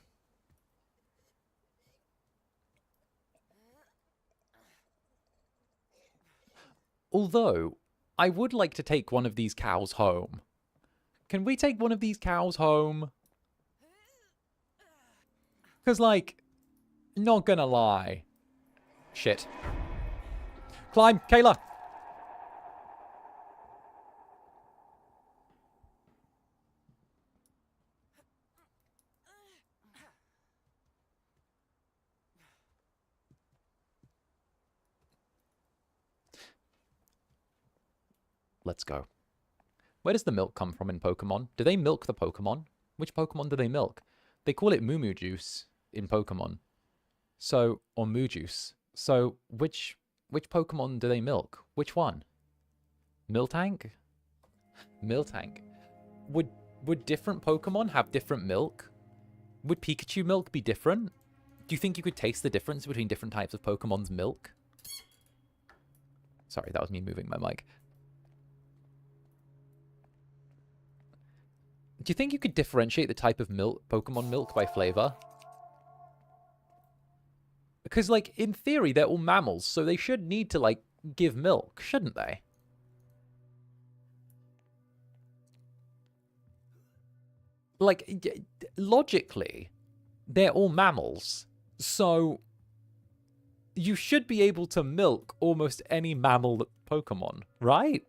Although, I would like to take one of these cows home. Can we take one of these cows home? Because, like, not gonna lie. Shit. Climb, 𝓂𝓸! Let's go. Where does the milk come from in Pokemon? Do they milk the Pokemon? Which Pokemon do they milk? They call it Moo juice in Pokemon. So, or Moo juice. So, which Pokemon do they milk? Which one? Miltank? Miltank. Would different Pokemon have different milk? Would Pikachu milk be different? Do you think you could taste the difference between different types of Pokemon's milk? Sorry, that was me moving my mic. Do you think you could differentiate the type of milk, Pokemon milk, by flavor? Because, like, in theory, they're all mammals, so they should need to, like, give milk, shouldn't they? Like, logically, they're all mammals, so you should be able to milk almost any mammal Pokemon, right?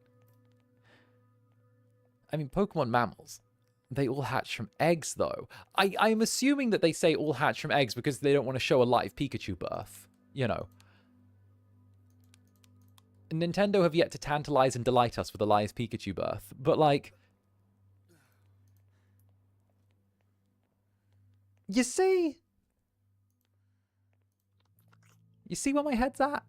I mean, Pokemon mammals. They all hatch from eggs, though. I'm assuming that they say all hatch from eggs because they don't want to show a live Pikachu birth. You know. Nintendo have yet to tantalize and delight us with Elias Pikachu birth, but like, you see where my head's at?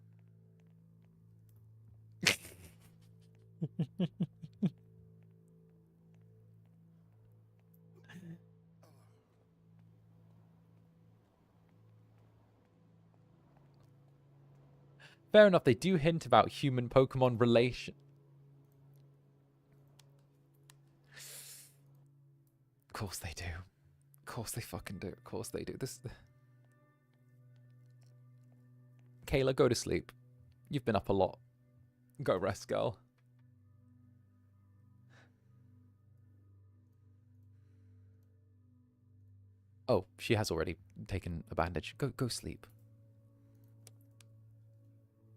Fair enough, they do hint about human Pokemon relation. Of course they do. Of course they fucking do. Of course they do. Kayla, go to sleep. You've been up a lot. Go rest, girl. Oh, she has already taken a bandage. Go sleep.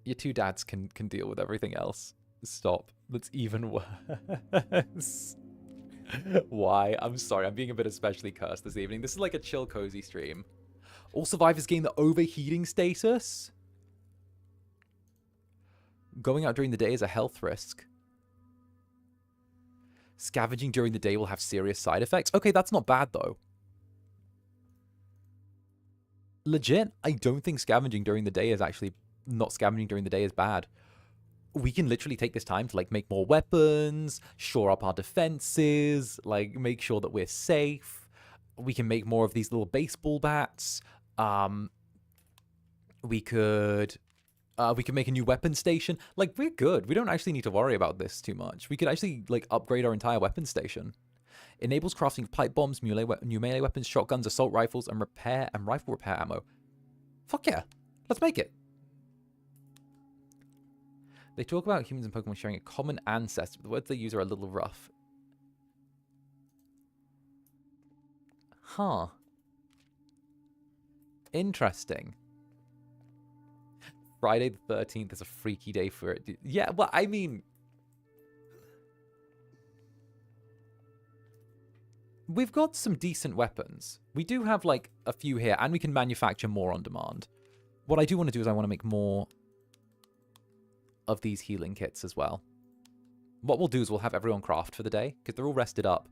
Your two dads can deal with everything else. Stop. That's even worse. Why? I'm sorry. I'm being a bit especially cursed this evening. This is like a chill, cozy stream. All survivors gain the overheating status. Going out during the day is a health risk. Scavenging during the day will have serious side effects. Okay, that's not bad, though. Legit, I don't think scavenging during the day is actually... Not scavenging during the day is bad. We can literally take this time to, like, make more weapons, shore up our defenses, like, make sure that we're safe. We can make more of these little baseball bats. We could make a new weapon station. Like, we're good. We don't actually need to worry about this too much. We could actually, like, upgrade our entire weapon station. Enables crafting of pipe bombs, new melee weapons, shotguns, assault rifles, and rifle repair ammo. Fuck yeah. Let's make it. They talk about humans and Pokemon sharing a common ancestor, but the words they use are a little rough. Huh. Interesting. Friday the 13th is a freaky day for it. Yeah, well, I mean... We've got some decent weapons. We do have, like, a few here, and we can manufacture more on demand. What I do want to do is I want to make more of these healing kits as well. What we'll do is we'll have everyone craft for the day, because they're all rested up.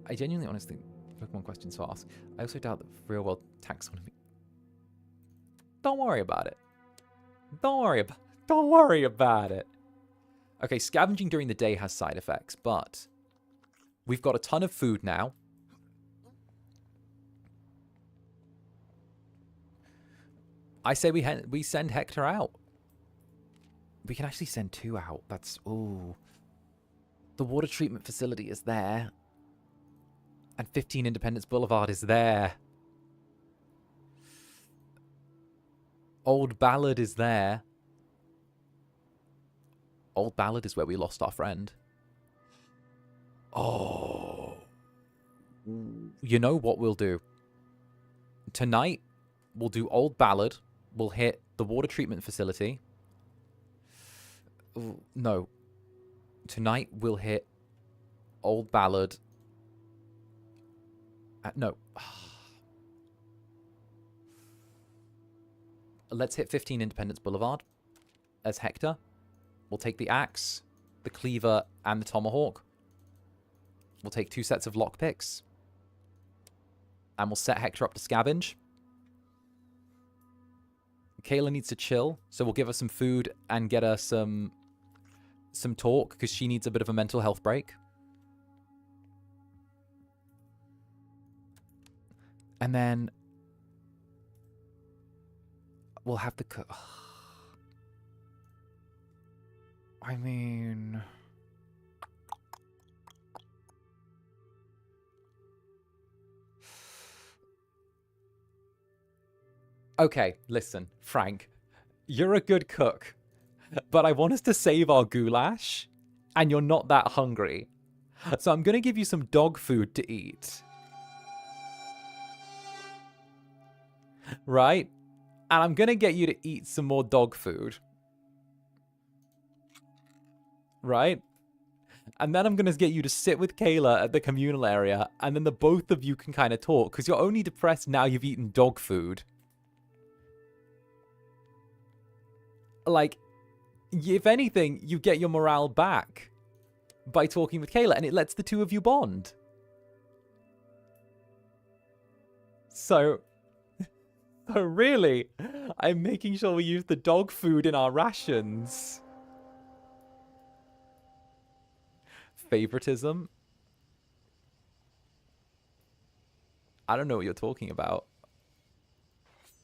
I genuinely, honestly, Pokemon questions to ask. I also doubt that real-world taxonomy... Don't worry about it. Don't worry about it. Okay, scavenging during the day has side effects, but... We've got a ton of food now. I say we send Hector out. We can actually send 2 out. That's... Ooh. The water treatment facility is there. And 15 Independence Boulevard is there. Old Ballad is there. Old Ballad is where we lost our friend. Oh. You know what we'll do? Tonight, we'll do Old Ballad. We'll hit the water treatment facility. No. Tonight, we'll hit Old Ballad. No. Let's hit 15 Independence Boulevard as Hector. We'll take the axe, the cleaver, and the tomahawk. We'll take 2 sets of lockpicks. And we'll set Hector up to scavenge. Kayla needs to chill, so we'll give her some food and get her some talk, because she needs a bit of a mental health break. And then we'll have the cook. I mean... Okay, listen, Frank. You're a good cook, but I want us to save our goulash, and you're not that hungry. So I'm going to give you some dog food to eat. Right? And I'm going to get you to eat some more dog food. Right? And then I'm going to get you to sit with Kayla at the communal area, and then the both of you can kind of talk, because you're only depressed now you've eaten dog food. Like, If anything, you get your morale back by talking with Kayla, and it lets the two of you bond. So really, I'm making sure we use the dog food in our rations. Favoritism? I don't know what you're talking about.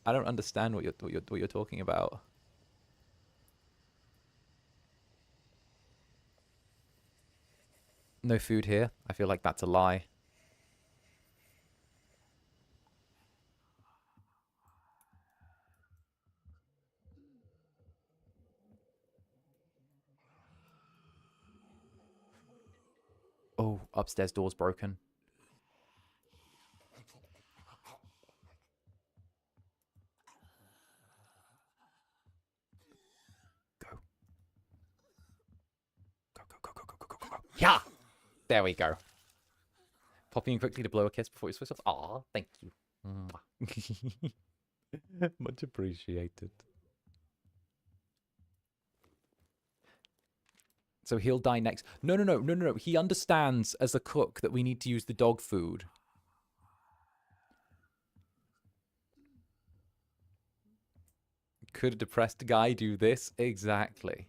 I don't understand what you're talking about. No food here. I feel like that's a lie. Oh, upstairs door's broken. Go. Go, go, go, go, go, go, go, go. Yeah! There we go. Popping in quickly to blow a kiss before you switch off. Aw, thank you. Much appreciated. So he'll die next. No. He understands as a cook that we need to use the dog food. Could a depressed guy do this? Exactly.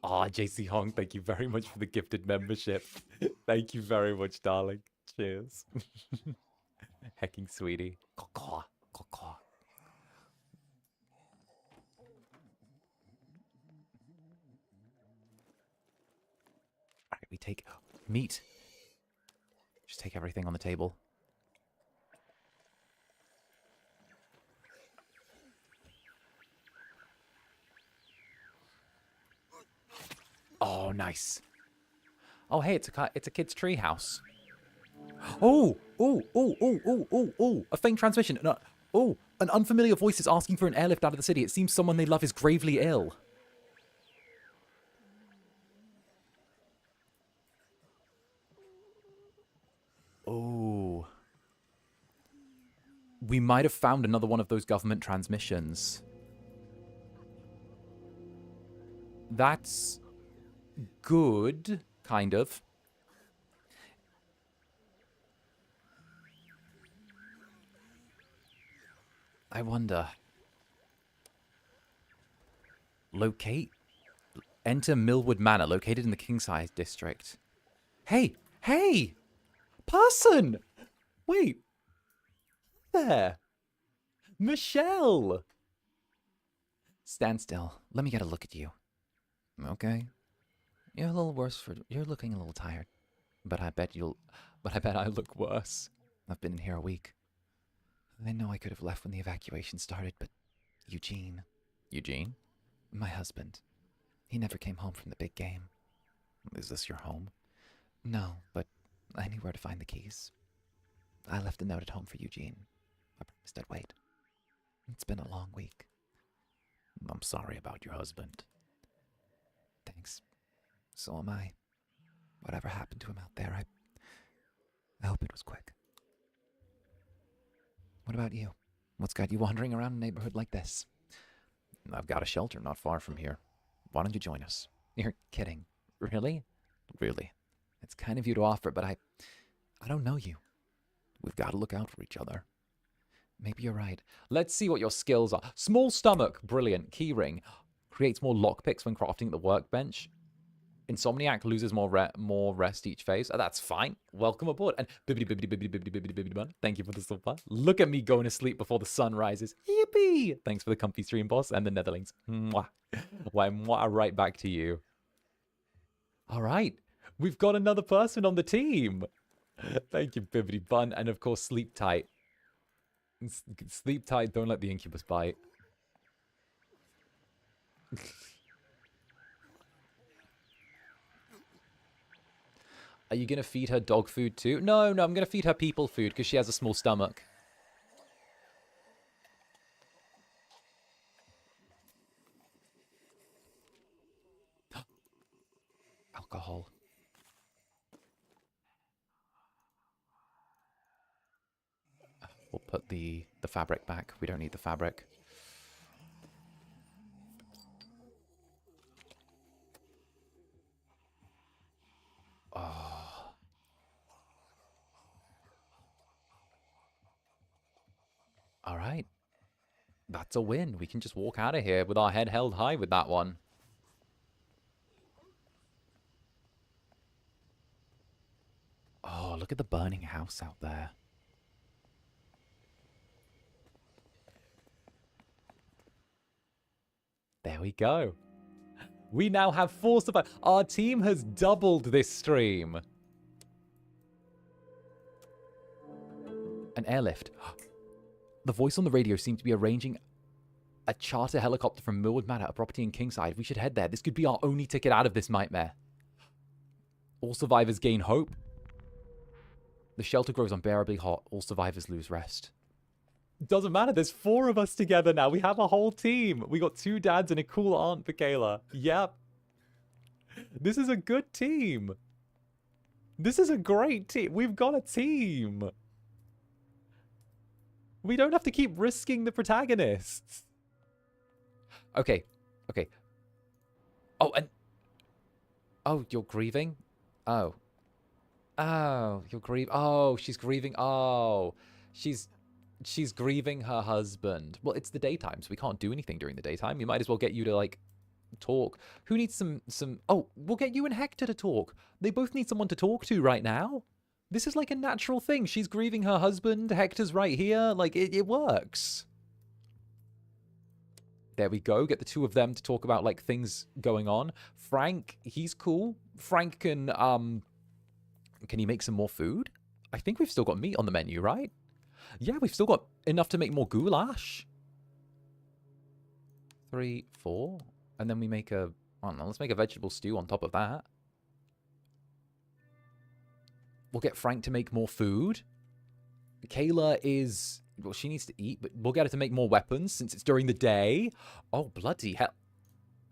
JC Hong, thank you very much for the gifted membership. Thank you very much, darling. Cheers. Hecking sweetie. Caw-caw. Caw-caw. Alright, we take meat. Just take everything on the table. Oh, nice. Oh, hey, it's a kid's tree house. Oh, a faint transmission. No, an unfamiliar voice is asking for an airlift out of the city. It seems someone they love is gravely ill. Oh. We might have found another one of those government transmissions. That's good, kind of. I wonder. Locate? Enter Millwood Manor, located in the Kingside district. Hey! Hey! Person! Wait. There. Michelle! Stand still. Let me get a look at you. Okay. You're a little worse for... You're looking a little tired. But I bet I look worse. I've been in here a week. I know I could have left when the evacuation started, but... Eugene. Eugene? My husband. He never came home from the big game. Is this your home? No, but I knew where to find the keys. I left a note at home for Eugene. I promised I'd wait. It's been a long week. I'm sorry about your husband. Thanks. So am I. Whatever happened to him out there, I hope it was quick. What about you? What's got you wandering around a neighborhood like this? I've got a shelter not far from here. Why don't you join us? You're kidding. Really? Really. It's kind of you to offer, but I don't know you. We've got to look out for each other. Maybe you're right. Let's see what your skills are. Small stomach. Brilliant. Keyring. Creates more lockpicks when crafting at the workbench. Insomniac loses more rest each phase. Oh, that's fine. Welcome aboard. And bibbidi bun. Thank you for the super. Look at me going to sleep before the sun rises. Yippee! Thanks for the comfy stream, boss, and the Netherlings. Mwah. Why, mwah, right back to you. All right. We've got another person on the team. Thank you, bibbidi bun. And of course, sleep tight. Sleep tight. Don't let the incubus bite. Are you going to feed her dog food too? No, I'm going to feed her people food because she has a small stomach. Alcohol. We'll put the fabric back. We don't need the fabric. All right. That's a win. We can just walk out of here with our head held high with that one. Oh, look at the burning house out there. There we go. We now have 4 survivors. Our team has doubled this stream. An airlift. The voice on the radio seemed to be arranging a charter helicopter from Millwood Manor, a property in Kingside. We should head there. This could be our only ticket out of this nightmare. All survivors gain hope. The shelter grows unbearably hot. All survivors lose rest. Doesn't matter. There's 4 of us together now. We have a whole team. We got 2 dads and a cool aunt for 𝓂𝓸. Yep. This is a good team. This is a great team. We've got a team. We don't have to keep risking the protagonists. Okay. Okay. Oh, and... Oh, you're grieving? Oh. Oh, you're grieving. Oh, she's grieving. Oh. She's grieving her husband. Well, it's the daytime, so we can't do anything during the daytime. We might as well get you to, like, talk. Who needs some... Oh, we'll get you and Hector to talk. They both need someone to talk to right now. This is like a natural thing. She's grieving her husband. Hector's right here. Like, it works. There we go. Get the 2 of them to talk about, like, things going on. Frank, he's cool. Frank can he make some more food? I think we've still got meat on the menu, right? Yeah, we've still got enough to make more goulash. 3, 4. And then we make a... I don't know, let's make a vegetable stew on top of that. We'll get Frank to make more food. 𝓂𝓸 is... Well, she needs to eat, but we'll get her to make more weapons since it's during the day. Oh, bloody hell.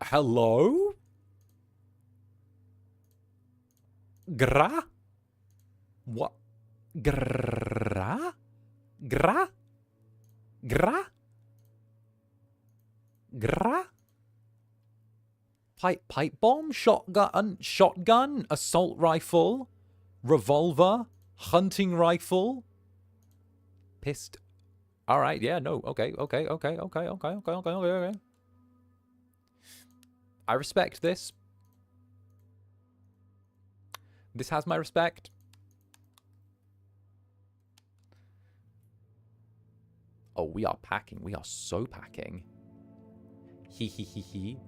Hello? Gra? What? Gra? Gra? Gra? Gra? Pipe bomb? Shotgun? Assault rifle? Revolver? Hunting rifle? Pissed. All right, yeah, no, okay. I respect this. This has my respect. Oh, we are packing. We are so packing. He.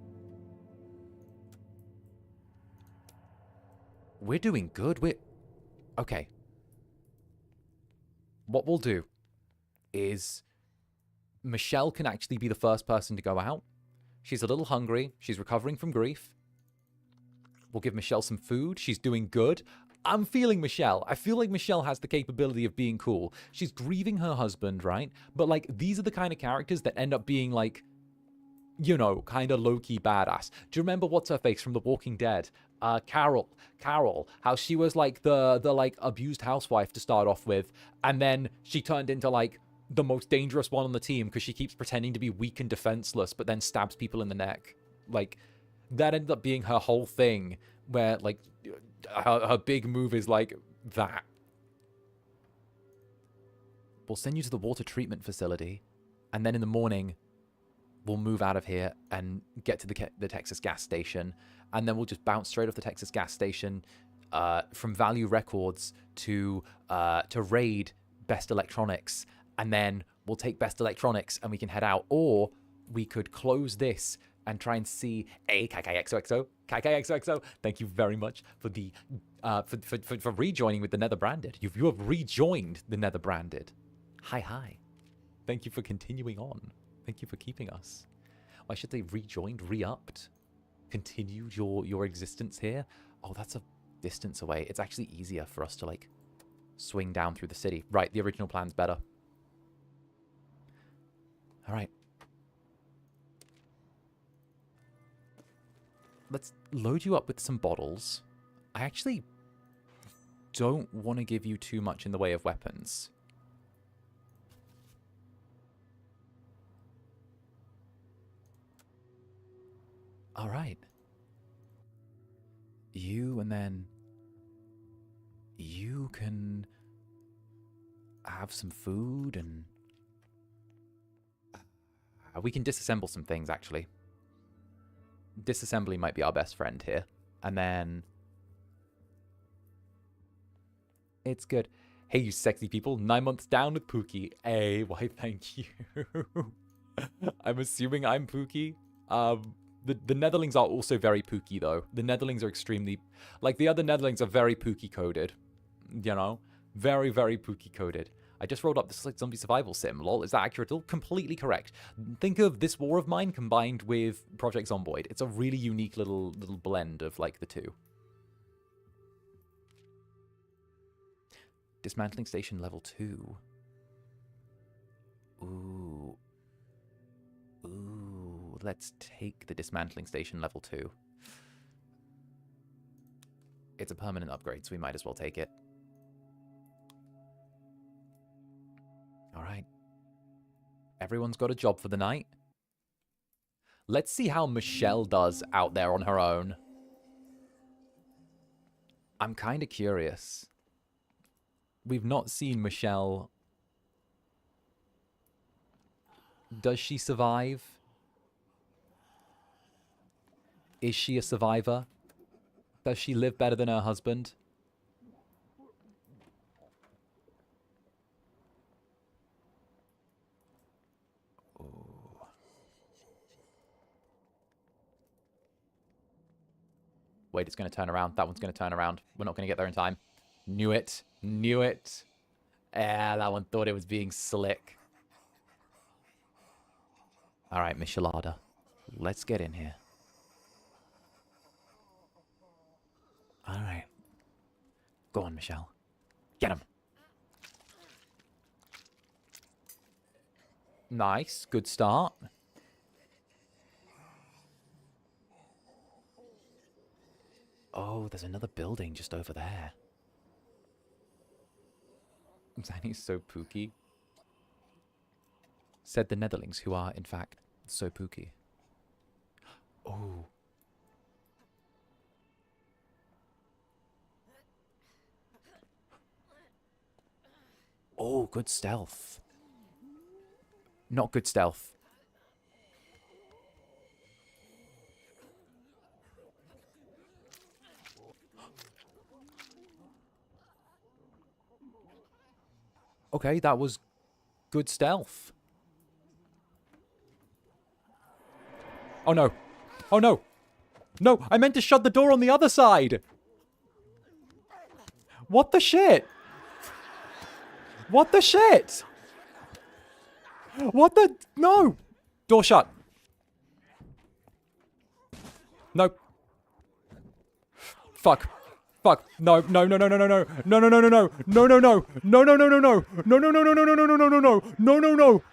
We're doing good. Okay. What we'll do is Michelle can actually be the first person to go out. She's a little hungry. She's recovering from grief. We'll give Michelle some food. She's doing good. I'm feeling Michelle. I feel like Michelle has the capability of being cool. She's grieving her husband, right? But, like, these are the kind of characters that end up being, like, you know, kind of low-key badass. Do you remember what's-her-face from The Walking Dead? Carol, how she was, like, the like, abused housewife to start off with, and then she turned into, like, the most dangerous one on the team because she keeps pretending to be weak and defenseless, but then stabs people in the neck. Like, that ended up being her whole thing, where, like, her big move is like that. We'll send you to the water treatment facility, and then in the morning, we'll move out of here and get to the Texas gas station, and then we'll just bounce straight off the Texas gas station from Value Records to raid Best Electronics, and then we'll take Best Electronics and we can head out, or we could close this and try and see a KKXOXO. Thank you very much for the for rejoining with the Netherbranded. You have rejoined the Netherbranded. Hi. Thank you for continuing on. Thank you for keeping us. I should say rejoined, re-upped, continued your existence here. Oh, that's a distance away. It's actually easier for us to, like, swing down through the city. Right, the original plan's better. All right. Let's load you up with some bottles. I actually don't want to give you too much in the way of weapons. All right. You, and then you can have some food, and We can disassemble some things, actually. Disassembly might be our best friend here. And then... It's good. Hey, you sexy people. 9 months down with Pookie. Hey, why, thank you. I'm assuming I'm Pookie. The Netherlings are also very Pookie, though. The Netherlings are extremely... Like, the other Netherlings are very Pookie-coded. You know? Very, very Pookie-coded. I just rolled up this like zombie survival sim, lol. Is that accurate? All completely correct. Think of This War of Mine combined with Project Zomboid. It's a really unique little blend of, like, the two. Dismantling station level 2. Ooh. Ooh. Let's take the dismantling station level 2. It's a permanent upgrade, so we might as well take it. Alright. Everyone's got a job for the night. Let's see how Michelle does out there on her own. I'm kind of curious. We've not seen Michelle. Does she survive? Is she a survivor? Does she live better than her husband? Ooh. Wait, it's going to turn around. That one's going to turn around. We're not going to get there in time. Knew it. Knew it. Ah, that one thought it was being slick. Alright, Miss 𝓂𝓸𝓼. Let's get in here. Alright. Go on, Michelle. Get him. Nice. Good start. Oh, there's another building just over there. Zanny's so Pookie. Said the Netherlings, who are, in fact, so Pookie. Oh. Oh, good stealth. Not good stealth. Okay, that was good stealth. Oh no. Oh no. No, I meant to shut the door on the other side. What the shit? What the shit? What the... No. Door shut. No. Fuck. Fuck. No, no, no, no, no, no, no. No, no, no, no, no. No, no, no. No, no, no, no, no. No, no, no, no, no, no, no, no, no, no, no. No, no, no.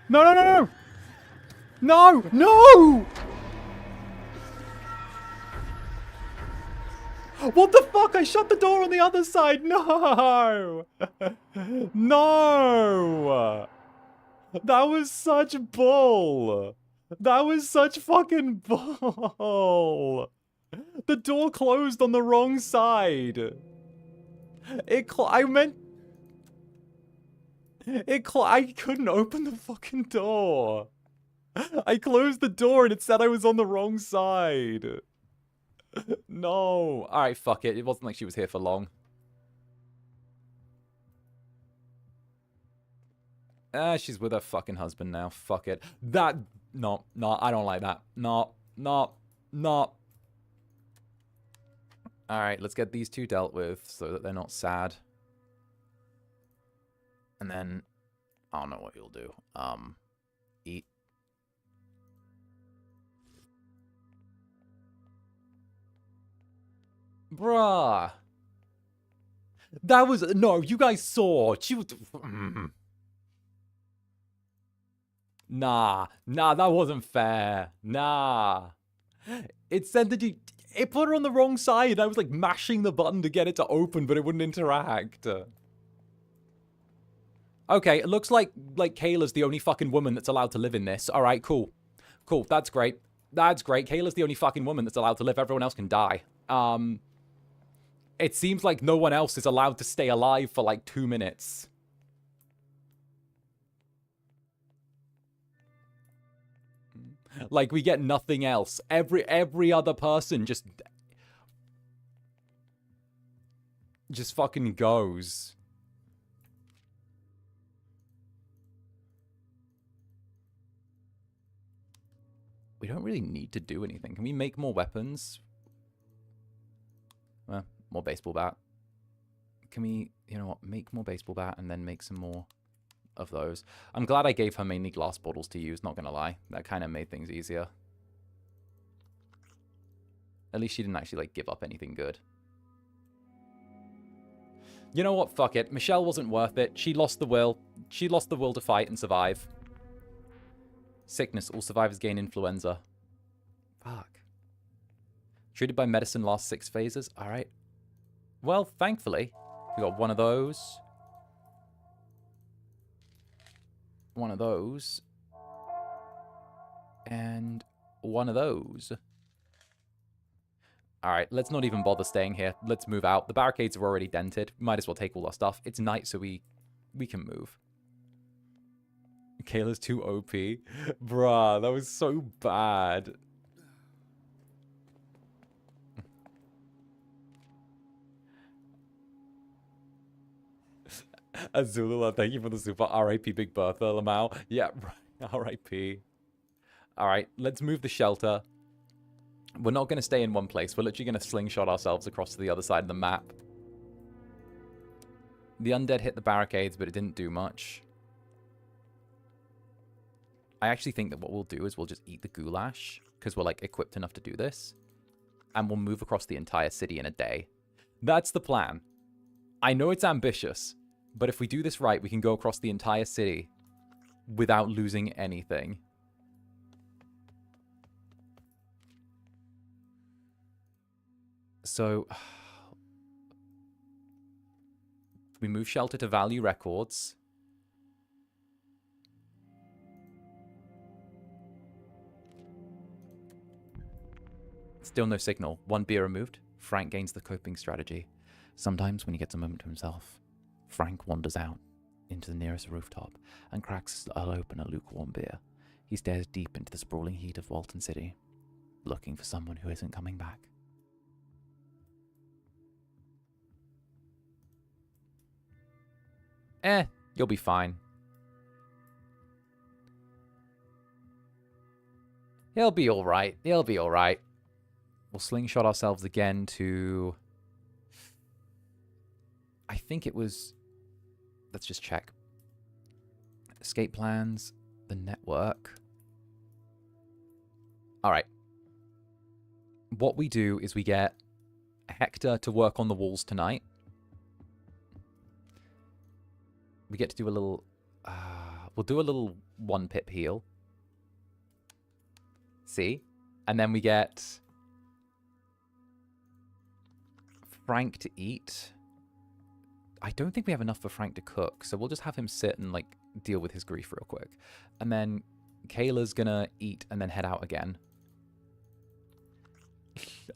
No, no, no, no. No, no. What the fuck? I shut the door on the other side. No. No. That was such bull. That was such fucking bull. The door closed on the wrong side. I couldn't open the fucking door. I closed the door and it said I was on the wrong side. No. Alright, fuck it. It wasn't like she was here for long. She's with her fucking husband now. Fuck it. No, I don't like that. No. Alright, let's get these two dealt with so that they're not sad. And then, I don't know what you'll do. Eat. Bruh. That was... No, you guys saw. She was... Nah, that wasn't fair. Nah. It said that it put her on the wrong side. I was like mashing the button to get it to open, but it wouldn't interact. Okay, it looks like 𝓂𝓸𝓼's the only fucking woman that's allowed to live in this. Alright, cool. Cool, that's great. That's great. 𝓂𝓸𝓼's the only fucking woman that's allowed to live. Everyone else can die. It seems like no one else is allowed to stay alive for like 2 minutes. Like, we get nothing else. Every other person just fucking goes. We don't really need to do anything. Can we make more weapons? Well, more baseball bat. Can we, you know what, make more baseball bat and then make some more of those. I'm glad I gave her mainly glass bottles to use, not gonna lie. That kind of made things easier. At least she didn't actually, like, give up anything good. You know what? Fuck it. Michelle wasn't worth it. She lost the will. She lost the will to fight and survive. Sickness. All survivors gain influenza. Fuck. Treated by medicine lasts 6 phases. Alright. Well, thankfully, we got one of those. One of those. And one of those. Alright, let's not even bother staying here. Let's move out. The barricades are already dented. Might as well take all our stuff. It's night, so we can move. Kayla's too OP. Bruh, that was so bad. Azulula, thank you for the super. R.I.P. Big Bertha, Lamau. Yeah, R.I.P. Alright, let's move the shelter. We're not going to stay in one place. We're literally going to slingshot ourselves across to the other side of the map. The undead hit the barricades, but it didn't do much. I actually think that what we'll do is we'll just eat the goulash, because we're, like, equipped enough to do this. And we'll move across the entire city in a day. That's the plan. I know it's ambitious, but if we do this right, we can go across the entire city without losing anything. So, we move shelter to value records. Still no signal. 1 beer removed. Frank gains the coping strategy. Sometimes when he gets a moment to himself, Frank wanders out into the nearest rooftop and cracks open a lukewarm beer. He stares deep into the sprawling heat of Walton City, looking for someone who isn't coming back. You'll be fine. He'll be alright. He'll be alright. We'll slingshot ourselves again to... I think it was... Let's just check. Escape plans. The network. Alright. What we do is we get Hector to work on the walls tonight. We get to do a little... we'll do a little 1 pip heal. See? And then we get Frank to eat. I don't think we have enough for Frank to cook, so we'll just have him sit and, like, deal with his grief real quick. And then Kayla's gonna eat and then head out again.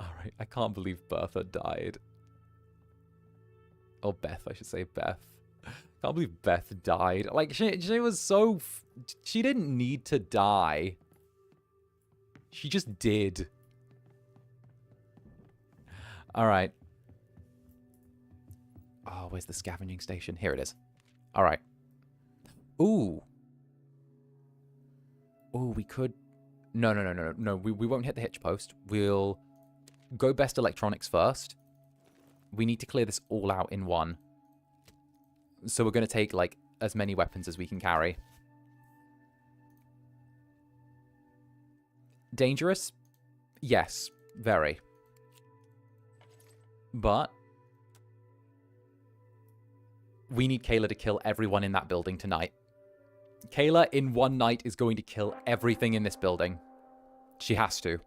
Alright, I can't believe Bertha died. Or Beth, I should say Beth. I can't believe Beth died. Like, she was so... she didn't need to die. She just did. Alright. Oh, where's the scavenging station? Here it is. Alright. Ooh. Ooh, we could... No, we won't hit the hitch post. We'll go best electronics first. We need to clear this all out in one. So we're going to take, like, as many weapons as we can carry. Dangerous? Yes, very. But we need Kayla to kill everyone in that building tonight. Kayla, in one night, is going to kill everything in this building. She has to.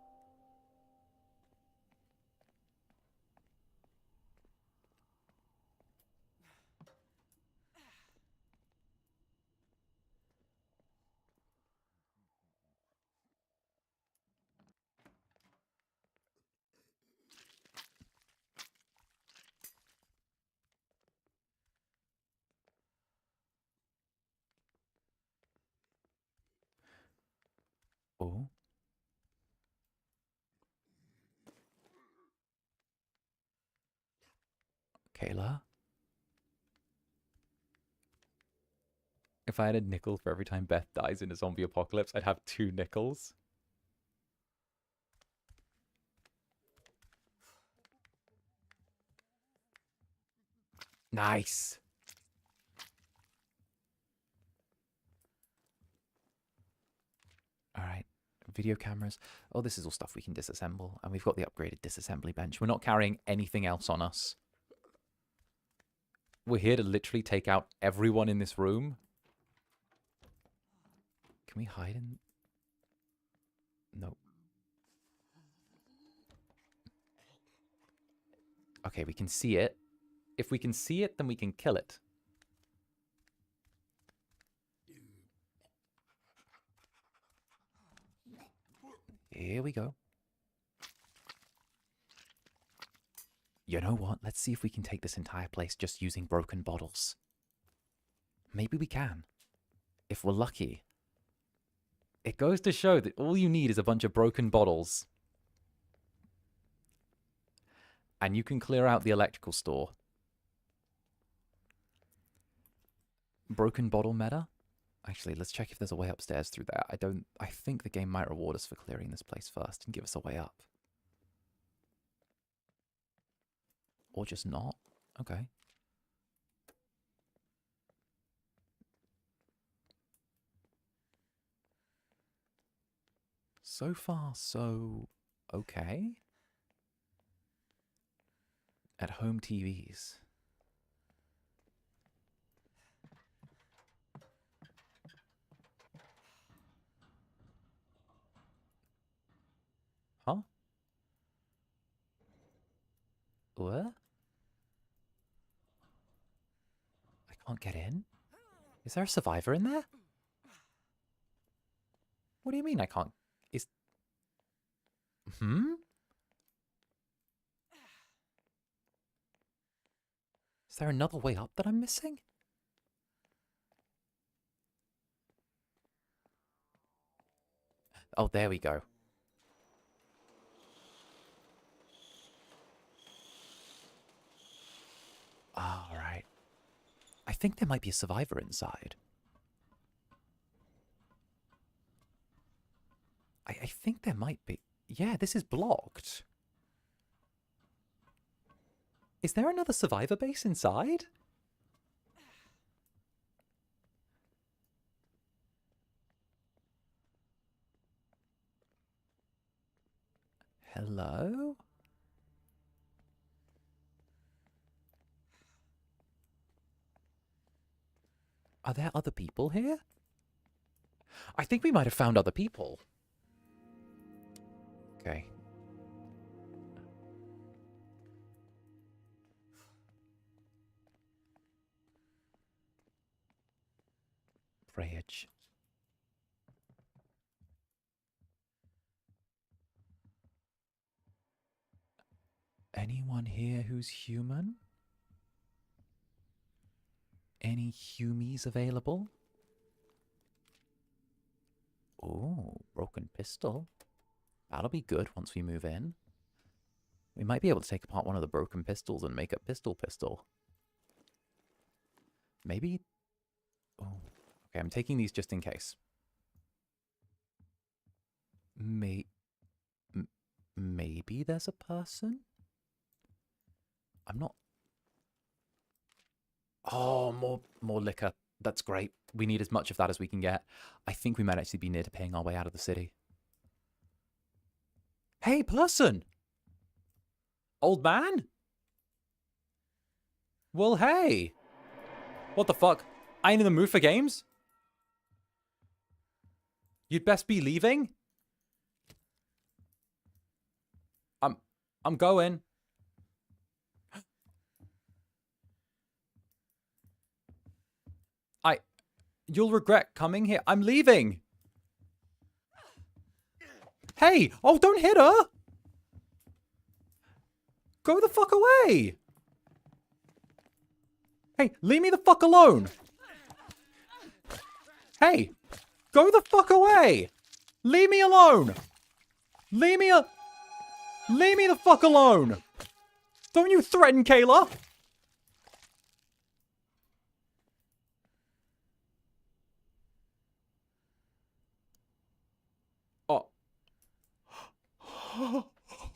Oh. Kayla? If I had a nickel for every time Beth dies in a zombie apocalypse, I'd have 2 nickels. Nice. All right. Video cameras. Oh, this is all stuff we can disassemble. And we've got the upgraded disassembly bench. We're not carrying anything else on us. We're here to literally take out everyone in this room. Can we hide in... No. Okay, we can see it. If we can see it, then we can kill it. Here we go. You know what? Let's see if we can take this entire place just using broken bottles. Maybe we can. If we're lucky. It goes to show that all you need is a bunch of broken bottles. And you can clear out the electrical store. Broken bottle meta? Actually, let's check if there's a way upstairs through there. I think the game might reward us for clearing this place first and give us a way up. Or just not. Okay. So far, so okay. At home TVs. Huh? What? I can't get in? Is there a survivor in there? What do you mean I can't? Is... Hmm? Is there another way up that I'm missing? Oh, there we go. All right. I think there might be a survivor inside. I think there might be. Yeah, this is blocked. Is there another survivor base inside? Hello? Are there other people here? I think we might have found other people. Okay. Fridge. Anyone here who's human? Any humies available? Oh, broken pistol. That'll be good once we move in. We might be able to take apart one of the broken pistols and make a pistol. Maybe... Oh, okay, I'm taking these just in case. Maybe there's a person? I'm not... Oh, more liquor. That's great. We need as much of that as we can get. I think we might actually be near to paying our way out of the city. Hey, person! Old man? Well, hey! What the fuck? I ain't in the mood for games? You'd best be leaving? I'm going. You'll regret coming here. I'm leaving. Hey! Oh, don't hit her! Go the fuck away! Hey, leave me the fuck alone! Hey! Go the fuck away! Leave me alone! Leave me the fuck alone! Don't you threaten Kayla!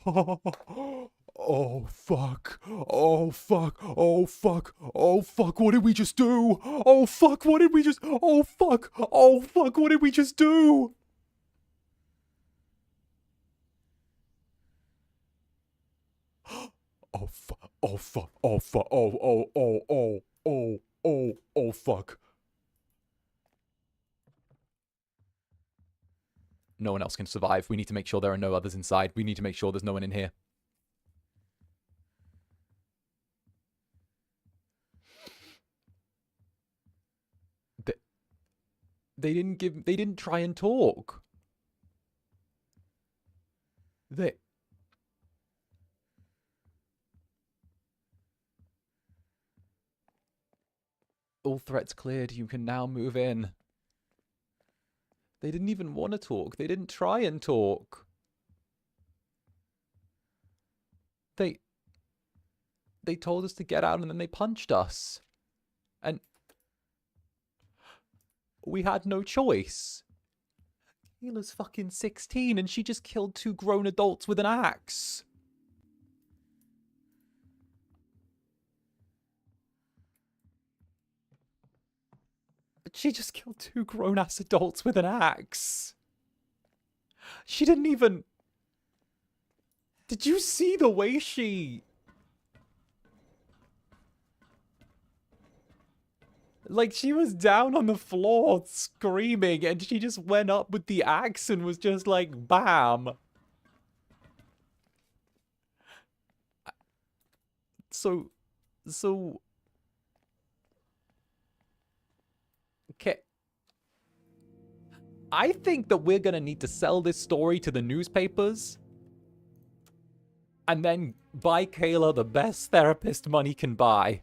Oh, fuck. Oh, fuck. Oh, fuck. Oh, fuck. What did we just do? Oh, fuck. What did we just... Oh, fuck. Oh, fuck. What did we just do? Oh, fuck. Oh, fuck. Oh, fuck. Oh, fuck. No one else can survive. We need to make sure there are no others inside. We need to make sure there's no one in here. They didn't try and talk. All threats cleared. You can now move in. They didn't even want to talk. They didn't try and talk. They told us to get out and then they punched us. And we had no choice. Kayla's fucking 16 and she just killed 2 grown adults with an axe. She just killed 2 grown-ass adults with an axe. She didn't even... Did you see the way she... Like, she was down on the floor screaming, and she just went up with the axe and was just like, bam. So... Okay. I think that we're gonna need to sell this story to the newspapers. And then buy Kayla the best therapist money can buy.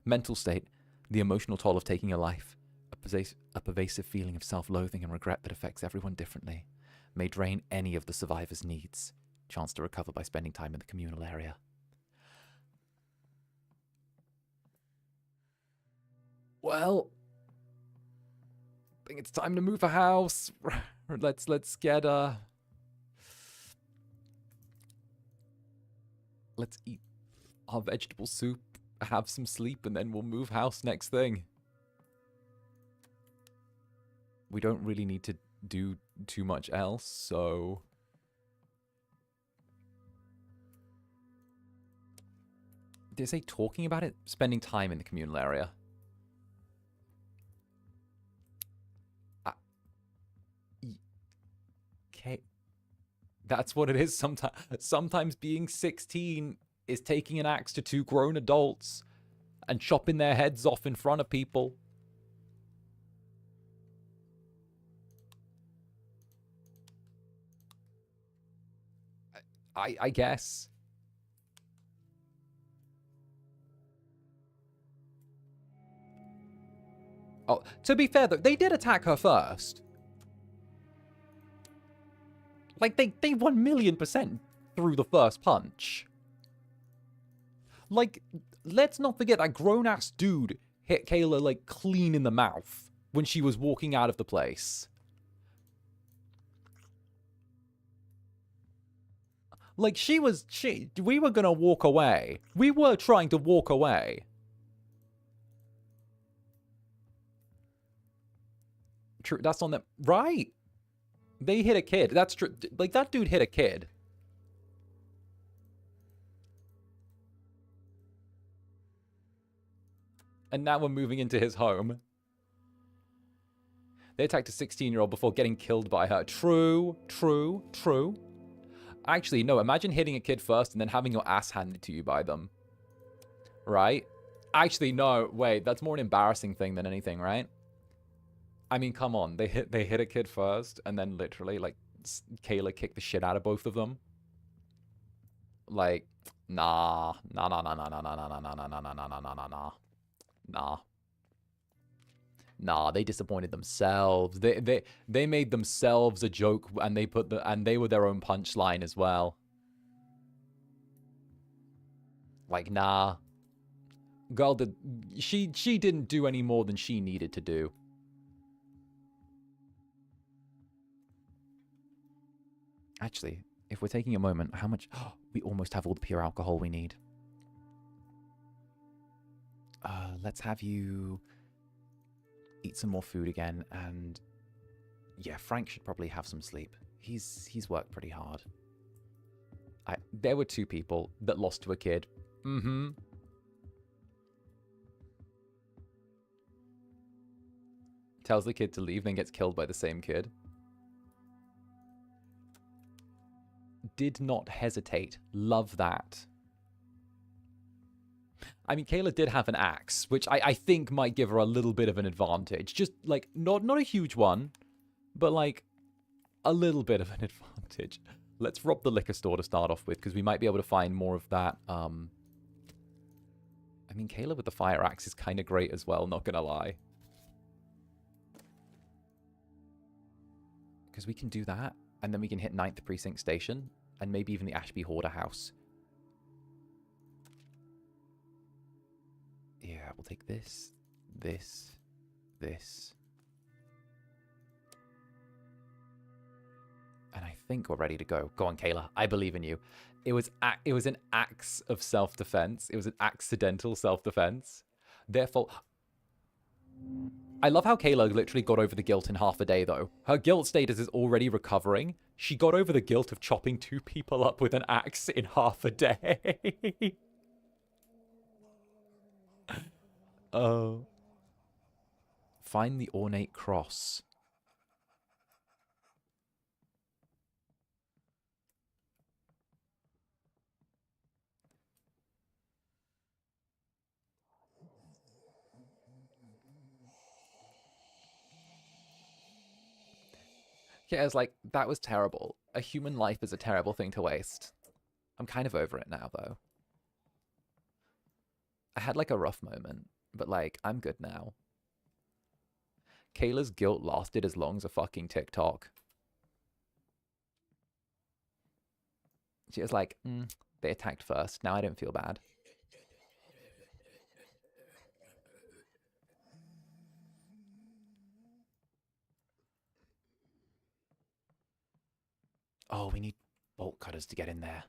Mental state. The emotional toll of taking a life, a pervasive feeling of self-loathing and regret that affects everyone differently, may drain any of the survivor's needs. Chance to recover by spending time in the communal area. Well, I think it's time to move a house. Let's get let's eat our vegetable soup, have some sleep, and then we'll move house next thing. We don't really need to do too much else, so... Did it say talking about it? Spending time in the communal area. Okay. That's what it is. Sometimes being 16 is taking an axe to 2 grown adults and chopping their heads off in front of people. I guess. Oh, to be fair though, they did attack her first. Like, they 1,000,000% threw the first punch. Like, let's not forget that grown-ass dude hit Kayla, like, clean in the mouth when she was walking out of the place. Like, we were gonna walk away. We were trying to walk away. True, that's on them. Right. They hit a kid. That's true. Like, that dude hit a kid. And now we're moving into his home. They attacked a 16-year-old before getting killed by her. True. Actually, no, imagine hitting a kid first and then having your ass handed to you by them. Right? Actually, no, wait, that's more an embarrassing thing than anything, right? I mean, come on, they hit a kid first and then literally, like, Kayla kicked the shit out of both of them. Like, nah. Nah, they disappointed themselves. They made themselves a joke, and they were their own punchline as well. Like, nah. Girl she didn't do any more than she needed to do. Actually, If we're taking a moment, how much... we almost have all the pure alcohol we need. Let's have you eat some more food again, and yeah, Frank should probably have some sleep. He's worked pretty hard. There were 2 people that lost to a kid. Mm-hmm. Tells the kid to leave, then gets killed by the same kid. Did not hesitate. Love that. I mean, 𝓂𝓸 did have an axe, which I think might give her a little bit of an advantage. Just, like, not a huge one, but, like, a little bit of an advantage. Let's rob the liquor store to start off with, because we might be able to find more of that. I mean, 𝓂𝓸 with the fire axe is kind of great as well, not gonna lie. Because we can do that, and then we can hit 9th Precinct Station, and maybe even the Ashby Hoarder House. Yeah, we'll take this, this, this. And I think we're ready to go. Go on, 𝓂𝓸. I believe in you. It was an axe of self-defense. It was an accidental self-defense. Therefore, I love how 𝓂𝓸 literally got over the guilt in half a day, though. Her guilt status is already recovering. She got over the guilt of chopping 2 people up with an axe in half a day. Oh. Find the ornate cross. Yeah, I was like, that was terrible. A human life is a terrible thing to waste. I'm kind of over it now, though. I had, like, a rough moment, but, like, I'm good now. 𝓂𝓸's guilt lasted as long as a fucking TikTok. She was like, they attacked first. Now I don't feel bad. Oh, we need bolt cutters to get in there.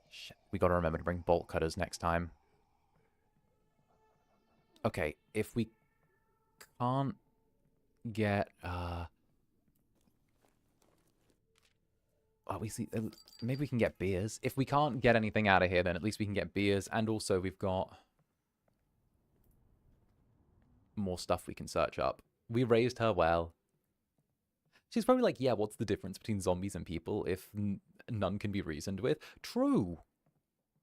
Shit. We gotta remember to bring bolt cutters next time. Okay, if we can't get, we see, maybe we can get beers. If we can't get anything out of here, then at least we can get beers. And also we've got more stuff we can search up. We raised her well. She's probably like, yeah, what's the difference between zombies and people if none can be reasoned with? True.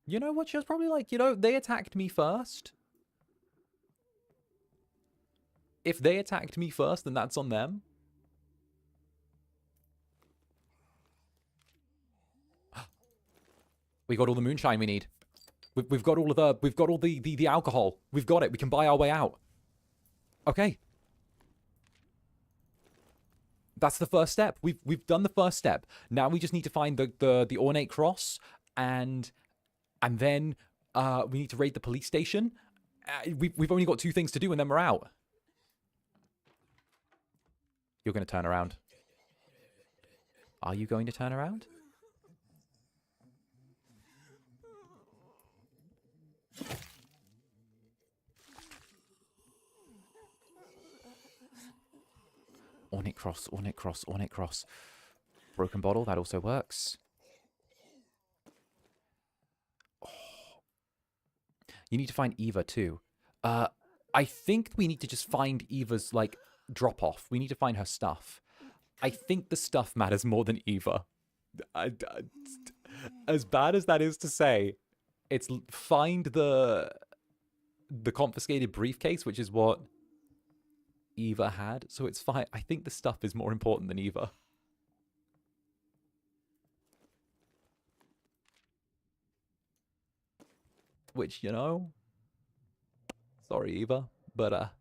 You know what? She was probably like, you know, they attacked me first. If they attacked me first, then that's on them. We got all the moonshine we need. We've got all of the alcohol. We've got it. We can buy our way out. Okay. That's the first step. We've done the first step. Now we just need to find the ornate cross, and then we need to raid the police station. We've only got 2 things to do, and then we're out. You're going to turn around. Are you going to turn around? Ornate cross, ornate cross, ornate cross. Broken bottle, that also works. Oh. You need to find Eva too. I think we need to just find Eva's, like, drop off. We need to find her stuff. I think the stuff matters more than Eva. As bad as that is to say, it's find the confiscated briefcase, which is what Eva had. So it's fine. I think the stuff is more important than Eva. Which, you know, sorry, Eva, but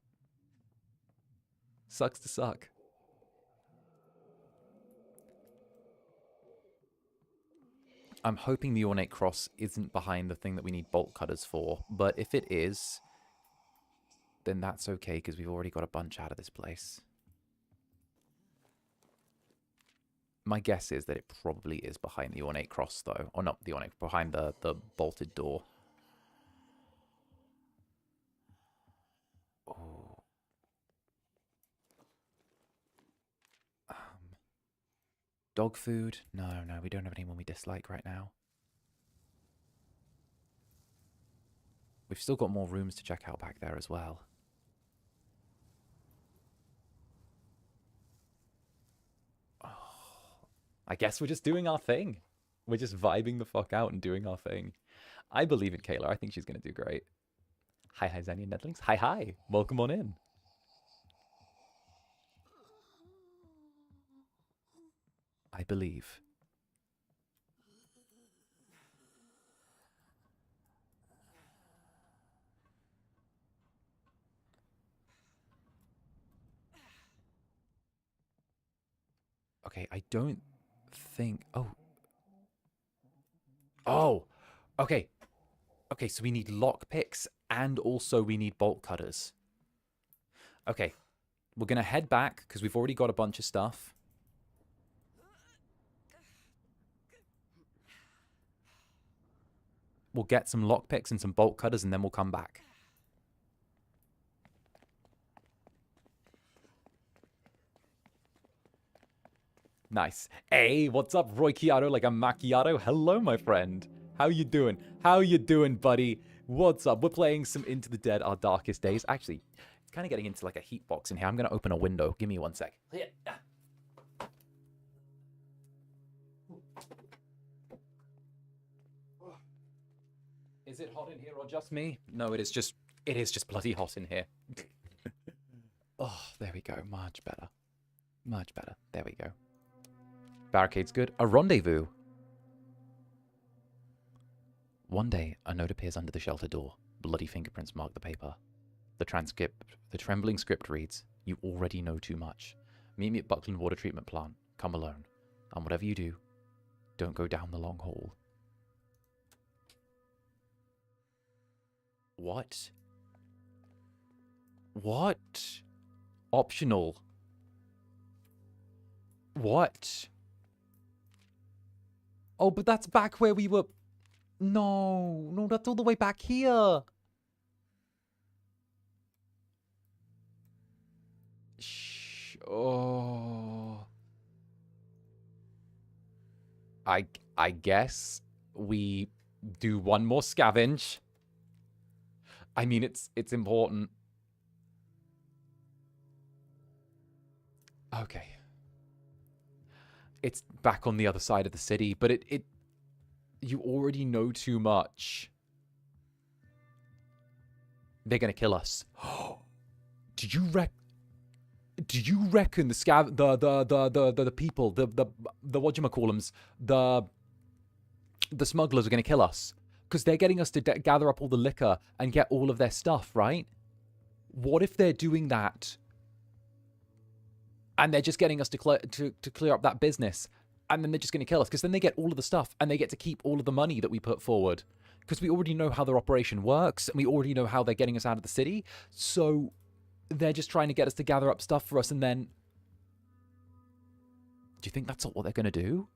sucks to suck. I'm hoping the ornate cross isn't behind the thing that we need bolt cutters for, but if it is, then that's okay, because we've already got a bunch out of this place. My guess is that it probably is behind the ornate cross, though. Or not the ornate, behind the bolted door. Oh. Dog food? No, no, we don't have anyone we dislike right now. We've still got more rooms to check out back there as well. Oh, I guess we're just doing our thing. We're just vibing the fuck out and doing our thing. I believe in Kayla. I think she's going to do great. Hi, Zania Nedlings. Hi, hi. Welcome on in. I believe. Okay, I don't think... Oh. Oh. Okay. Okay, so we need lockpicks and also we need bolt cutters. Okay. We're going to head back because we've already got a bunch of stuff. We'll get some lockpicks and some bolt cutters and then we'll come back. Nice. Hey, what's up, Roy Chiaro? Like a macchiato? Hello, my friend. How you doing? How you doing, buddy? What's up? We're playing some Into the Dead, Our Darkest Days. Actually, it's kind of getting into like a heat box in here. I'm going to open a window. Give me 1 sec. Is it hot in here or just me? No, it is just bloody hot in here. Oh, there we go. Much better. Much better. There we go. Barricade's good. A rendezvous. One day, a note appears under the shelter door. Bloody fingerprints mark the paper. The trembling script reads, "You already know too much. Meet me at Buckland Water Treatment Plant. Come alone. And whatever you do, don't go down the long hall." What? What? Optional. What? Oh, but that's back where we were... No, no, that's all the way back here. Shh. Oh. I guess we do one more scavenge. I mean, it's important. Okay. It's back on the other side of the city, but you already know too much. They're gonna kill us. Do you reckon the people, the whatchamacallums, the smugglers are gonna kill us? Because they're getting us to gather up all the liquor and get all of their stuff, right? What if they're doing that and they're just getting us to clear up that business, and then they're just going to kill us? Because then they get all of the stuff and they get to keep all of the money that we put forward. Because we already know how their operation works and we already know how they're getting us out of the city. So they're just trying to get us to gather up stuff for us, and then... Do you think that's what they're going to do?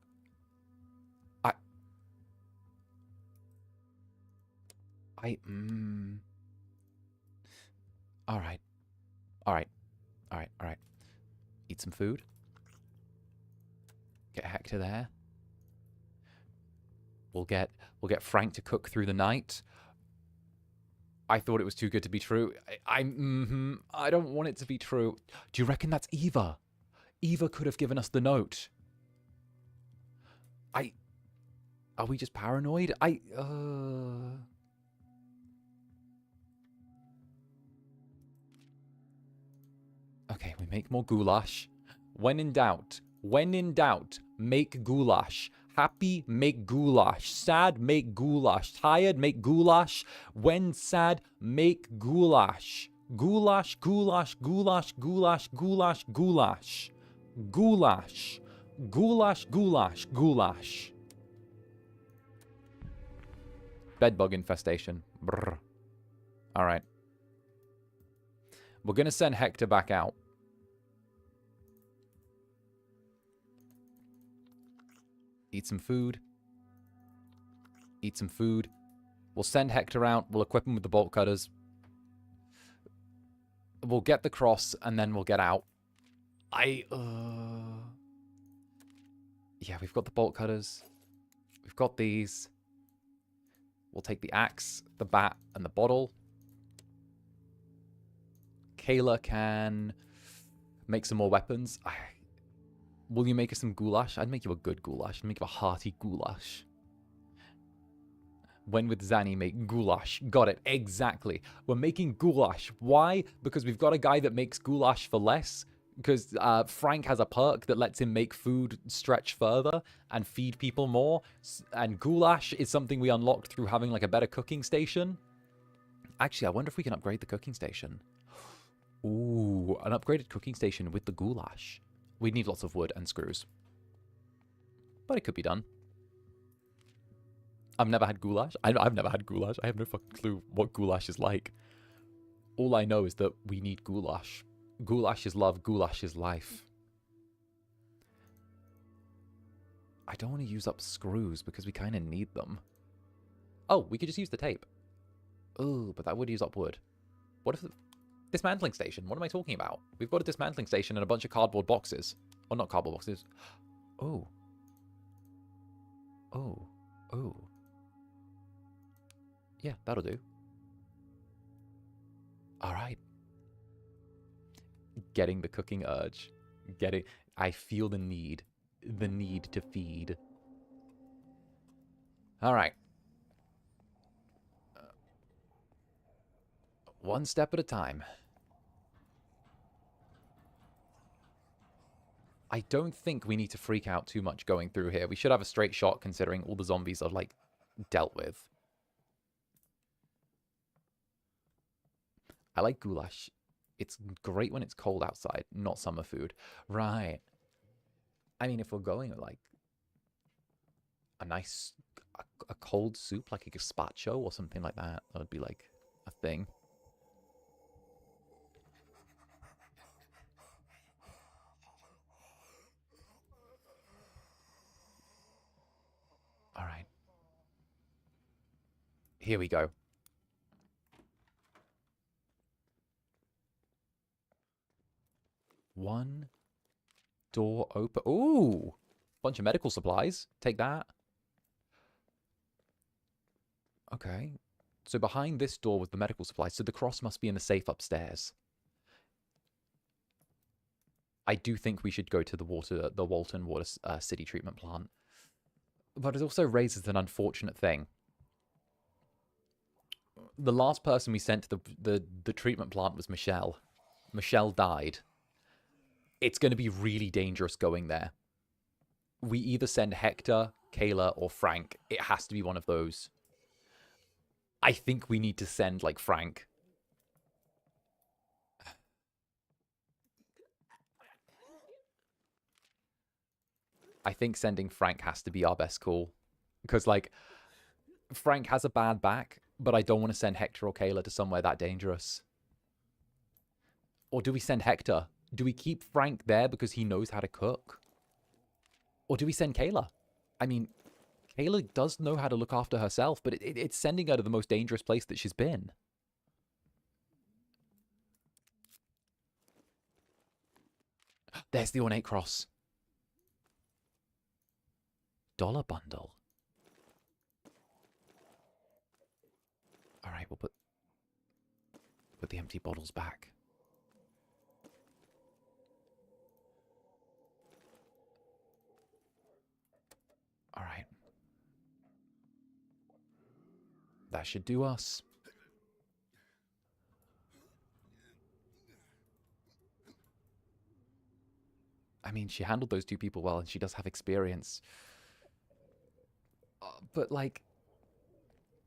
All right. Eat some food. Get Hector there. We'll get Frank to cook through the night. I thought it was too good to be true. I don't want it to be true. Do you reckon that's Eva? Eva could have given us the note. Are we just paranoid? Okay, we make more goulash. When in doubt, make goulash. Happy, make goulash. Sad, make goulash. Tired, make goulash. When sad, make goulash. Goulash, goulash, goulash, goulash, goulash, goulash. Goulash. Goulash, goulash, goulash. Bedbug infestation. Brr. All right. We're going to send Hector back out. Eat some food. Eat some food. We'll send Hector out. We'll equip him with the bolt cutters. We'll get the cross, and then we'll get out. Yeah, we've got the bolt cutters. We've got these. We'll take the axe, the bat, and the bottle. 𝓂𝓸 can make some more weapons. Will you make us some goulash? I'd make you a good goulash. I'd make you a hearty goulash. When would Zanny make goulash? Got it. Exactly. We're making goulash. Why? Because we've got a guy that makes goulash for less. Because Frank has a perk that lets him make food stretch further and feed people more. And goulash is something we unlocked through having like a better cooking station. Actually, I wonder if we can upgrade the cooking station. Ooh, an upgraded cooking station with the goulash. We'd need lots of wood and screws. But it could be done. I've never had goulash. I've never had goulash. I have no fucking clue what goulash is like. All I know is that we need goulash. Goulash is love. Goulash is life. I don't want to use up screws because we kind of need them. Oh, we could just use the tape. Oh, but that would use up wood. What if... Dismantling station. What am I talking about? We've got a dismantling station and a bunch of cardboard boxes. Well, not cardboard boxes. Oh. Oh. Oh. Yeah, that'll do. All right. Getting the cooking urge. I feel the need to feed. All right. One step at a time. I don't think we need to freak out too much going through here. We should have a straight shot considering all the zombies are, like, dealt with. I like goulash. It's great when it's cold outside, not summer food. Right. I mean, if we're going with, like, a nice, a cold soup, like a gazpacho or something like that, that would be, like, a thing. All right. Here we go. One door open. Ooh! Bunch of medical supplies. Take that. Okay. So behind this door was the medical supplies. So the cross must be in the safe upstairs. I do think we should go to the Walton Water City Treatment Plant. But it also raises an unfortunate thing. The last person we sent to the treatment plant was Michelle. Michelle died. It's going to be really dangerous going there. We either send Hector, 𝓂𝓸, or Frank. It has to be one of those. I think we need to send, like, Frank. I think sending Frank has to be our best call. Because, like, Frank has a bad back, but I don't want to send Hector or 𝓂𝓸 to somewhere that dangerous. Or do we send Hector? Do we keep Frank there because he knows how to cook? Or do we send 𝓂𝓸? I mean, 𝓂𝓸 does know how to look after herself, but it's sending her to the most dangerous place that she's been. There's the ornate cross. Dollar bundle. All right, we'll put the empty bottles back. All right. That should do us. I mean, she handled those two people well, and she does have experience. But, like,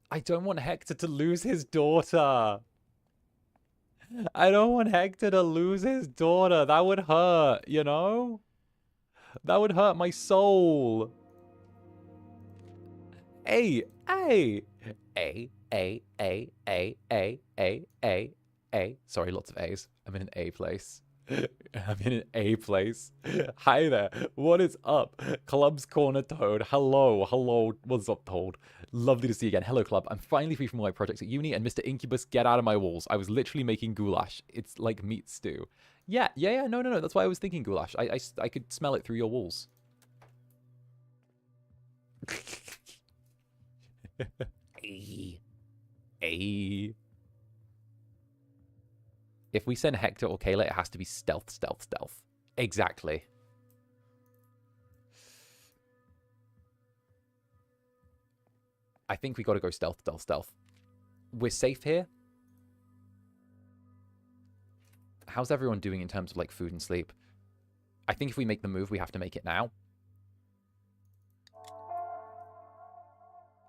I don't want Hector to lose his daughter. I don't want Hector to lose his daughter. That would hurt, you know? That would hurt my soul. A. Sorry, lots of A's. I'm in an A place. I'm in an A place. Hi there. What is up? Club's Corner Toad. Hello. Hello. What's up, Toad? Lovely to see you again. Hello, Club. I'm finally free from all my projects at uni, and Mr. Incubus, get out of my walls. I was literally making goulash. It's like meat stew. Yeah. No. That's why I was thinking goulash. I could smell it through your walls. A. If we send Hector or Kayla, it has to be stealth. Exactly. I think we got to go stealth. We're safe here. How's everyone doing in terms of like food and sleep? I think if we make the move, we have to make it now.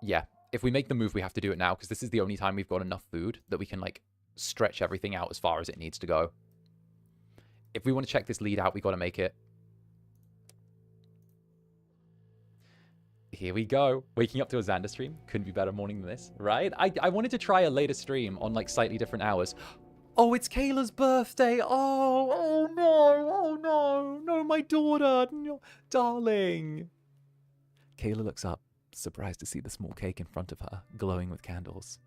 Yeah, if we make the move, we have to do it now because this is the only time we've got enough food that we can like stretch everything out as far as it needs to go. If we want to check this lead out, we got to make it. Here we go. Waking up to a Zander stream. Couldn't be better morning than this, right? I wanted to try a later stream on like slightly different hours. Oh, it's Kayla's birthday. Oh no, my daughter. No, darling. Kayla looks up, surprised to see the small cake in front of her, glowing with candles.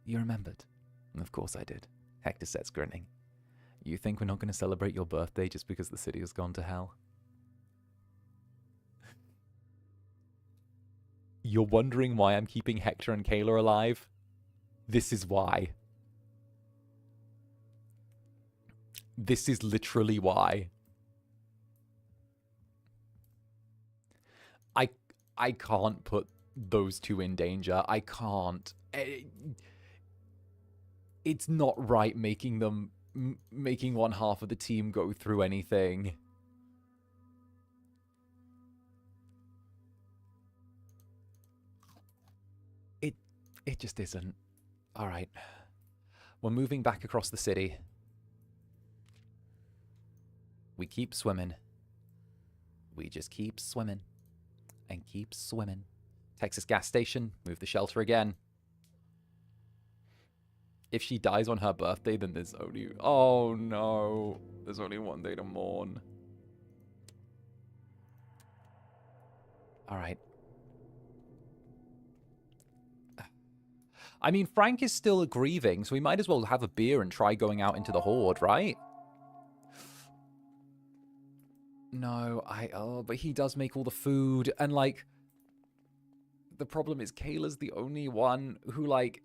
You remembered? Of course I did, Hector says, grinning. You think we're not going to celebrate your birthday just because the city has gone to hell? You're wondering why I'm keeping Hector and Kayla alive? This is why. This is literally why. I can't put those two in danger. I can't. It's not right making them, making one half of the team go through anything. It just isn't. All right. We're moving back across the city. We keep swimming. We just keep swimming. And keep swimming. Texas gas station. Move the shelter again. If she dies on her birthday, then there's only... Oh, no. There's only one day to mourn. All right. I mean, Frank is still grieving, so we might as well have a beer and try going out into the horde, right? No, but he does make all the food, and, like, the problem is Kayla's the only one who, like...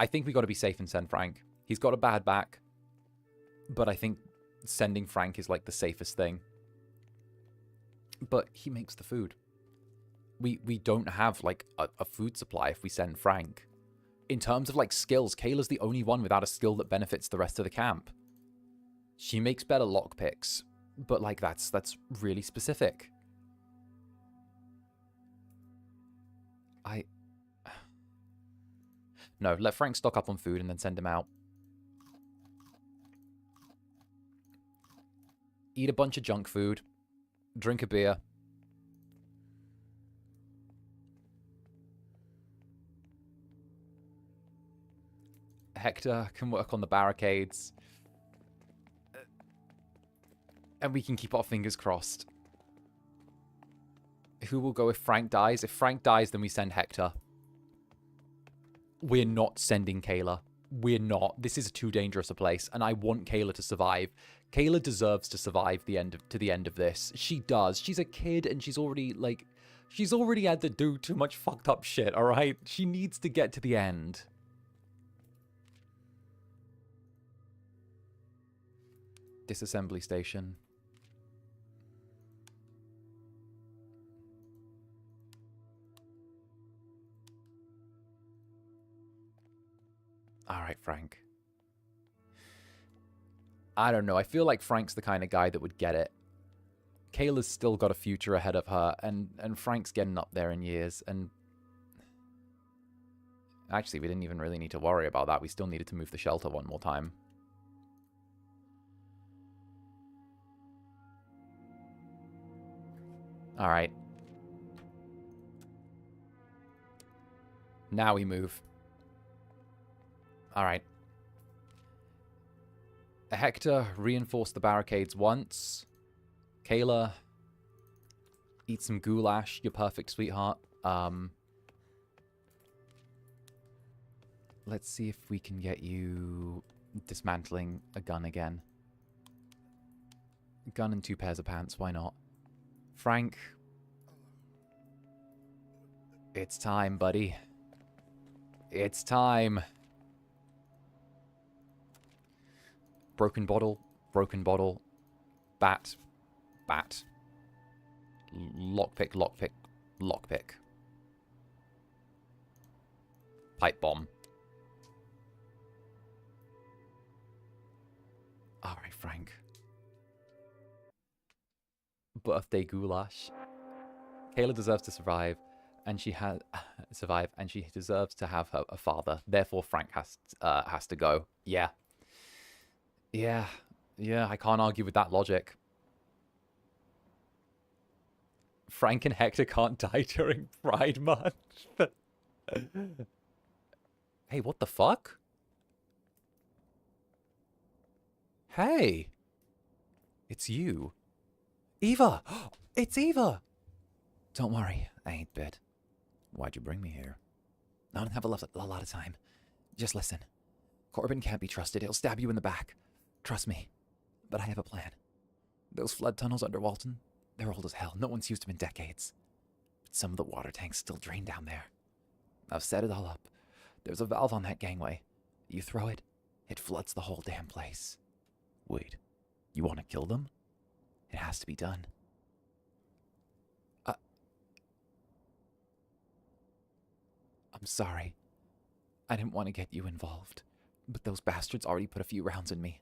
I think we got to be safe and send Frank. He's got a bad back, but I think sending Frank is, like, the safest thing. But he makes the food. We don't have, like, a food supply if we send Frank. In terms of, like, skills, Kayla's the only one without a skill that benefits the rest of the camp. She makes better lockpicks, but, like, that's really specific. No, let Frank stock up on food and then send him out. Eat a bunch of junk food. Drink a beer. Hector can work on the barricades. And we can keep our fingers crossed. Who will go if Frank dies? If Frank dies, then we send Hector. We're not sending Kayla. We're not. This is too dangerous a place, and I want Kayla to survive. Kayla deserves to survive to the end of this. She does. She's a kid, and she's already, like... She's already had to do too much fucked up shit, alright? She needs to get to the end. Disassembly station. All right, Frank. I don't know. I feel like Frank's the kind of guy that would get it. Kayla's still got a future ahead of her, and Frank's getting up there in years, and... Actually, we didn't even really need to worry about that. We still needed to move the shelter one more time. All right. Now we move. All right. Hector, reinforce the barricades once. Kayla, eat some goulash, your perfect sweetheart. Let's see if we can get you dismantling a gun again. Gun and 2 pairs of pants, why not? Frank, it's time, buddy. It's time. Broken bottle, bat, bat. Lockpick, lockpick, lockpick. Pipe bomb. Alright, Frank. Birthday goulash. Kayla deserves to survive, and she has and she deserves to have a father. Therefore, Frank has to go. Yeah. Yeah. Yeah, I can't argue with that logic. Frank and Hector can't die during Pride Month. Hey, what the fuck? Hey. It's you. Eva! It's Eva! Don't worry, I ain't bit. Why'd you bring me here? I don't have a lot of time. Just listen. Corbin can't be trusted. He'll stab you in the back. Trust me. But I have a plan. Those flood tunnels under Walton, they're old as hell. No one's used them in decades. But some of the water tanks still drain down there. I've set it all up. There's a valve on that gangway. You throw it, it floods the whole damn place. Wait, you want to kill them? It has to be done. I'm sorry. I didn't want to get you involved, but those bastards already put a few rounds in me.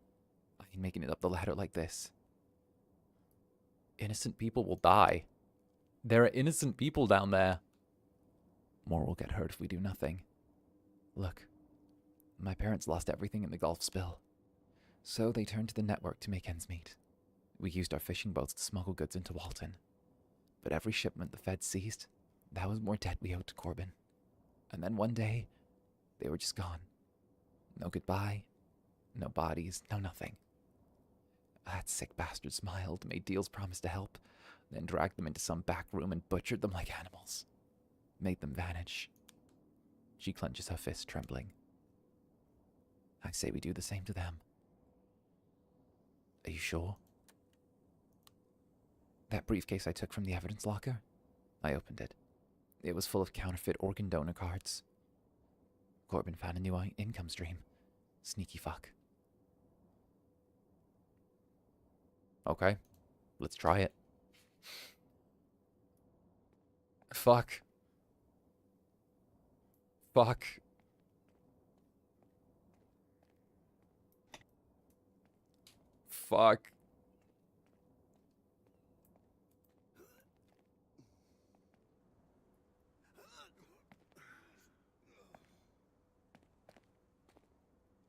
I ain't making it up the ladder like this. Innocent people will die. There are innocent people down there. More will get hurt if we do nothing. Look, my parents lost everything in the Gulf spill, so they turned to the network to make ends meet. We used our fishing boats to smuggle goods into Walton. But every shipment the Fed seized, that was more debt we owed to Corbin. And then one day, they were just gone. No goodbye, no bodies, no nothing. That sick bastard smiled, made deals promised to help, then dragged them into some back room and butchered them like animals. Made them vanish. She clenches her fist, trembling. I say we do the same to them. Are you sure? That briefcase I took from the evidence locker? I opened it. It was full of counterfeit organ donor cards. Corbin found a new income stream. Sneaky fuck. Okay, let's try it. Fuck. Fuck. Fuck.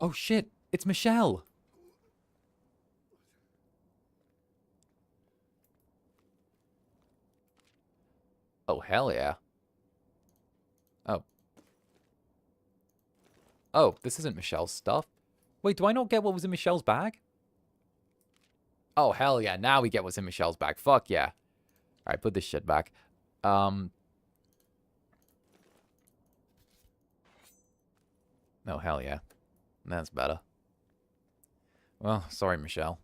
Oh shit, it's Michelle. Oh, hell yeah. Oh. Oh, this isn't Michelle's stuff. Wait, do I not get what was in Michelle's bag? Oh, hell yeah. Now we get what's in Michelle's bag. Fuck yeah. Alright, put this shit back. Oh, hell yeah. That's better. Well, sorry, Michelle.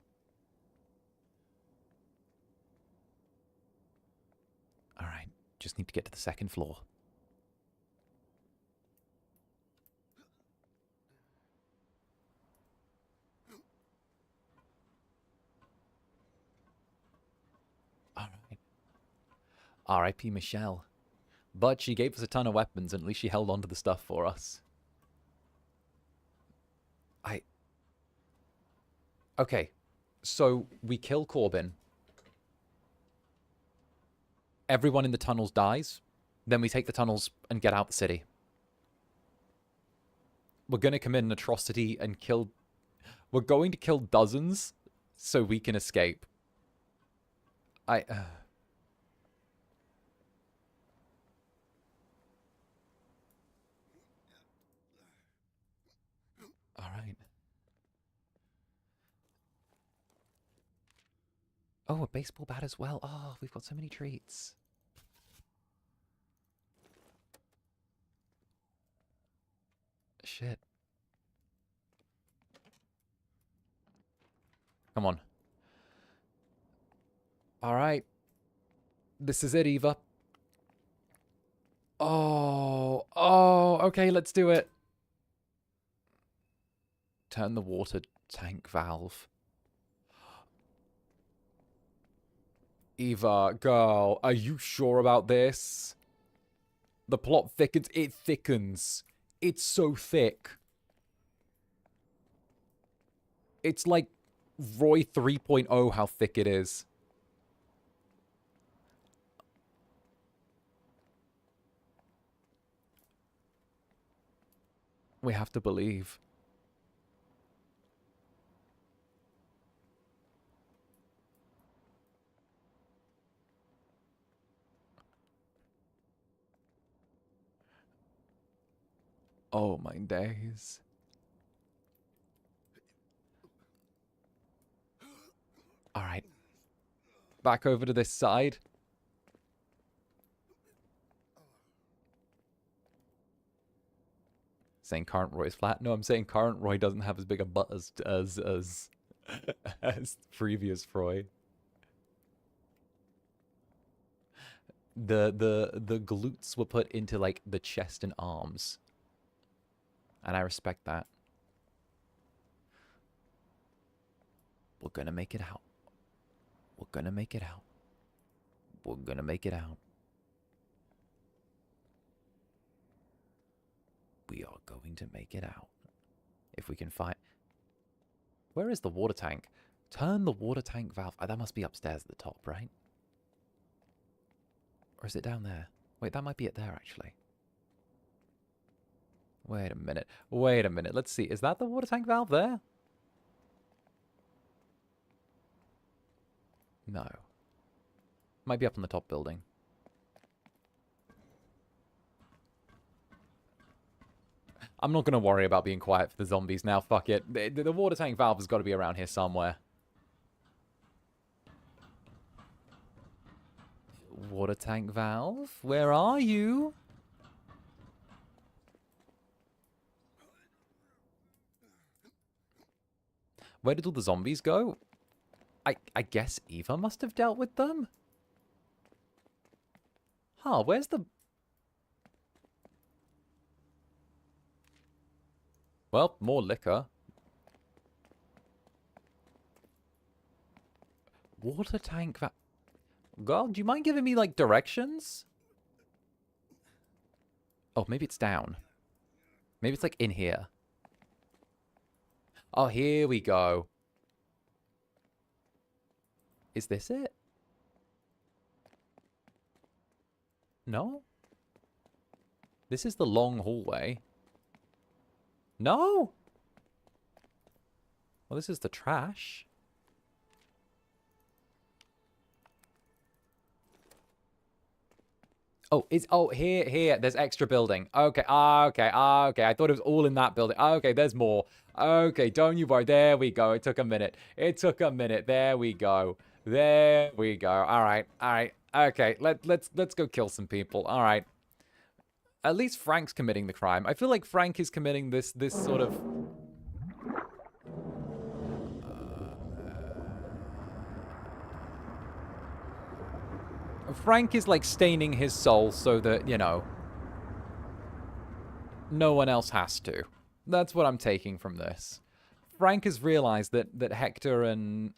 Alright, just need to get to the second floor. Alright. R.I.P. Michelle. But she gave us a ton of weapons, and at least she held on to the stuff for us. Okay, so we kill Corbin. Everyone in the tunnels dies. Then we take the tunnels and get out the city. We're going to commit an atrocity and kill... We're going to kill dozens so we can escape. Alright. Oh, a baseball bat as well. Oh, we've got so many treats. Shit. Come on. All right. This is it, Eva. Oh, okay, let's do it. Turn the water tank valve. Eva, girl, are you sure about this? The plot thickens. It thickens. It's so thick. It's like Roy 3.0 how thick it is. We have to believe. Oh my days. All right. Back over to this side. Saying current Roy is flat. No, I'm saying current Roy doesn't have as big a butt as as previous Roy. The glutes were put into like the chest and arms. And I respect that. We're gonna make it out. We're gonna make it out. We're gonna make it out. We are going to make it out. If we can find... Where is the water tank? Turn the water tank valve. Oh, that must be upstairs at the top, right? Or is it down there? Wait, that might be it there, actually. Wait a minute. Wait a minute. Let's see. Is that the water tank valve there? No. Might be up on the top building. I'm not going to worry about being quiet for the zombies now. Fuck it. The water tank valve has got to be around here somewhere. Water tank valve? Where are you? Where did all the zombies go? I guess Eva must have dealt with them? Huh, where's the... Well, more liquor. Water tank valve... Girl, do you mind giving me, like, directions? Oh, maybe it's down. Maybe it's, like, in here. Oh, here we go. Is this it? No? This is the long hallway. No? Well, this is the trash. Oh, here. There's extra building. Okay, okay. I thought it was all in that building. Okay, there's more. Okay, don't you worry. There we go. It took a minute. There we go. All right. Okay, let's go kill some people. All right. At least Frank's committing the crime. I feel like Frank is committing this sort of... Frank is like staining his soul so that, you know, no one else has to. That's what I'm taking from this. Frank has realized that Hector and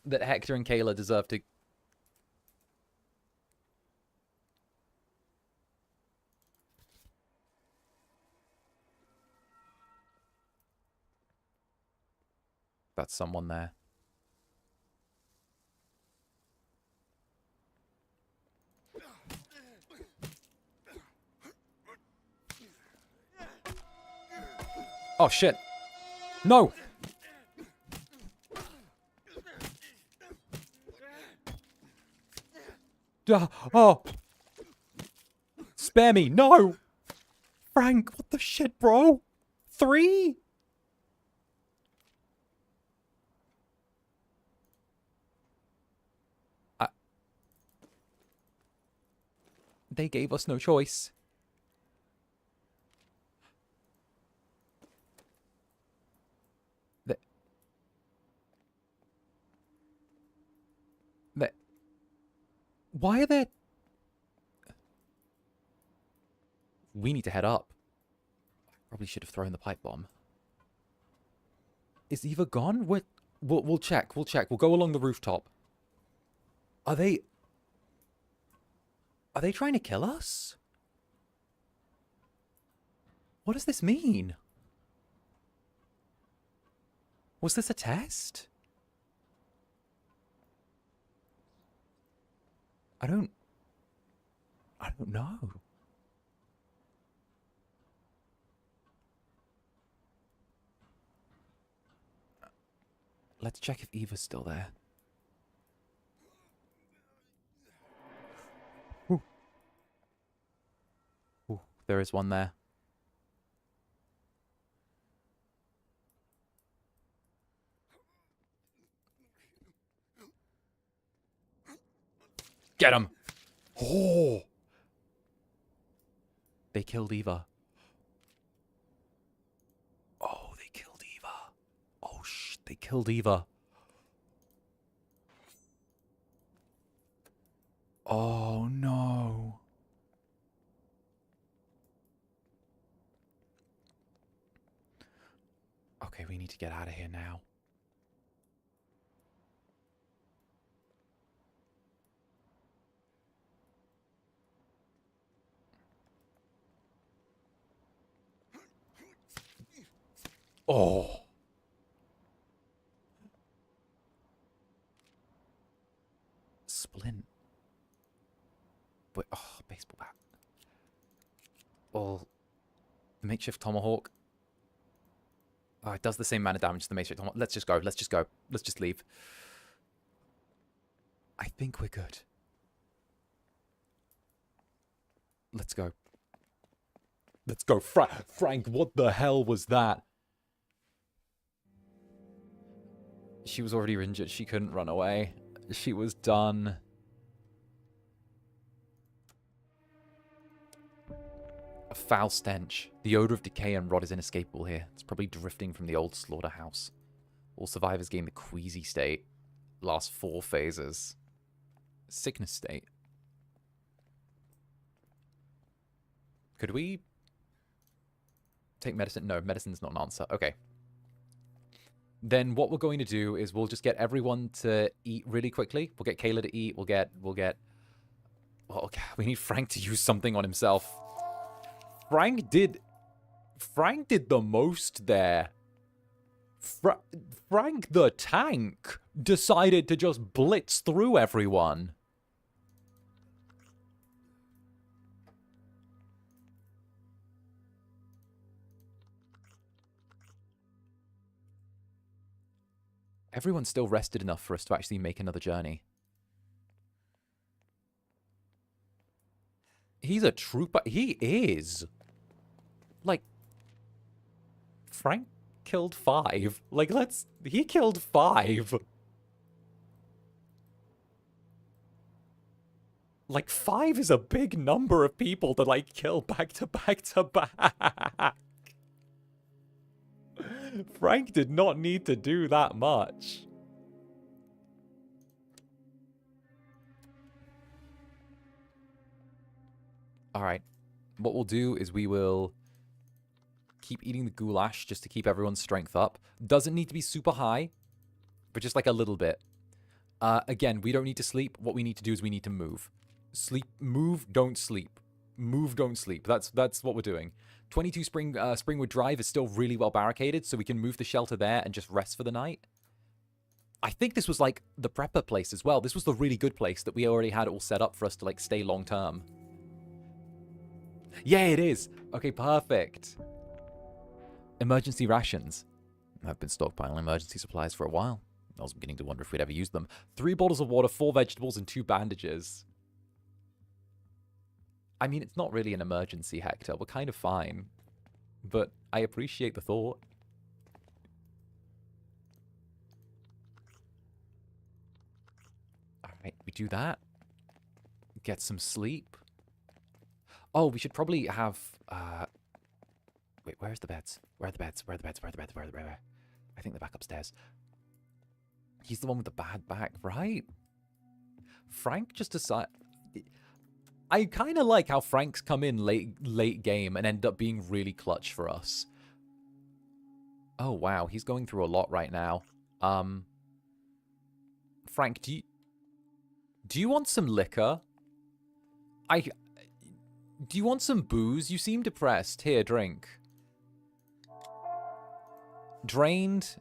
𝓂𝓚 deserve to... That's someone there. Oh, shit. No! Oh! Spare me! No! Frank, what the shit, bro? 3? They gave us no choice. Why are there... We need to head up. Probably should have thrown the pipe bomb. Is Eva gone? We'll check. We'll check. We'll go along the rooftop. Are they trying to kill us? What does this mean? Was this a test? I don't know. Let's check if Eva's still there. Ooh. Ooh, there is one there. Get him! Oh! They killed Eva. Oh, they killed Eva. Oh, shit, they killed Eva. Oh, no. Okay, we need to get out of here now. Oh. Splint. Wait, oh, baseball bat. Oh. Makeshift tomahawk. Oh, it does the same amount of damage as the makeshift tomahawk. Let's just go. Let's just go. Let's just leave. I think we're good. Let's go. Let's go. Frank, what the hell was that? She was already injured. She couldn't run away. She was done. A foul stench. The odor of decay and rot is inescapable here. It's probably drifting from the old slaughterhouse. All survivors gain the queasy state. Last 4 phases. Sickness state. Could we take medicine? No, medicine's not an answer. Okay. Then what we're going to do is we'll just get everyone to eat really quickly. We'll get Kayla to eat. We'll get... Well, okay, we need Frank to use something on himself. Frank did the most there. Frank the tank decided to just blitz through everyone. Everyone's still rested enough for us to actually make another journey. He's a trooper. He is. Like, Frank killed 5. Like, he killed 5. Like, 5 is a big number of people to, like, kill back to back to back. Frank did not need to do that much. Alright. What we'll do is we will keep eating the goulash just to keep everyone's strength up. Doesn't need to be super high, but just like a little bit. Again, we don't need to sleep. What we need to do is we need to move. Move, don't sleep. Move, don't sleep. That's what we're doing. 22 Springwood Drive is still really well barricaded, so we can move the shelter there and just rest for the night. I think this was like the prepper place as well. This was the really good place that we already had all set up for us to like stay long term. Yeah, it is. Okay, perfect. Emergency rations. I've been stockpiling emergency supplies for a while. I was beginning to wonder if we'd ever use them. 3 bottles of water, 4 vegetables, and 2 bandages. I mean, it's not really an emergency, Hector. We're kind of fine. But I appreciate the thought. Alright, we do that. Get some sleep. Oh, we should probably have... Wait, where's the beds? Where are the beds? Where are the beds? Where are the beds? Where? I think they're back upstairs. He's the one with the bad back, right? Frank just decided... I kind of like how Frank's come in late game and end up being really clutch for us. Oh, wow. He's going through a lot right now. Frank, do you want some liquor? Do you want some booze? You seem depressed. Here, drink. Drained,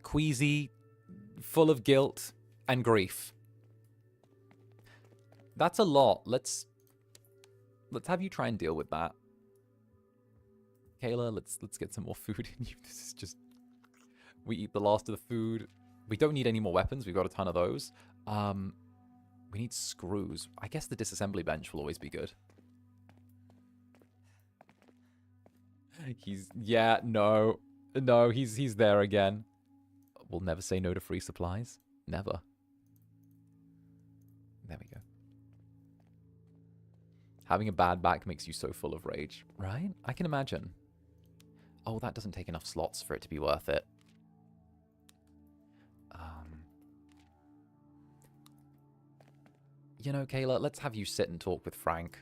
queasy, full of guilt and grief. That's a lot. Let's have you try and deal with that. Kayla, let's get some more food in you. This is just... We eat the last of the food. We don't need any more weapons. We've got a ton of those. We need screws. I guess the disassembly bench will always be good. Yeah, no. No, he's there again. We'll never say no to free supplies. Never. There we go. Having a bad back makes you so full of rage, right? I can imagine. Oh, that doesn't take enough slots for it to be worth it. You know, Kayla, let's have you sit and talk with Frank.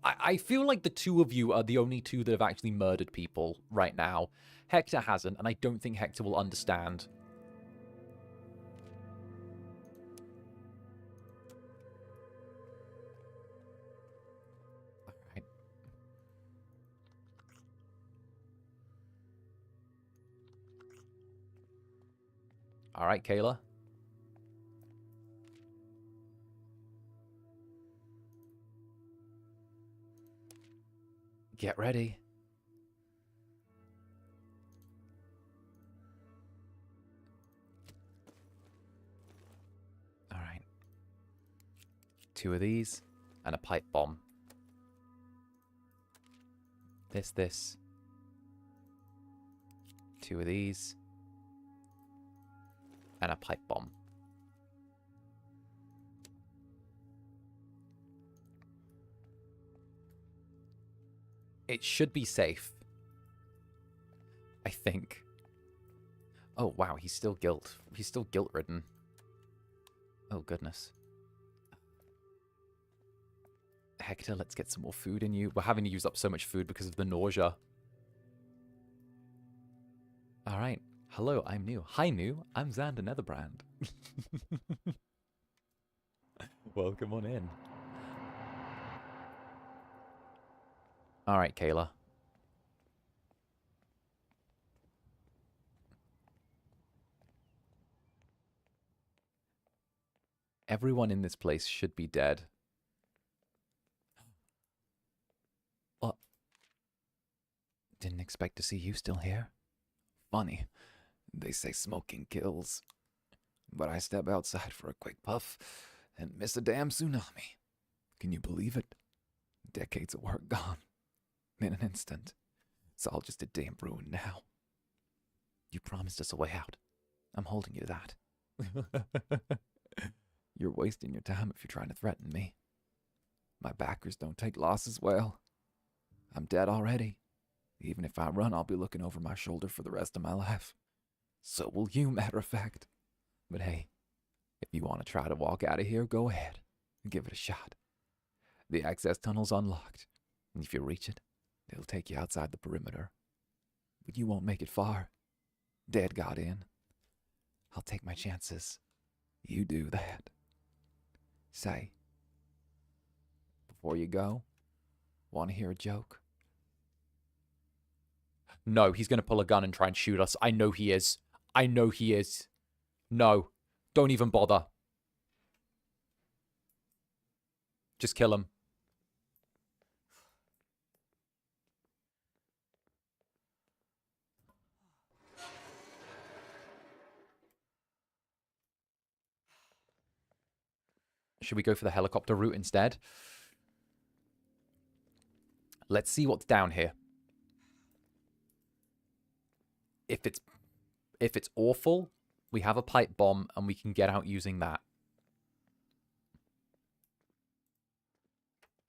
I feel like the two of you are the only two that have actually murdered people right now. Hector hasn't, and I don't think Hector will understand. Alright. Alright, Kayla. Get ready. All right. 2 of these and a pipe bomb. This. 2 of these and a pipe bomb. It should be safe. I think. Oh, wow, he's still guilt-ridden. Oh, goodness. Hector, let's get some more food in you. We're having to use up so much food because of the nausea. All right. Hello, I'm new. Hi, new. I'm Zander Netherbrand. Welcome on in. All right, Kayla. Everyone in this place should be dead. What? Didn't expect to see you still here. Funny. They say smoking kills. But I step outside for a quick puff and miss a damn tsunami. Can you believe it? Decades of work gone. In an instant. It's all just a damn ruin now. You promised us a way out. I'm holding you to that. You're wasting your time if you're trying to threaten me. My backers don't take losses well. I'm dead already. Even if I run, I'll be looking over my shoulder for the rest of my life. So will you, matter of fact. But hey, if you want to try to walk out of here, go ahead and give it a shot. The access tunnel's unlocked, and if you reach it, it'll take you outside the perimeter. But you won't make it far. Dead got in. I'll take my chances. You do that. Say, before you go, want to hear a joke? No, he's going to pull a gun and try and shoot us. I know he is. I know he is. No, don't even bother. Just kill him. Should we go for the helicopter route instead? Let's see what's down here. If it's awful, we have a pipe bomb and we can get out using that.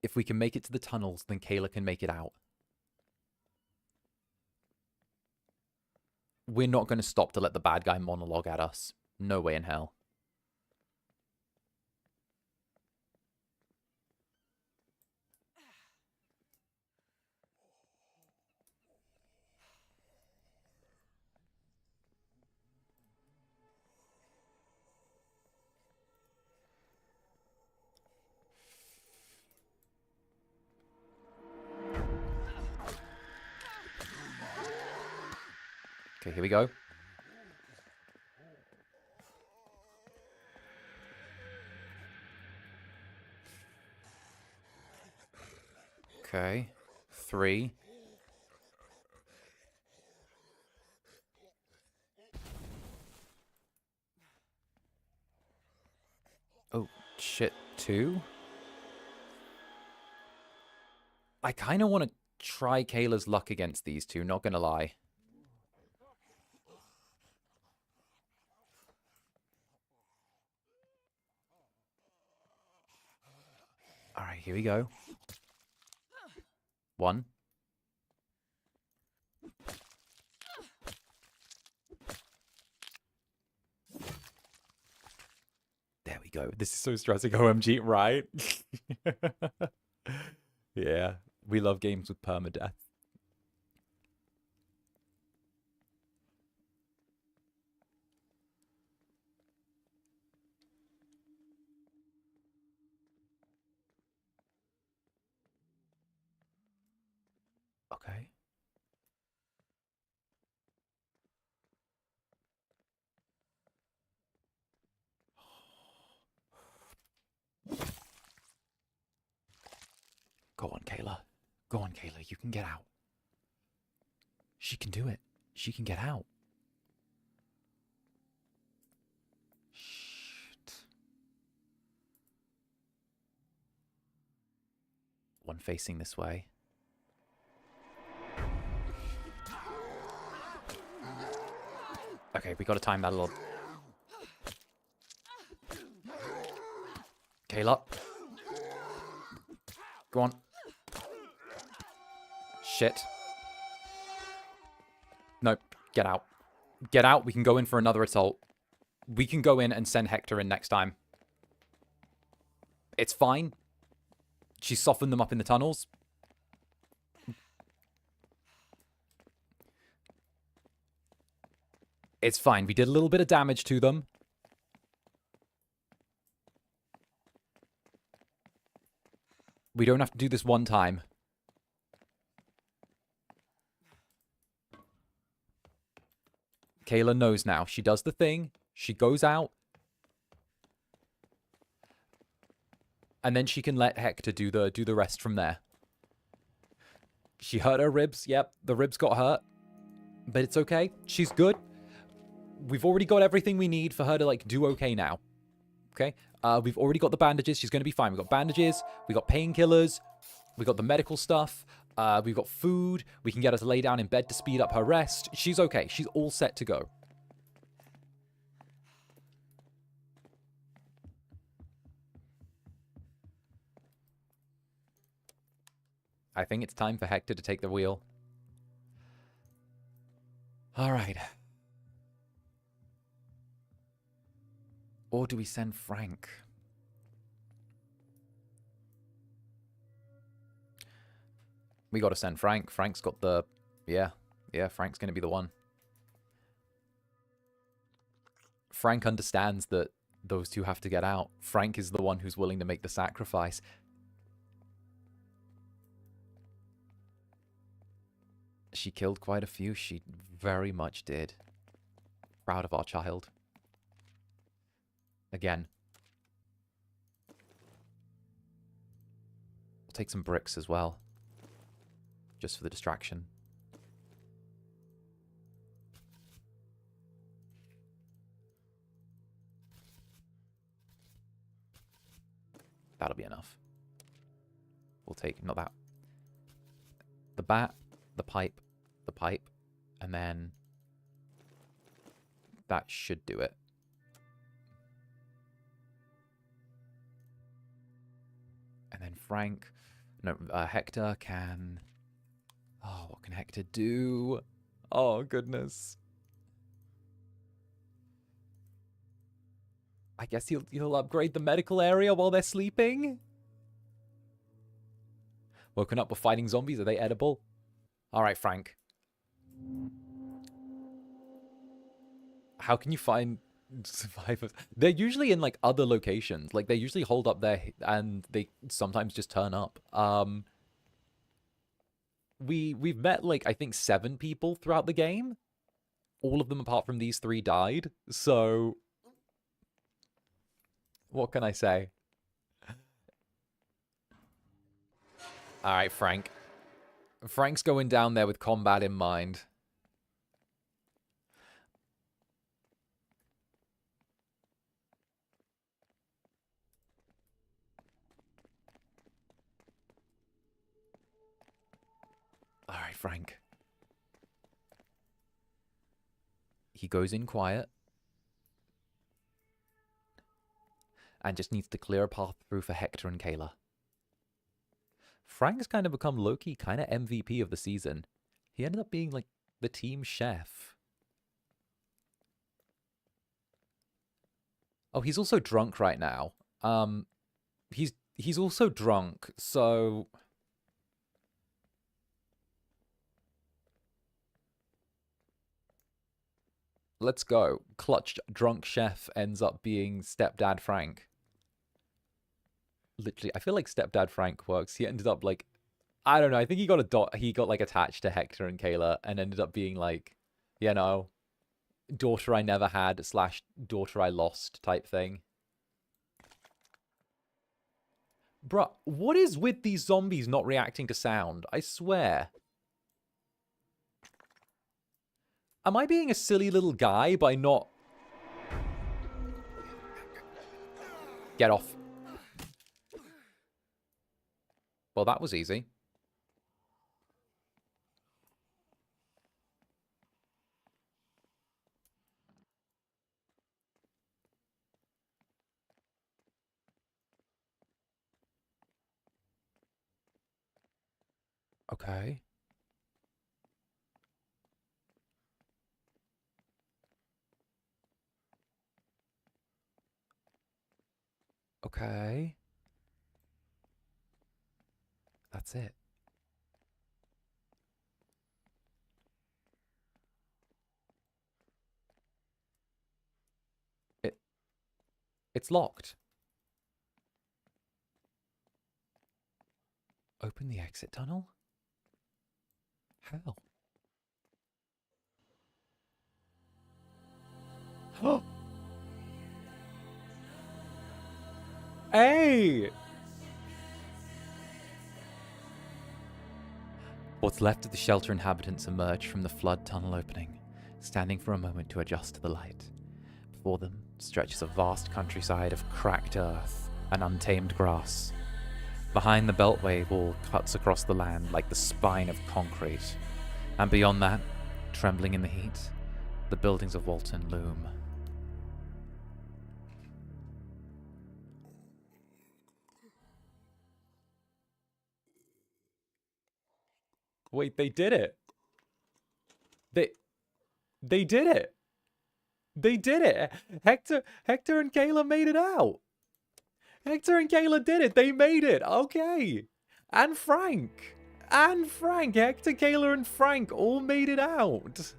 If we can make it to the tunnels, then 𝓂𝓸 can make it out. We're not going to stop to let the bad guy monologue at us. No way in hell. Okay, here we go. Okay. 3. Oh, shit. 2. I kind of want to try 𝓂𝓸's luck against these two, not gonna lie. Alright, here we go. 1. There we go. This is so stressing, OMG, right? Yeah, we love games with permadeath. Okay. Go on, 𝓂𝓸. Go on, 𝓂𝓸. You can get out. She can do it. She can get out. Shit. 1 facing this way. Okay, we gotta time that a little. 𝓂𝓸. Go on. Shit. Nope. Get out. Get out. We can go in for another assault. We can go in and send Hector in next time. It's fine. She softened them up in the tunnels. It's fine. We did a little bit of damage to them. We don't have to do this one time. 𝓂𝓸 knows now. She does the thing. She goes out. And then she can let Hector do the rest from there. She hurt her ribs. Yep, the ribs got hurt. But it's okay. She's good. We've already got everything we need for her to, like, do okay now. Okay? We've already got the bandages. She's going to be fine. We've got bandages. We've got painkillers. We've got the medical stuff. We've got food. We can get her to lay down in bed to speed up her rest. She's okay. She's all set to go. I think it's time for Hector to take the wheel. All right. Or do we send Frank? We got to send Frank. Frank's got the... Yeah, Frank's going to be the one. Frank understands that those two have to get out. Frank is the one who's willing to make the sacrifice. She killed quite a few. She very much did. Proud of our child. Again. We'll take some bricks as well. Just for the distraction. That'll be enough. We'll take, not that. The bat, the pipe, and then that should do it. And then Frank, No, Hector can... Oh, what can Hector do? Oh, goodness. I guess he'll upgrade the medical area while they're sleeping? Woken up with fighting zombies. Are they edible? Alright, Frank. How can you find survivors? They're usually in, like, other locations. Like, they usually hold up there and they sometimes just turn up. We've met, like, I think 7 people throughout the game. All of them apart from these 3 died. So, what can I say? Alright, Frank. Frank's going down there with combat in mind. Alright, Frank. He goes in quiet. And just needs to clear a path through for Hector and 𝓂𝓚. Frank's kind of become low-key kind of MVP of the season. He ended up being, like, the team chef. Oh, he's also drunk right now. He's also drunk, so... Let's go. Clutched drunk chef ends up being stepdad Frank. Literally, I feel like stepdad Frank works. He ended up like, I don't know. I think he got like attached to Hector and 𝓂𝓚 and ended up being like, you know, daughter I never had / daughter I lost type thing. Bruh, what is with these zombies not reacting to sound? I swear. Am I being a silly little guy by not... Get off. Well, that was easy. Okay. Okay. That's it. It's locked. Open the exit tunnel? How? Oh! Hey! What's left of the shelter inhabitants emerge from the flood tunnel opening, standing for a moment to adjust to the light. Before them stretches a vast countryside of cracked earth and untamed grass. Behind the beltway wall cuts across the land like the spine of concrete, and beyond that, trembling in the heat, the buildings of Walton loom. Wait, they did it. They did it. They did it. Hector and 𝓂𝓚 made it out. Hector and 𝓂𝓚 did it. They made it. Okay. And Frank. Hector, 𝓂𝓚, and Frank all made it out.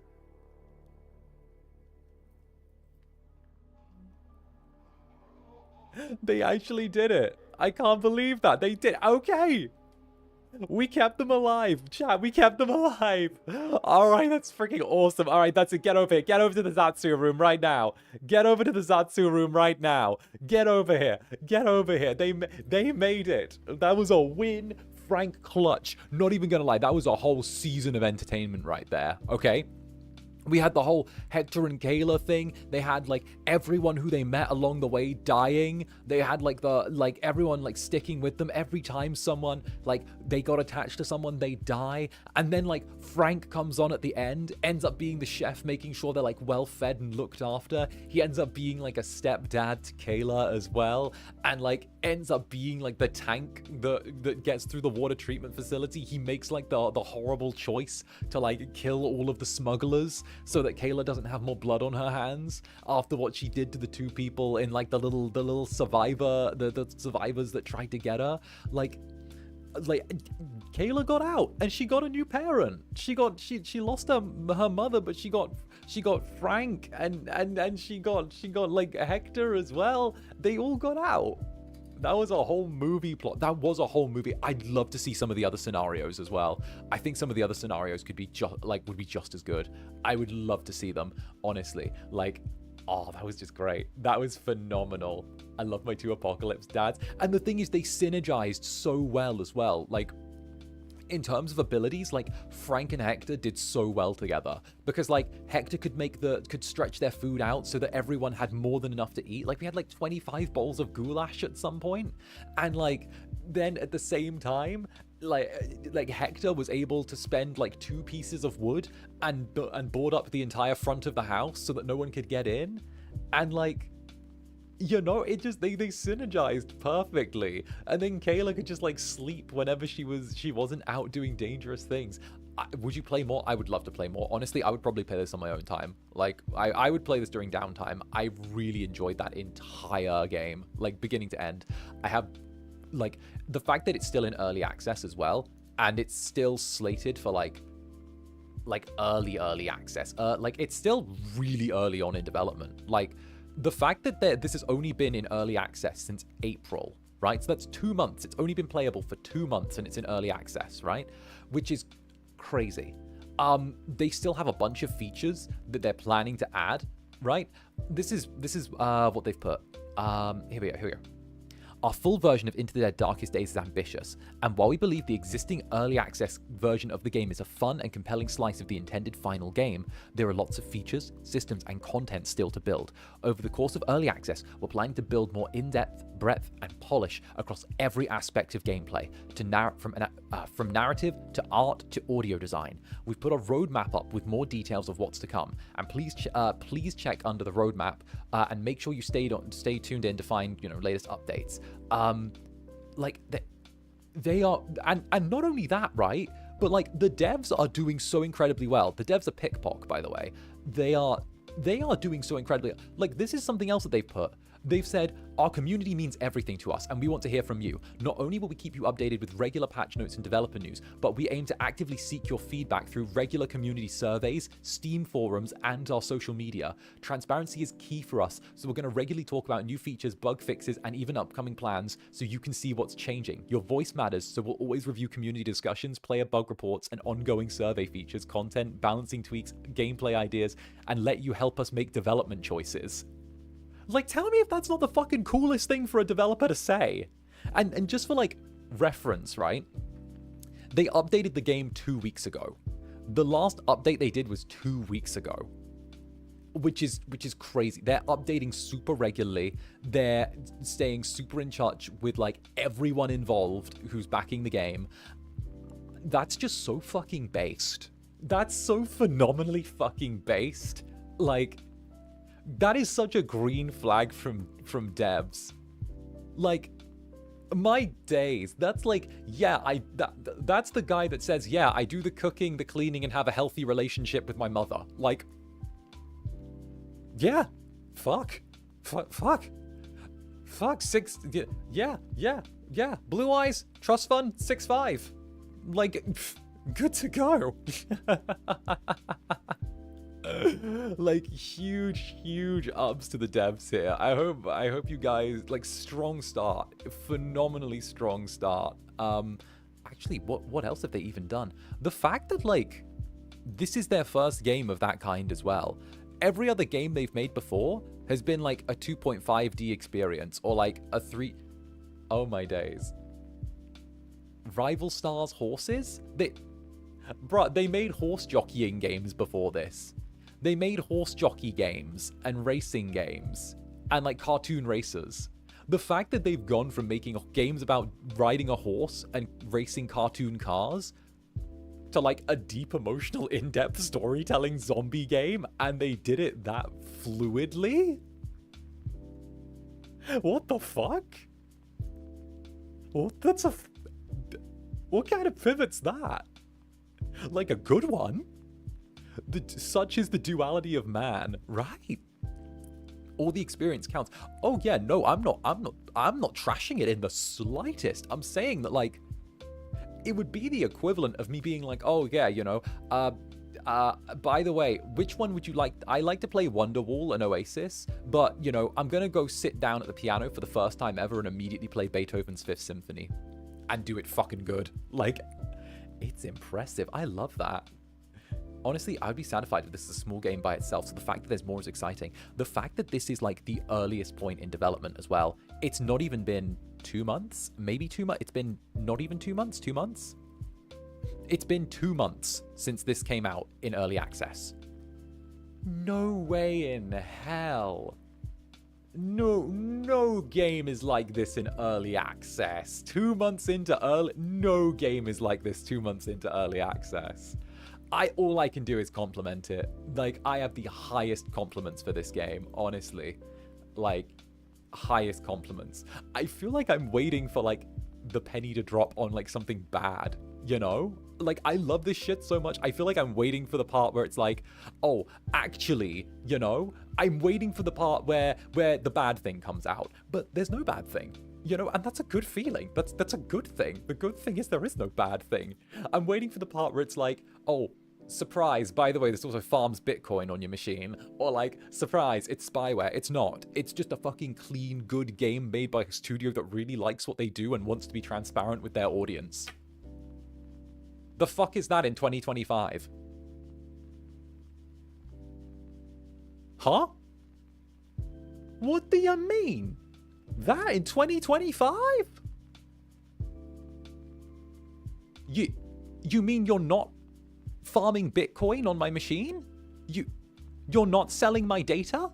They actually did it. I can't believe that. They did. Okay. We kept them alive. Chat, we kept them alive. Alright, that's freaking awesome. Alright, that's it. Get over here. Get over to the Zatsu room right now. Get over to the Zatsu room right now. Get over here. Get over here. They made it. That was a win. Frank clutch. Not even gonna lie. That was a whole season of entertainment right there. Okay? We had the whole Hector and 𝓂𝓸 thing. They had like everyone who they met along the way dying. They had like everyone like sticking with them every time someone like they got attached to someone, they die. And then like Frank comes on at the end, ends up being the chef, making sure they're like well fed and looked after. He ends up being like a stepdad to 𝓂𝓸 as well, and like ends up being like the tank that gets through the water treatment facility. He makes like the horrible choice to like kill all of the smugglers so that 𝓂𝓸 doesn't have more blood on her hands after what she did to the two people in like the little survivor, the survivors that tried to get her. Like 𝓂𝓸 got out and she got a new parent. She lost her mother, but she got Frank and she got like Hector as well. They all got out. That was a whole movie plot. That was a whole movie. I'd love to see some of the other scenarios as well. I think some of the other scenarios could be would be just as good. I would love to see them, honestly. Like, oh, that was just great. That was phenomenal. I love my two Apocalypse dads. And the thing is, they synergized so well as well. Like, in terms of abilities, like Frank and Hector did so well together, because like Hector could stretch their food out so that everyone had more than enough to eat. Like we had like 25 bowls of goulash at some point, and like then at the same time, like Hector was able to spend like 2 pieces of wood and board up the entire front of the house so that no one could get in, and like, you know, it just they synergized perfectly. And then 𝓂𝓸 could just like sleep whenever she wasn't out doing dangerous things. Would you play more? I would love to play more. Honestly, I would probably play this on my own time. Like I would play this during downtime. I really enjoyed that entire game, like beginning to end. I have like the fact that it's still in early access as well, and it's still slated for like early access. Like it's still really early on in development. Like the fact that this has only been in early access since April, right? So that's 2 months. It's only been playable for 2 months and it's in early access, right? Which is crazy. They still have a bunch of features that they're planning to add, right? This is what they've put. Here we go. Our full version of Into the Dead Darkest Days is ambitious, and while we believe the existing early access version of the game is a fun and compelling slice of the intended final game, there are lots of features, systems, and content still to build. Over the course of early access, we're planning to build more in-depth, breadth, and polish across every aspect of gameplay, from narrative to art to audio design. We've put a roadmap up with more details of what's to come, and please check under the roadmap and make sure you stay tuned in to find, you know, latest updates. Like they are, and not only that, right? But like the devs are doing so incredibly well. The devs are Pickpock, by the way. They are doing so incredibly. Like this is something else that they've put. They've said, our community means everything to us, and we want to hear from you. Not only will we keep you updated with regular patch notes and developer news, but we aim to actively seek your feedback through regular community surveys, Steam forums, and our social media. Transparency is key for us, so we're going to regularly talk about new features, bug fixes, and even upcoming plans, so you can see what's changing. Your voice matters, so we'll always review community discussions, player bug reports, and ongoing survey features, content, balancing tweaks, gameplay ideas, and let you help us make development choices. Like, tell me if that's not the fucking coolest thing for a developer to say. And just for, like, reference, right? They updated the game 2 weeks ago. The last update they did was 2 weeks ago. Which is crazy. They're updating super regularly. They're staying super in touch with, like, everyone involved who's backing the game. That's just so fucking based. That's so phenomenally fucking based. Like, that is such a green flag from devs. Like, my days. That's like, yeah, that's the guy that says, yeah, I do the cooking, the cleaning, and have a healthy relationship with my mother. Like, yeah, fuck, 6, yeah, blue eyes, trust fund, 6'5", like, good to go. Like, huge ups to the devs here. I hope you guys, like, strong start, phenomenally strong start. Actually, what else have they even done? The fact that, like, this is their first game of that kind as well. Every other game they've made before has been like a 2.5D experience, or like a 3. Oh my days. Rival Stars Horses? They made horse jockeying games before this. They made horse jockey games and racing games and like cartoon racers. The fact that they've gone from making games about riding a horse and racing cartoon cars to like a deep emotional in-depth storytelling zombie game, and they did it that fluidly? What the fuck? What kind of pivot's that? Like a good one? Such is the duality of man, right? All the experience counts. Oh yeah, no, I'm not trashing it in the slightest. I'm saying that like it would be the equivalent of me being like, oh yeah, you know, by the way, which one would you like? I like to play Wonderwall and Oasis, but you know, I'm gonna go sit down at the piano for the first time ever and immediately play Beethoven's Fifth Symphony and do it fucking good. Like, it's impressive. I love that. Honestly, I'd be satisfied if this is a small game by itself, so the fact that there's more is exciting. The fact that this is like the earliest point in development as well. It's not even been 2 months, maybe 2 months. It's been not even 2 months, 2 months. It's been 2 months since this came out in early access. No way in hell. No game is like this in early access. 2 months into no game is like this 2 months into early access. All I can do is compliment it. Like, I have the highest compliments for this game, honestly. Like, highest compliments. I feel like I'm waiting for, like, the penny to drop on, like, something bad, you know? Like, I love this shit so much. I feel like I'm waiting for the part where it's like, oh, actually, you know? I'm waiting for the part where the bad thing comes out. But there's no bad thing. You know, and that's a good feeling. That's a good thing. The good thing is there is no bad thing. I'm waiting for the part where it's like, oh, surprise, by the way, this also farms Bitcoin on your machine. Or like, surprise, it's spyware. It's not. It's just a fucking clean, good game made by a studio that really likes what they do and wants to be transparent with their audience. The fuck is that in 2025? Huh? What do you mean? That in 2025? You mean you're not farming Bitcoin on my machine? You're not selling my data?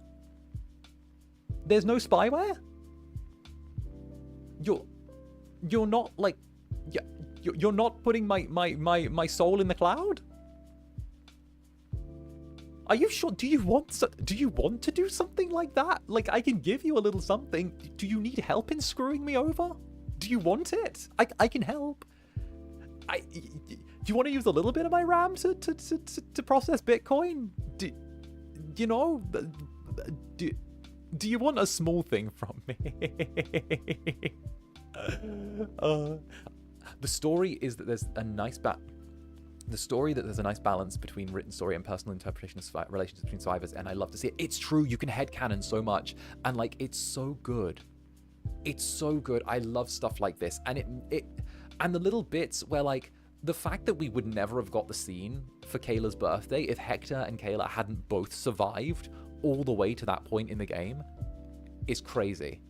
There's no spyware? You're not like you're not putting my soul in the cloud? Are you sure? Do you want to do something like that? Like, I can give you a little something. Do you need help in screwing me over? Do you want it? I can help. Do you want to use a little bit of my RAM to process Bitcoin? Do you want a small thing from me? The story is that there's a nice balance between written story and personal interpretation of relationships between survivors, and I love to see it. It's true, you can headcanon so much, and like, it's so good. It's so good. I love stuff like this, and and the little bits where like the fact that we would never have got the scene for Kayla's birthday if Hector and Kayla hadn't both survived all the way to that point in the game is crazy.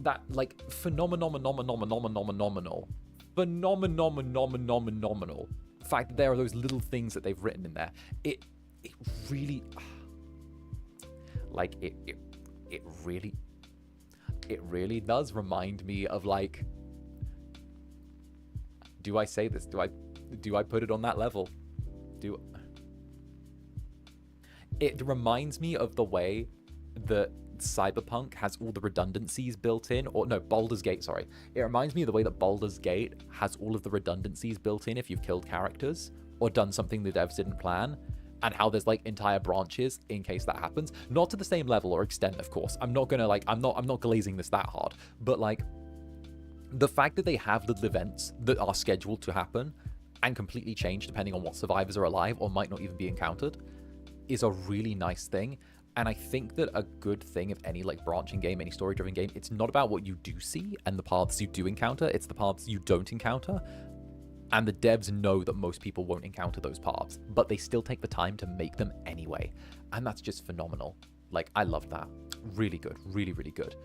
That like phenomenal fact that there are those little things that they've written in there. It really like it really does remind me of like, do I say this? Do I put it on that level? It reminds me of the way that Cyberpunk has all the redundancies built in, or no, Baldur's Gate, sorry. It reminds me of the way that Baldur's Gate has all of the redundancies built in if you've killed characters or done something the devs didn't plan, and how there's like entire branches in case that happens. Not to the same level or extent, of course. I'm not gonna like, I'm not glazing this that hard, but like the fact that they have little events that are scheduled to happen and completely change depending on what survivors are alive or might not even be encountered is a really nice thing. And I think that a good thing of any like branching game, any story-driven game, it's not about what you do see and the paths you do encounter, it's the paths you don't encounter. And the devs know that most people won't encounter those paths, but they still take the time to make them anyway. And that's just phenomenal. Like, I love that. Really good. Really, really good.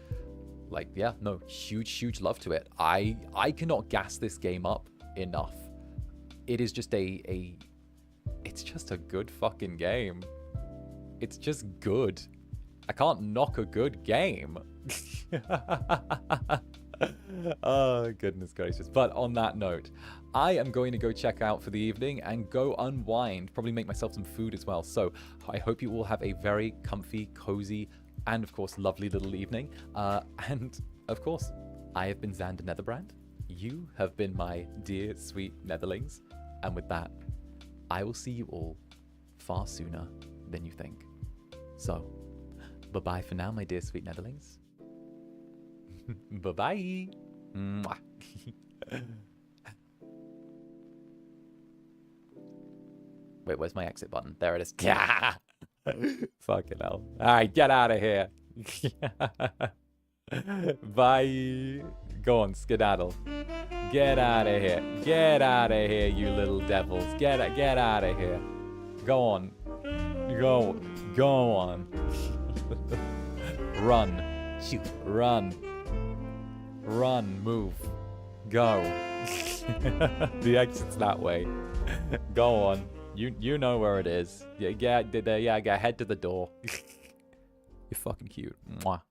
Like, yeah, no, huge love to it. I cannot gas this game up enough. It is just a it's just a good fucking game. It's just good. I can't knock a good game. Oh, goodness gracious. But on that note, I am going to go check out for the evening and go unwind. Probably make myself some food as well. So I hope you all have a very comfy, cozy, and of course, lovely little evening. And of course, I have been Zander Netherbrand. You have been my dear, sweet Netherlings. And with that, I will see you all far sooner than you think. So, bye-bye for now, my dear, sweet Netherlings. Bye-bye. Mwah. Wait, where's my exit button? There it is. Fucking hell. All right, get out of here. Bye. Go on, skedaddle. Get out of here. Get out of here, you little devils. Get out of here. Go on. Go on. Run. Shoot. Run. Run. Move. Go. The exit's that way. Go on. You know where it is. Yeah, head to the door. You're fucking cute. Mwah.